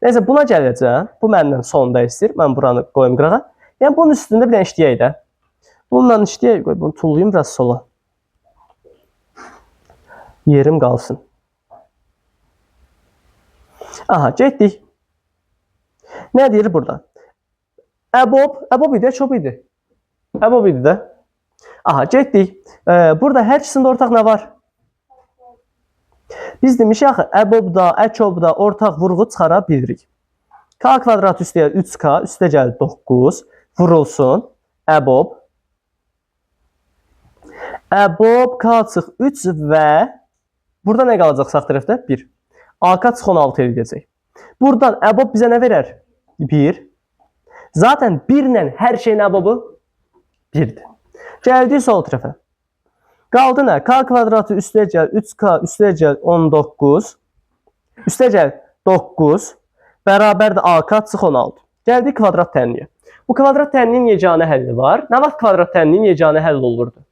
Neyse, buna gələcəm. Bu məndən sonda istəyir. Mən buranı qoyum qırağa. Yəni bunun üstündə bir dənə işləyək də. Bununla işləyək. Qoy, bunu tullayım biraz sola. Yerim qalsın. Aha, getdik. Nə deyir burada? Əbob idi, çox idi. Əbob idi də. Aha, getdik. Burada hər ikisində ortaq nə var? Biz demişik axı, əbobda, əkobda ortaq vurğu çıxara bilirik. K kvadrat üstə gəl 3K, üstə gəl 9, vurulsun. Əbob. Əbob K çıx 3 və burada nə qalacaq sağ tərəfdə? 1. AK çıx 16 eləyəcək. Buradan əbob bizə nə verər? 1. Zaten 1 ilə hər şeyin əbobu 1'dir. Gəldik sol tərəfə. Qaldı nə? K kvadratı üstə gəl 3K üstə gəl 19. Üstə gəl 9. Bərabərdir AK çıx 16. Gəldik kvadrat tənliyə. Bu kvadrat tənliyin yeganə həlli var. Nə vaxt kvadrat tənliyin yeganə həlli olurdu?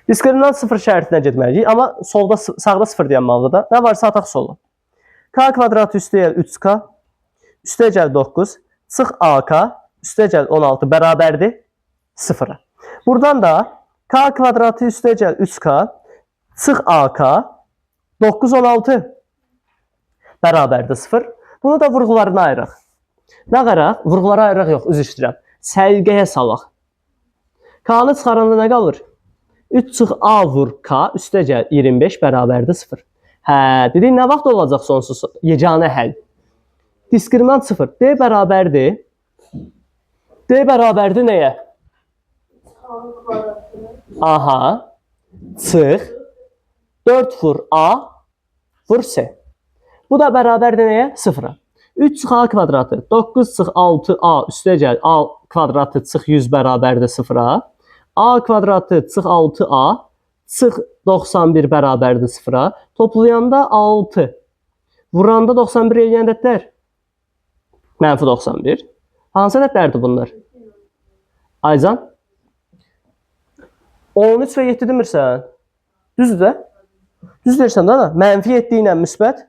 Diskriminant 0 şərtinə getməliyik. Amma solda, sağda 0 deyənməlidir da. Nə varsa ataq sola. K kvadratı üstə gəl 3K. Üstə gəl 9. Çıx AK. Üstə gəl 16. Bərabərdir 0-a. Buradan da K kvadratı üstə gəl 3K. Çıx AK. 9, 16. Bərabərdir 0. Bunu da vurğularına ayıraq. Nə qaraq? Vurğulara ayıraq yox, üzr istəyirəm. Səlqəyə salaq. K-nı çıxaranda nə qalır? 3 çıx A vur K üstə gəl 25 bərabərdir 0. Hə, dedik nə vaxt olacaq sonsuz yeganə həll? Diskriminant 0. D bərabərdir. D bərabərdir nəyə? Aha. Çıx. 4 vur A vur C. Bu da bərabərdir nəyə? 0-a. 3 çıx A kvadratı. 9 çıx 6A üstə gəl A kvadratı çıx 100 bərabərdir 0-a. A kvadratı çıx 6A çıx 91 bərabərdir 0-a. Toplayanda 6. Vuranda 91 eləyən ədədlər. Mənfi 91. Hansı ədədlərdir bunlar? Aycan? 13 və 7 demirsən. Düzdür də? Düz deyirsən də ana. Mənfi 7 ilə müsbət.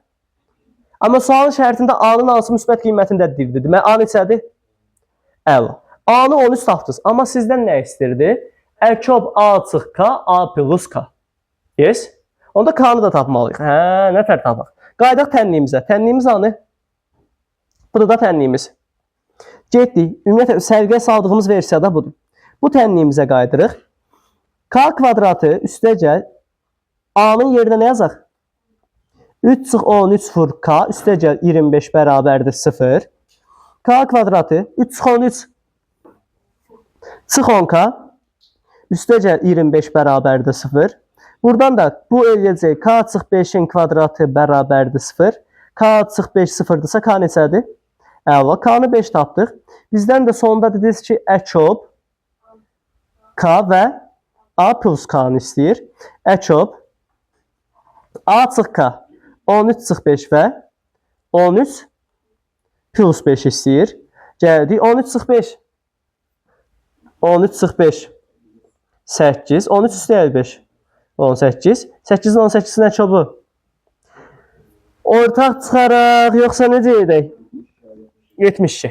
Amma sualın şərtində A-nın hansı müsbət qiymətində deyildi. Demək, A neçədir? Əla. A-nı 13 tapdınız. Amma sizdən nə istirdi? Əkab A çıx K, A plus K. Yes? Onda K-nı da tapmalıyıq. Hə, nə tər tapaq? Qaydaq tənliyimizə. Tənliyimiz anı? Burada da tənliyimiz. Getdik. Ümumiyyətlə, sərgiyə saldığımız versiyada budur. Bu tənliyimizə qaydırıq. K kvadratı üstə gəl. A-nın yerinə nə yazaq? 3 çıx 13 vur K üstə gəl 25 bərabərdir 0. K kvadratı 3 çıx 13 çıx 10K üstə gəl 25 bərabərdir 0. Buradan da bu eləyəcək k açıq 5-in kvadratı bərabərdir 0. K açıq 5 0-dırsa k neçədir? Əla, k-nı 5 tapdıq. Bizdən də sonunda dediniz ki, əçob k və a plus k-nı istəyir. Əçob a açıq k 13 çıx 5 və 13 plus 5 istəyir. Gəldik 13 çıx 5. 13 çıx 5. 8. 13 üstəlik 5. 18. 8-in 18-in əçobu. Ortaq çıxaraq, yoxsa necə edək? 72.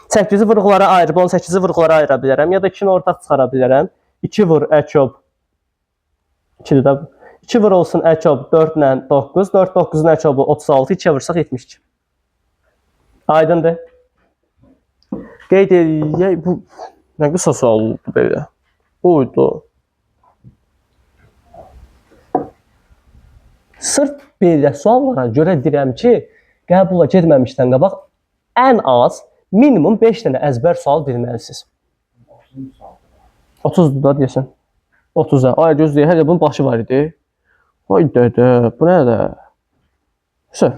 8-i vurğulara ayırıb 18-i vurğulara ayıra bilərəm. Ya da 2-ni ortaq çıxara bilərəm. 2 vur əçob. 2-dir də. 2 vur olsun əçob 4 ilə 9. 4 9-un əçobu 36. 2-yə vursaq 72. Aydındır. Qeyd edək. Bu nə qısa sual oldu belə. Buydu. Sırf belə suallara görə deyirəm ki, qəbula getməmişdən qabaq ən az minimum 5 dənə əzbər sual bilməlisiniz. 30-dur da deyəsən. 30-a. Ay gözləyək, hələ bunun başı var idi. Ay dədə, bu nədir? Sən.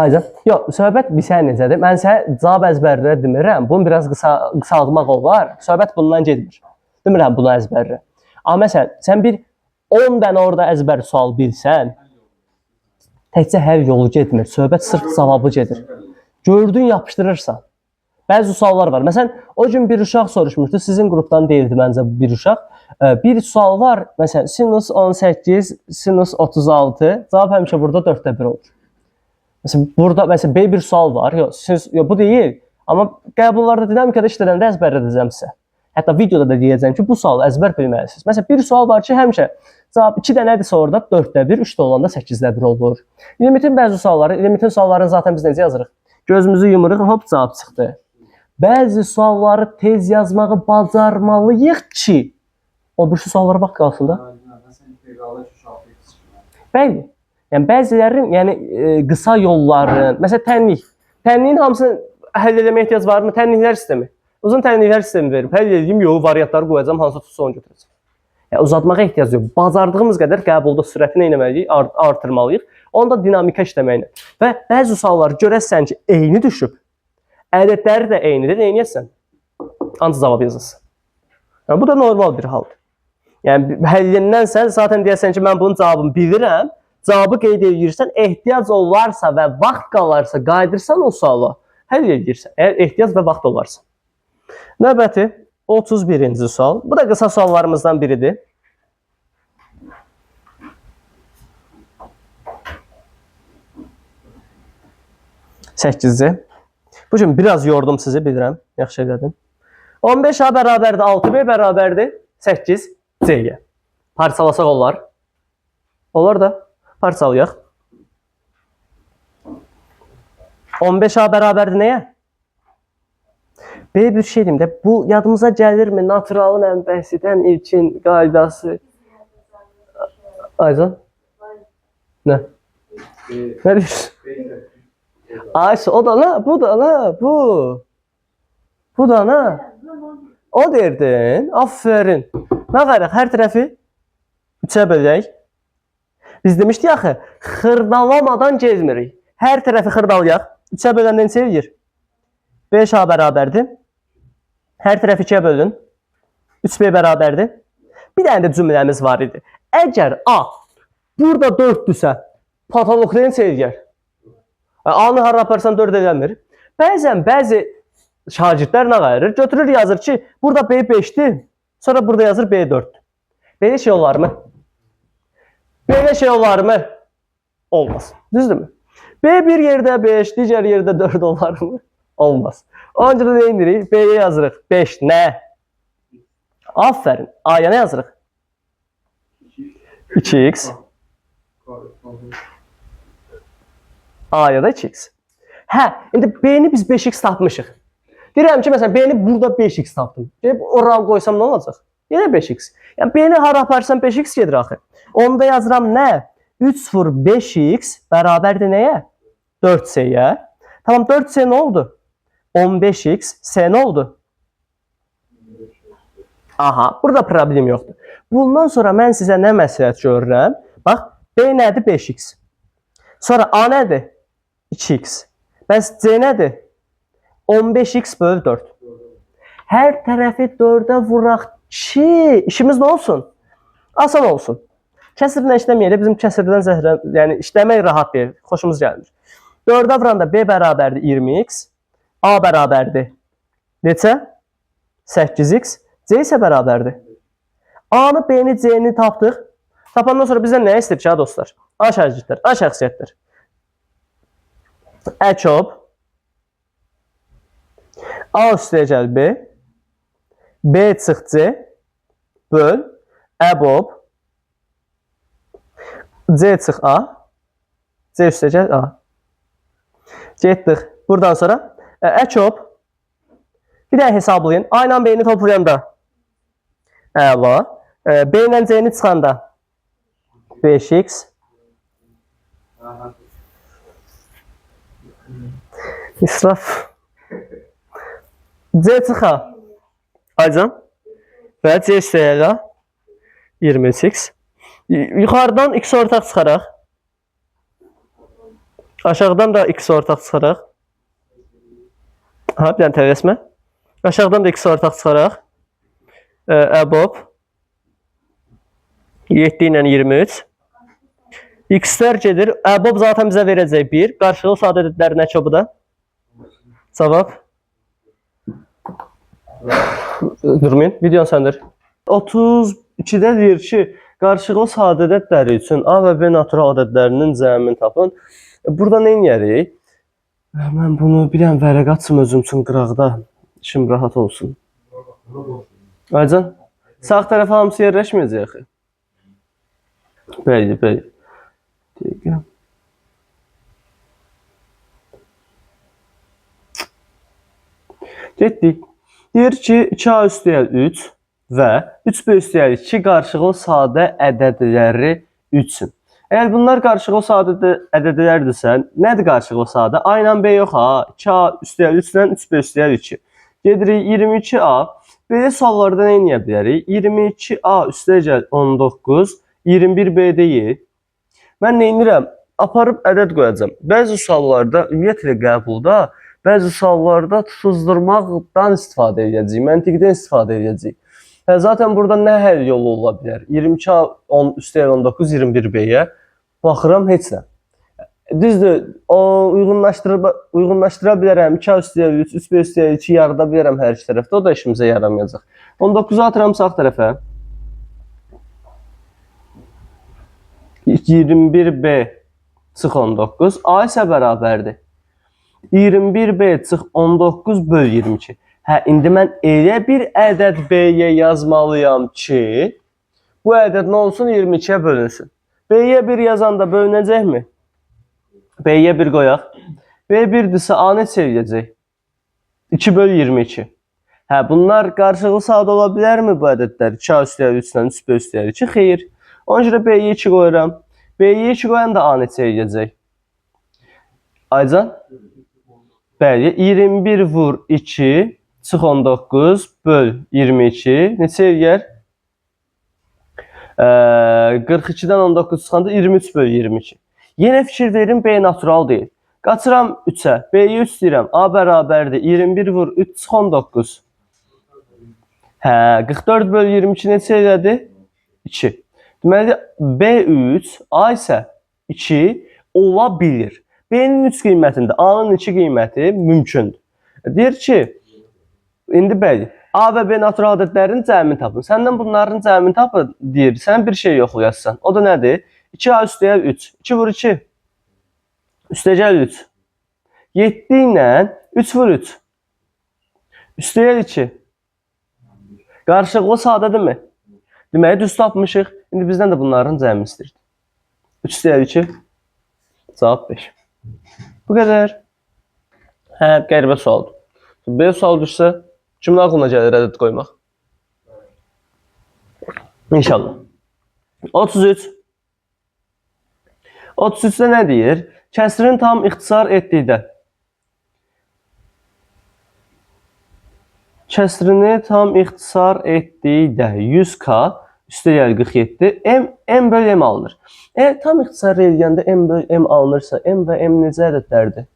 Aycan. Yox, söhbət bir sən necədir? Mən sənə cavab əzbərlə demirəm. Bunu biraz qısaltmaq olar. Söhbət bundan getmir. Demirəm bunu əzbərlə. Amma məsələn, sən bir 10 dənə orada əzbər sual bilsən, təkcə hər yolu getmir. Söhbət sırf cavabı gedir. Gördün, yapışdırırsan. Bəzi suallar var. Məsələn, o gün bir uşaq soruşmuşdu. Sizin qrupdan deyildi məncə bir uşaq. Bir sual var. Məsələn, sinus 18, sinus 36. Cavab həmişə burada 4/1 olur. Məsələn, burada məsələn bir sual var. Yox, bu deyil. Amma qəbullarda dinamikada işlədəndə əzbərlədəcəm sizə. Hətta videoda da deyəcəm ki, bu sualı əzbər bilməlisiniz. Məsələn, bir sual var ki, həmişə cavab 2 dənədirsə orada 4/1, 3 də olanda 8/1 olur. Limitin bəzi sualları, limitin suallarını zaten biz necə yazırıq? Gözümüzü yumuruq, hop cavab çıxdı. Bəzi sualları tez yazmağı bacarmalıyıq ki, o bir suallara bax qalsın da. Bəli. Yəni bəzilərin, qısa yolların, məsələn tənliyin hamısını həll etməyə ehtiyac varmı? Tənliklər sistemi. Uzun tənliklər sistemi verib. Həll edeyim, yolu, variantları qoyacağam, hansı tutsa onu götürəcəm. Yəni uzatmağa ehtiyac yox. Bacardığımız qədər qəbulda sürətini etməliyik, artırmalıyıq. Onda dinamika işləməklə. Və bəzi suallar görəsən ki, eyni düşüb. Ədədləri də eynidir, neynəyəsən? Ancaq cavab yazılsın. Yəni, bu da normal bir haldır. Yəni, həllindən sən zaten deyəsən ki, mən bunun cavabını bilirəm. Cavabı qeyd edirsən, ehtiyac olarsa və vaxt qalarsa, qaydırsan o suala, həll edirsən. Əgər ehtiyac və vaxt olarsa. Növbəti 31-ci sual. Bu da qısa suallarımızdan biridir. Səkkizinci. Bu gün biraz yordum sizi, bilirəm. Yaxşı elədim. 15A bərabərdir 6B bərabərdir 8C-yə. Parçalasaq olar. Olar da parçalayaq. 15A bərabərdir nəyə? Belə bir şey deyim də, bu yadımıza gəlirmi? Naturalın ənbəsidən ilkin qaydası. Aycan? Nə? Nə deyirsən? Ayşe, o da la, bu da la, bu. Bu da la. O derdin, aferin. Nə qaraq, hər tərəfi 3-ə bölək. Biz demişdik axı, xırdalamadan gezmirik. Hər tərəfi xırdalayaq. 3-ə böləndə neçə eləyir? 5A bərabərdir. Hər tərəfi 2-yə bölün. 3B bərabərdir. Bir dənə də cümləmiz var idi. Əgər A burada 4-dürsə, patologda neçə eləyər? A-nı hara aparsan 4 eləmir. Bəzən bəzi şagirdlər nə qayırır? Götürür yazır ki, burada B 5-dir, sonra burada yazır B 4-dür. Belə şey olar mı? Belə şey olar mı? Olmaz. Düzdürmü? B bir yerdə 5, digər yerdə 4 olar mı? Olmaz. Onca da nə indirik? B-yə yazırıq. 5 nə? Aferin. A-ya nə yazırıq? 2x. A-ya da 2x. Hə, indi B-ni biz 5x tapmışıq. Deyirəm ki, məsələn, B-ni burada 5x tapdım. Oraya qoysam nə olacaq? Yenə 5x. Yəni, B-ni hara aparsam 5x gedir axı. Onda yazıram nə? 3 vur 5x bərabərdir nəyə? 4c-yə. Tamam, 4c nə oldu? 15x. C nə oldu? Aha, burada problem yoxdur. Bundan sonra mən sizə nə məsləhət görürəm? Bax, B nədir? 5x. Sonra A nədir? 2x. Bəs C nədir? 15x bölü 4. Hər tərəfi 4-ə vuraq ki, işimiz nə olsun? Asan olsun. Kəsirlə işləməyələ bizim kəsirdən zəhrən, yəni işləmək rahat deyil, xoşumuz gəlmir. 4-ə vuranda B bərabərdir 20x, A bərabərdir neçə? 8x, C isə bərabərdir. A-nı, B-ni, C-ni tapdıq. Tapandan sonra bizdən nə istəyir ki, ha dostlar? A şəriətdir, A şəxsiyyətdir. Əçob A üstəyə gəl B, B çıx C, böl, əbob, C çıx A, C üstəyə gəl A. Getdik. Buradan sonra əçob, bir də hesablayın. A ilə B-ni toplayanda əla, B ilə C-ni çıxanda 5x, İsraf. C çıxa. Aycan. Və C üstəyə 20x. Yuxarıdan x ortaq çıxaraq. Aşağıdan da x ortaq çıxaraq. Ha, bir dənə tələsmə. Aşağıdan da x ortaq çıxaraq. Əbob. 7 ilə 23. X-lər gedir. Əbob zaten bizə verəcək 1. Qarşılıqlı sadə ədədlərin əçobu da. Cavab. Durmayın. Videon səndir. 32-də deyir ki, qarşılıqlı sadə ədədləri üçün A və B natural ədədlərinin cəmini tapın. Burada nə edərik? Mən bunu bir dənə vərəq açım özüm üçün qıraqda. İşim rahat olsun. Aycan, sağ tərəfə hamısı yerləşməyəcək axı. Bəli, bəli. Dəqiqə. Getdik. Deyir ki, 2A üstəyə 3 və 3B üstəyə 2 qarşılıqlı sadə ədədləri üçün. Əgər bunlar qarşılıqlı sadə ədədlərdirsə, nədir qarşılıqlı sadə? A ilə B yox ha. 2A üstəyə 3 ilə 3B üstəyə 2. Gedirik 22A. Belə suallarda nə edə bilərik? 22A üstəyə 19, 21B deyil. Mən nə edirəm? Aparıb ədəd qoyacam. Bəzi suallarda, ümumiyyətlə qəbulda, bəzi suallarda tutuzdurmaqdan istifadə edəcəyik, məntiqdən istifadə edəcəyik. Zaten burada nə həll yolu ola bilər? 22A üstəyə 19, 21B-yə baxıram heç nə. Düzdür, uyğunlaşdıra bilərəm. 2A üstəyə 3, 3B üstəyə 2 yarıda bilərəm hər iki tərəfdə. O da işimizə yaramayacaq. 19-u atıram sağ tərəfə. 21B çıx 19. A isə bərabərdir. 21B çıx 19 böl 22. Hə, indi mən elə bir ədəd B-yə yazmalıyam ki, bu ədəd nə olsun? 22-yə bölünsün. B-yə 1 yazanda bölünəcəkmi? B-yə 1 qoyaq. B1-dirsə A neçə eləyəcək? 2 böl 22. Hə, bunlar qarşılıqlı sadə ola bilərmi bu ədədlər? 2A üstəyə 3 ilə 3B üstəyə 2, xeyr. Ona görə B-yə 2 qoyuram. B-yə 2 qoyan da A neçə eləyəcək? Aycan? Bəli, 21 vur 2 çıx 19 böl 22 neçə eləyər? 42-dən 19 çıxanda 23 böl 22. Yenə fikir verin, B natural deyil. Qaçıram 3-ə. B-yə 3 deyirəm. A bərabərdir. 21 vur 3 çıx 19. Hə, 44 böl 22 neçə elədi? 2. Deməli, B3, A isə 2 ola bilir. B-nin 3 qiymətində A-nın 2 qiyməti mümkündür. Deyir ki, indi bəli, A və B natural ədədlərin cəmini tapın. Səndən bunların cəmini tapın, deyir. Sən bir şey yoxlayasın. O da nədir? 2A üstəyə 3. 2 vur 2. Üstəyə 3. 7 ilə 3 vur 3. Üstəyə 2. Qarşılıqlı sadədirmi? Deməli, düz tapmışıq. İndi bizdən də bunların cəmini istəyirdi. 3 üstəyə 2. Cavab 5. Bu qədər. Hə, qəribə sualdır. B sual düşsə, kimin ağlına gəlir ədəd qoymaq? İnşallah. 33. 33-də nə deyir? Kəsrin tam ixtisar etdikdə. Kəsrini tam ixtisar etdikdə 100K üstə gəl 47. M bölü M alınır. Eğer tam ixtisar eləyəndə M bölü M alınırsa, M və M necə ədədlərdir?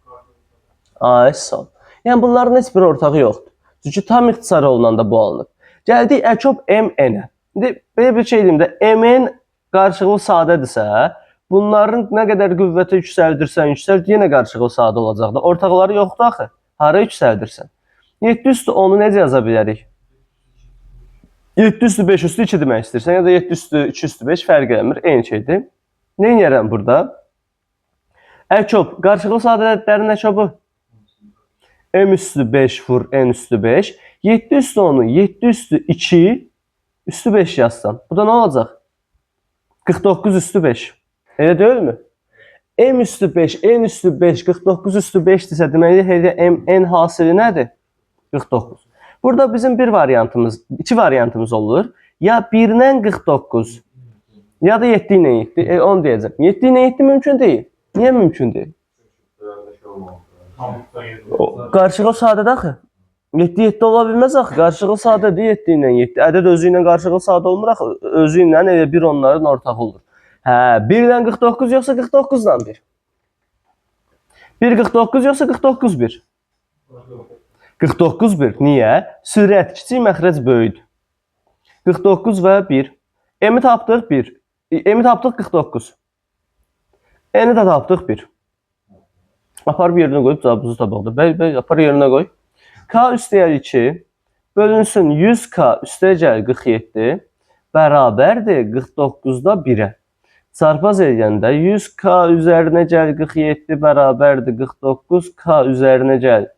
Ay, sağ ol. Yəni bunların heç bir ortağı yoxdur. Çünki tam ixtisar olunanda bu alınır. Gəldik əkop M-N-ə. İndi belə bir şey deyim də, M-N qarşılıqlı sadədirsə, bunların nə qədər qüvvətə yüksəldirsən, yenə qarşılıqlı sadə olacaq da. Ortaqları yoxdur axı. Hara yüksəldirsən? 7 üstü 10-u necə yaza bilərik? 7 üstü 5 üstü 2 demək istəyirsən, ya da 7 üstü 2 üstü 5 fərq eləmir, eyni şeydir. Nə edirəm burada? Əkop, qarşılıqlı sadə ədədlərin əkobu. M üstü 5 vur N üstü 5. 7 üstü 10'u 7 üstü 2 üstü 5 yazsam. Bu da ne olacaq? 49 üstü 5. Elə deyil mi? M üstü 5, N üstü 5, 49 üstü 5 desə deməli M, N hasili nədir? 49. Burada bizim iki variantımız olur. Ya 1 ilə 49 ya da 7 ilə 7. 10 deyəcəm. 7 ilə 7 mümkün deyil. Niyə mümkün deyil? Qarşılıqlı sadədir axı. 7 ola bilməz axı. Qarşılıqlı sadədir 7 ilə 7. Ədəd özü ilə qarşılıqlı sadə olmur axı. Özü ilə elə bir onların ortağı olur. Hə, 1 ilə 49 yoxsa 49 ilə 1. 1 49 yoxsa 49 1. 49 1. Niyə? Sürət kiçik, məxrəc böyükdür. 49 və 1. M-i tapdıq 1. M-i tapdıq 49. N-i də tapdıq 1. Apar bir yerinə qoyub cavabımızı tapaqdır. Bəy, apar yerinə qoy. K üstəgəl 2 bölünsün 100K üstəgəl 47 bərabərdir 49'da 1'ə. Çarpaz eləyəndə 100K üzərinə gəl 47 bərabərdir 49K üzərinə gəl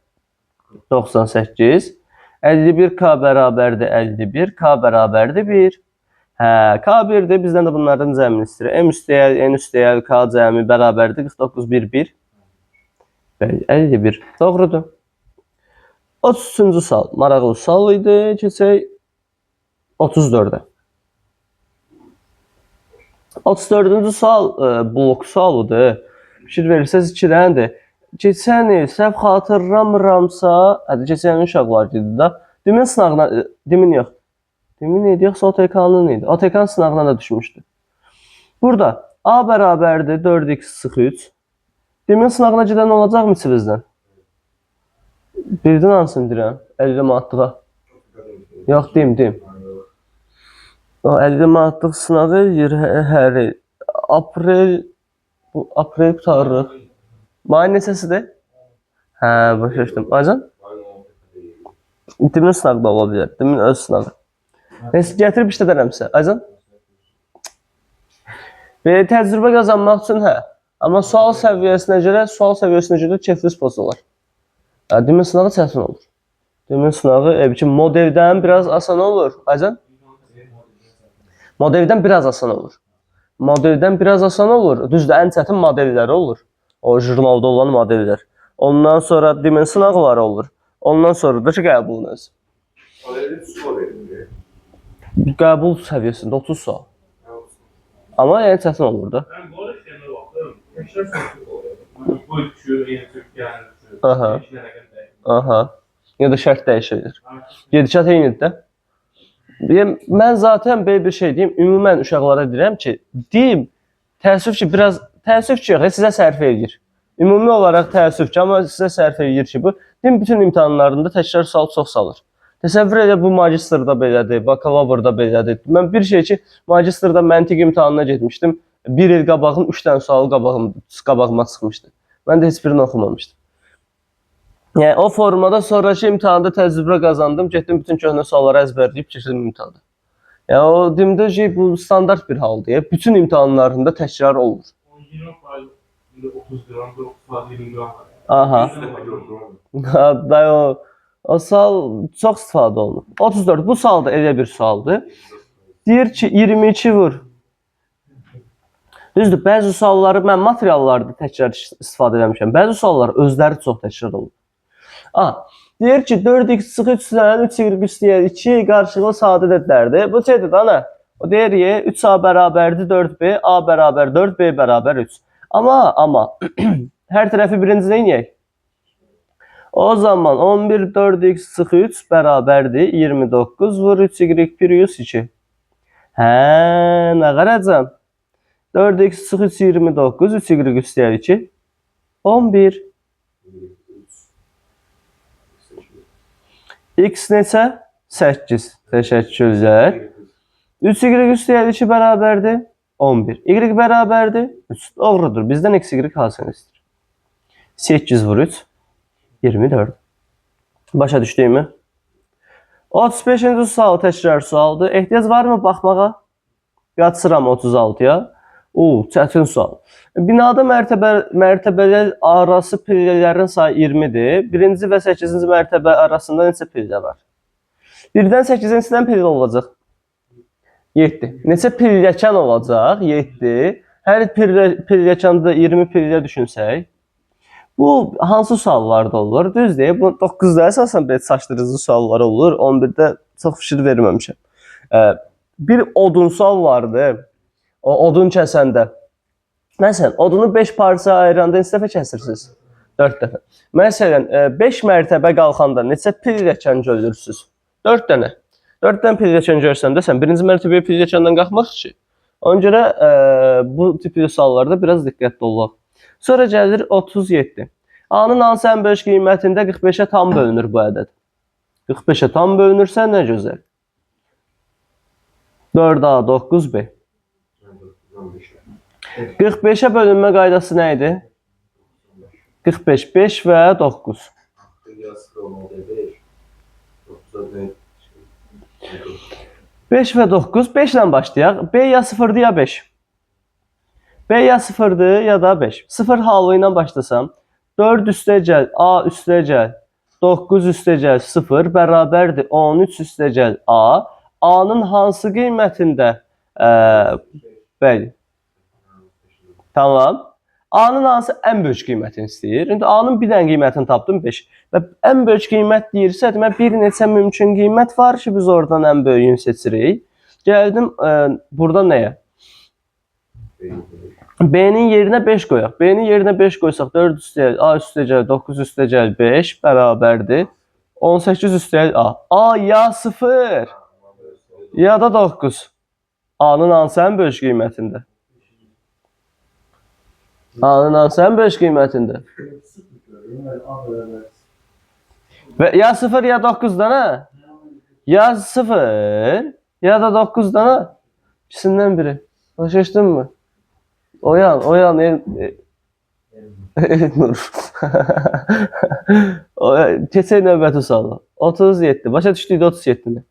98. 51K bərabərdir 51. K bərabərdir 1. Hə, K 1'dir. Bizdən də bunlardan cəmini istəyir. M üstəgəl, N üstəgəl, K cəmi bərabərdir 49 1 1. 51. Doğrudur. 33-cü sual. Maraqlı sual idi. Keçək 34'ə. 34-cü sual blok sualıdır. Fikir verirsəz 2-dəndir. Keçən il səhv xatırlamıramsa, keçən il uşaqlar idi da. Demin sınağına, demin yox. Demin neydi yoxsa OTK-nın neydi? OTK-nın sınağına da düşmüşdü. Burada A bərabərdir 4x sıx 3. Demin sınağına gedən olacaqmı içinizdən? Birdən hansını deyirəm? 50 manatlıq. Yox, deyim. O 50 manatlıq sınav eləyir hər il. Aprel qutarırıq. Mayın neçəsidir? Hə, başa düşdüm. Acan? Demin sınavda ola bilər. Demin öz sınavı. Neyse, gətirib işlədərəmsə. Acan? Belə təcrübə qazanmaq üçün hə. Amma sual səviyyəsinə görə kefli sponsor olar. Demin sınağı çətin olur. Demin sınağı modeldən biraz asan olur. Acan? Modeldən biraz asan olur. Modeldən biraz asan olur. Düzdür, ən çətin modelləri olur. O jurnalda olan modellər. Ondan sonra demin sınaqları olur. Ondan sonra da ki, qəbulun özü. Qəbul səviyyəsində 30 sual. Amma yəni çətin olur da. Aha. Ya da şərt dəyişilir. Gedişat eynidir də. Mən zaten belə bir şey deyim, ümumən uşaqlara deyirəm ki, təəssüf ki, yox, sizə sərf edir. Ümumi olaraq təəssüf ki, amma sizə sərf edir ki, bu, bütün imtahanlarında təkrar sual çox salır. Təsəvvür elə bu magistrda belədir, bakalavrda belədir. Mən bir şey ki, magistrda məntiq imtahanına getmişdim, bir il qabağın 3 dənə sualı qabağıma çıxmışdı. Mən də heç birini oxumamışdım. Yəni, o formada sonraki imtahanda təcrübə qazandım, getdim bütün köhnə sualları əzbərləyib keçdim imtahanda. Yəni, o demdə ki, bu standart bir haldır. Bütün imtahanlarında təkrar olur. 30 qram, 20 qram. Aha. O sual çox istifadə olunur. 34. Bu sual da elə bir sualdır. Deyir ki, 22 vur. Düzdür, bəzi sualları mən materiallarda təkrar istifadə eləmişəm. Bəzi suallar özləri çox təkrar olur. Deyir ki, 4x sıx 3'dən 3y üstəgəl 2 qarşılıqlı sadə ədədlərdir. Bu şeydir da, nə? O deyir ki, 3a bərabərdir 4b, a bərabər 4, b bərabər 3. Amma hər tərəfi birinci neyək? O zaman 11 4x sıx 3 bərabərdir 29 vur 3y + 2. Hə, nə qaracam? 4x çıx 3 29, 3y üstəgəl 2. 11. X neçə? 8. Təşəkkürlər. 3y üstəgəl 2 bərabərdir 11. Y bərabərdir 3. Doğrudur. Bizdən x, y kalsın istəyir. 8 vur 3. 24. Başa düşdüyümü? 35-ci sual təkrar sualdır. Ehtiyac varmı baxmağa? Qaçıram 36-ya. Çətin sual. Binada mərtəbələr arası pillələrin sayı 20-dir. 1-ci və 8-ci mərtəbə arasında neçə pillə var? 1-dən 8-ə neçədən pillə olacaq? 7. Neçə pilləkən olacaq? 7. Hər pilləkəndə 20 pillə düşünsək. Bu hansı suallarda olur? Düz deyil. Bu 9-da əsasən belə çaşdırıcı suallar olur. 11-də çox fikir verməmişəm. Bir odun sual vardı. O odun kəsəndə. Məsələn, odunu 5 parça ayıranda neçə dəfə kəsirsiniz? 4 dəfə. Məsələn, 5 mərtəbə qalxanda neçə pilləkən görürsünüz? 4 dənə. 4 dənə pilləkən görsəndə sən birinci mərtəbəyə pilləkəndən qalxmaq ki. Ona görə bu tipli suallarda biraz diqqətli olaq. Sonra gəlir 37. A-nın hansı ən böyük qiymətində 45-ə tam bölünür bu ədəd? 45-ə tam bölünürsə nə gözəl. 4A, 9B. 45'e bölünmə qaydası nə idi? 45, 5 və 9. 5 və 9, 5 ilə başlayaq. B ya 0'dır ya 5. B ya 0'dır ya da 5. 0 halı ilə başlasam, 4 üstə gəl, A üstə gəl, 9 üstə gəl, 0 bərabərdir 13 üstə gəl A. A-nın hansı qiymətində? Bəli. Tamam. A-nın hansı ən böyük qiymətini istəyir? İndi A-nın bir dənə qiymətini tapdım 5. Və ən böyük qiymət deyirsə, demək bir neçə mümkün qiymət var ki, biz oradan ən böyüyünü seçirik. Gəldim burada nəyə? B-nin yerinə 5 qoyaq. B-nin yerinə 5 qoysaq 4 üstə gəl, A üstə gəl, 9 üstə gəl, 5 bərabərdir 18 üstə gəl A. A ya 0 ya da 9. A-nın hansı ən böyük qiymətində? A-nın hansı ən böyük qiymətində? Ya 0 ya 9 dana? Ya 0 ya da 9 dana? İkisindən biri. Başa mı? Oyan. Elnur. Keçək növbəti suala. 37. Başa düşdük 37-ni.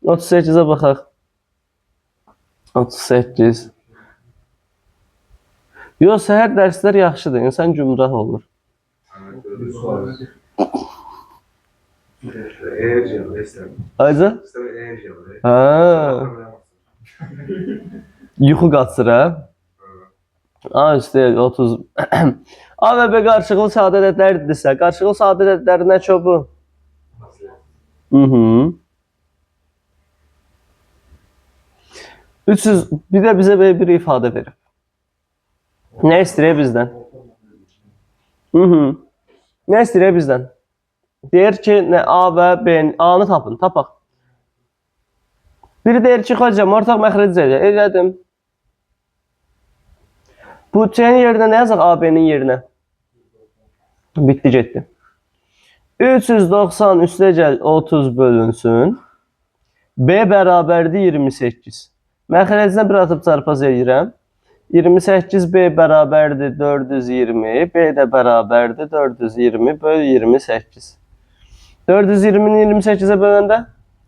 38-ə baxaq. 38. Yox, səhər dərslər yaxşıdır. İnsan gümrah olur. Ayca? Yuxu qaçır, hə? A üstə 30. A və B qarşılıqlı sadə ədədlərdirsə, qarşılıqlı sadə ədədlərin nə çoxu? Bir də bizə belə bir ifadə verir. Nə istəyir bizdən? Nə istəyir bizdən? Deyir ki, A və B-nin A-nı tapın, tapaq. Biri deyir ki, hocam, ortaq məxrəc elədim. Bu C-nin yerinə nə yazaq A-B-nin yerinə? Bitdi, getdi. 390 üstə gəl 30 bölünsün. B bərabərdir 28. Məxrəcinə bir atıb çarpaz edirəm. 28B bərabərdir 420. B də bərabərdir 420 böl 28. 420-ni 28-ə böləndə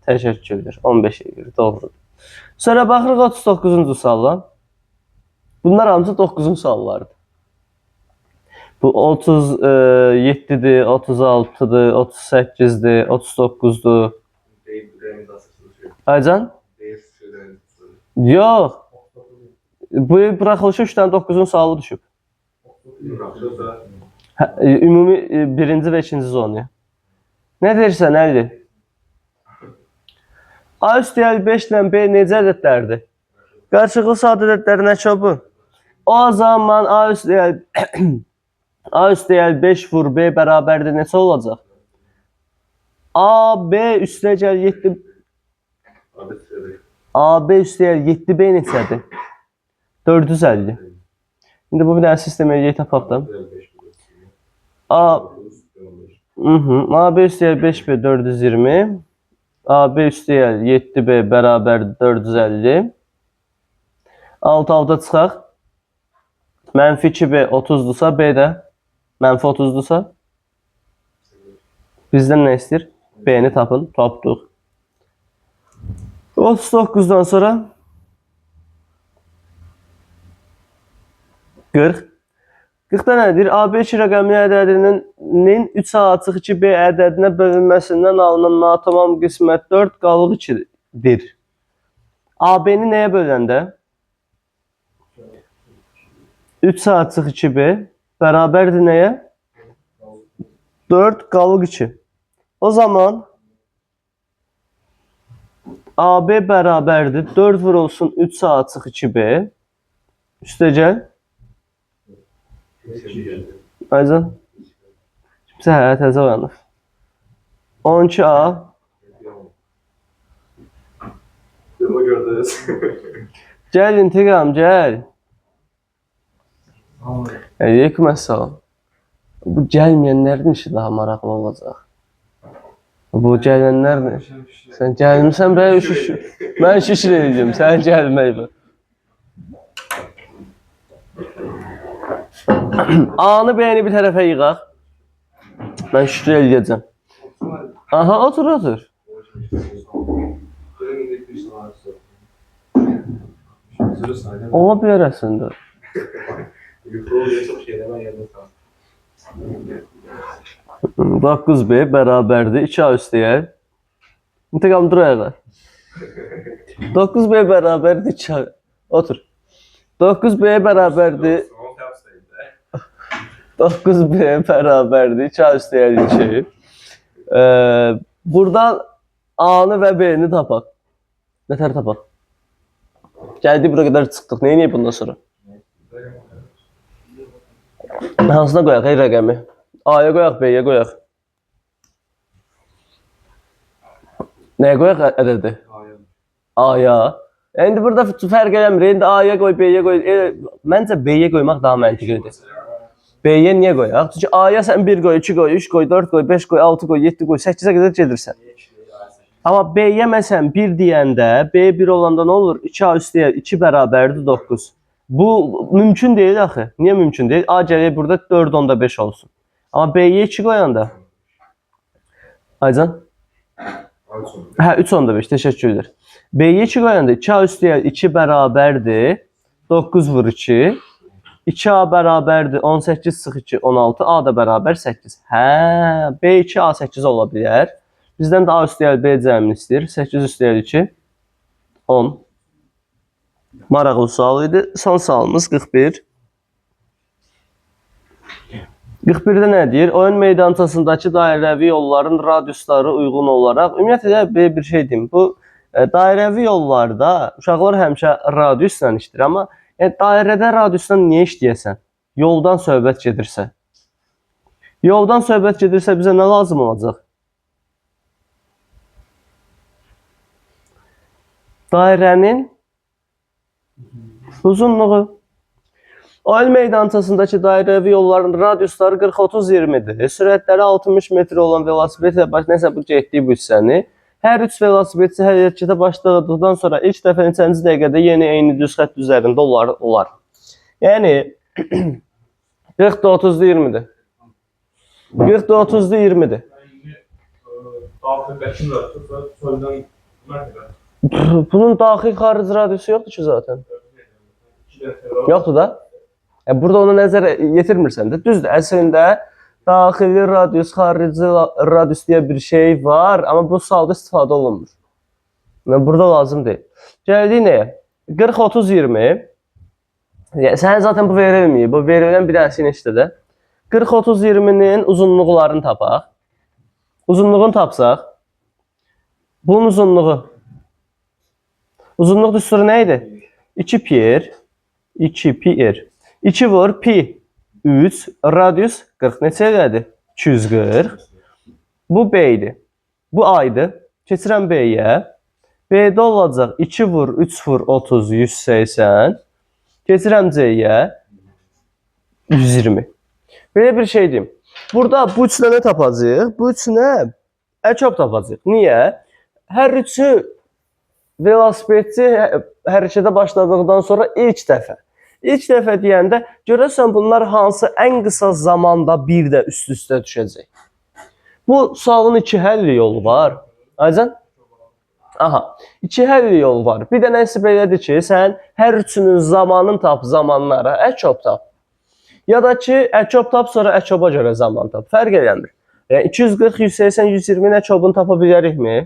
təşəkkürdür. 15 edir, doğrudur. Sonra baxırıq 39-cu suala. Bunlar hamısı 9-cu suallardır. Bu 37-dir, 36-dır, 38-dir, 39-dur. Aycan? Yox. Bu buraxılışı 3 dənə 9-un sualı düşüb. Ümumi 1-ci və 2-ci zonaya. Nə deyirsən, Əli? A üstəyəl 5 ilə B necə ədədlərdir? Qarşılıqlı sadə ədədləri nə çoxu? O zaman A üstəyəl 5 vur B bərabərdir neçə olacaq? A, B üstə gəl 7. AB üstəgəl 7B neçədir? 450. İndi bu bir dənə sistemə yey tapaq da. AB üstəgəl 5B 420. AB üstəgəl 7B bərabər 450. 6 çıxaq. Mənfi 2B 30-dursa, B də mənfi 30-dursa, bizdən nə istəyir? B-ni tapın, tapdıq. 39-dan sonra 40. 40-da nədir? AB2 rəqəmli ədədinin 3 açıq 2B ədədinə bölünməsindən alınan natamam qismət 4 qalıq 2-dir. AB-ni nəyə böləndə? 3 açıq 2B bərabərdir nəyə? 4 qalıq 2. O zaman AB bərabərdir 4 vurulsun 3 açıq 2B üstəgəl Aycan kimsə təzə oyanır 12A Gəl intiqam, gəl Aleyküm əssalam. Bu gəlməyənlərin işi daha maraqlı olacaq. Bu gələnlər sən gəlmirsən bəy mən şişir edəcəm. Sən gəlməyibə. A-nı B-ni bir tərəfə yığaq. Mən şişir edəcəm. Aha, otur, otur. Ola bilər əslində. 9B bərabərdir 2A üstəgəl. İntiqam dur ayağa. 9B bərabərdir 2A. Otur. 9B bərabərdir 9B bərabərdir 2A üstəgəl 2. Buradan A-nı və B-ni tapaq. Nətər tapaq? Gəldik bura qədər çıxdıq. Neyi bundan sonra? Hansına qoyaq ey rəqəmi? A-ya qoyaq, B-yə qoyaq. Nəyə qoyaq ədədi? A-ya. İndi burada fərq eləmir. İndi A-ya qoy, B-yə qoy. Məncə B-yə qoymaq daha məntiqlidir. B-yə niyə qoyaq? Çünki A-ya sən 1 qoy, 2 qoy, 3 qoy, 4 qoy, 5 qoy, 6 qoy, 7 qoy, 8-ə qədər gedirsən. Amma B-yə məsələn 1 deyəndə, B 1 olanda nə olur? 2A üstəgəl 2 bərabərdir 9. Bu mümkün deyil axı. Niyə mümkün deyil? A gəlir burada 4.5 olsun. Amma B-yə 2 qoyanda Aycan? Hə, 3.5, təşəkkürlər. B-yə 2 qoyanda 2A üstəgəl 2 bərabərdir 9 vur 2. 2A bərabərdir 18 sıx 2, 16. A da bərabər 8. Hə, B2 A8 ola bilər. Bizdən də A üstəgəl B cəmini istəyir. 8 üstəgəl 2, 10. Maraqlı sual idi. Son sualımız 41. 41-də nə deyir? Oyun meydançasındakı dairəvi yolların radiusları uyğun olaraq, ümumiyyətlə bir şey deyim. Bu dairəvi yollarda uşaqlar həmişə radiusla işləyir, amma dairədə radiusdan niyə işləyəsən? Yoldan söhbət gedirsə. Yoldan söhbət gedirsə bizə nə lazım olacaq? Dairənin uzunluğu. Oyun meydançasındakı dairəvi yolların radiusları 40-30-20'dir. Sürətləri 60 metr olan velosipedlə nəsə bu getdiyi bu hissəni. Hər 3 velosipedçi hərəkətə başladıqdan sonra ilk dəfə neçənci dəqiqədə yeni eyni düz xətt üzərində olar. Yəni 40-30-20'dir. 40-30-20'dir. Bunun daxil xarici radiusu yoxdur ki zaten. Yoxdur da. Burada onu nəzərə yetirmirsən də. Düzdür, əslində daxili radius, xarici radius deyə bir şey var, amma bu sualda istifadə olunmur. Burada lazım deyil. Gəldik nəyə? 40-30-20. Sən zaten bu verilməyib. Bu verilən bir dənəsini işlədə. 40-30-20'nin uzunluqlarını tapaq. Uzunluğunu tapsaq. Bunun uzunluğu. Uzunluq düsturu nə idi? 2 pi r. 2 pi r. 2 vur pi 3 radius 40 neçə elədi? 240. Bu B idi. Bu A idi. Keçirəm B-yə. B-də olacaq 2 vur, 3 vur, 30, 180. Keçirəm C-yə 120. Belə bir şey deyim. Burada bu üçünə nə tapacağıq? Bu üçünə əkab tapacağıq. Niyə? Hər üçü velosipedçi hərəkətə başladıqdan sonra ilk dəfə. İlk dəfə deyəndə görəsən bunlar hansı ən qısa zamanda bir də üst-üstə düşəcək? Bu sualın iki həll yolu var. Aycan? Aha, iki həll yolu var. Bir dənəsi belədir ki, sən hər üçünün zamanını tap, zamanlara əkab tap. Ya da ki, əkab tap, sonra əkaba görə zaman tap. Fərq eləmir. Yəni 240, 180, 120-nin əkabını tapa bilərikmi?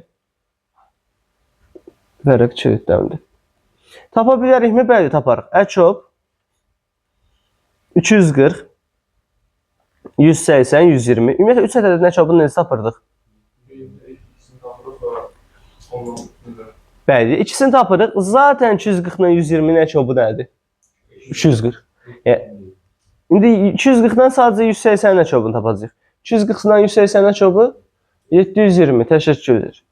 Fərq kilidləndi. Tapa bilərikmi? Bəli, taparıq. Əkab 240, 180, 120. Ümumiyyətlə 3 ədədin əkabını necə tapırdıq? Bəli, ikisini tapırıq. Zaten 240-dan 120-nin əkabı nədir? 240. İndi 240-dan sadəcə 180-nin əkabını tapacağıq. 240-dan 180-nin əkabı 720. Təşəkkür edir.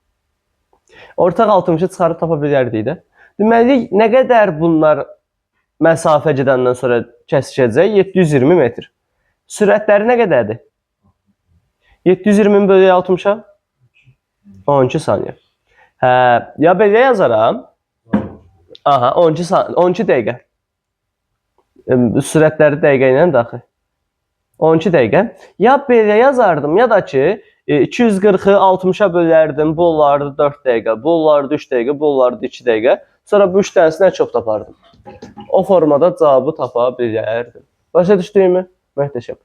Ortaq 60-ı çıxarıb tapa bilərdik də. Deməli, nə qədər bunlar məsafə gedəndən sonra kəsişəcək? 720 metr. Sürətləri nə qədərdir? 720 bölü 60-a? 12 saniyə. Hə, ya belə yazaram. Aha, 12 dəqiqə. Sürətləri dəqiqə ilə daxil. 12 dəqiqə. Ya belə yazardım, ya da ki 240-ı 60-a bölərdim. Bu olardı 4 dəqiqə, bu olardı 3 dəqiqə, bu olardı 2 dəqiqə. Sonra bu 3 dənəsini çox tapardım. O formada cavabı tapa bilərdim. Başa düşdüyümü? Möhtəşəm.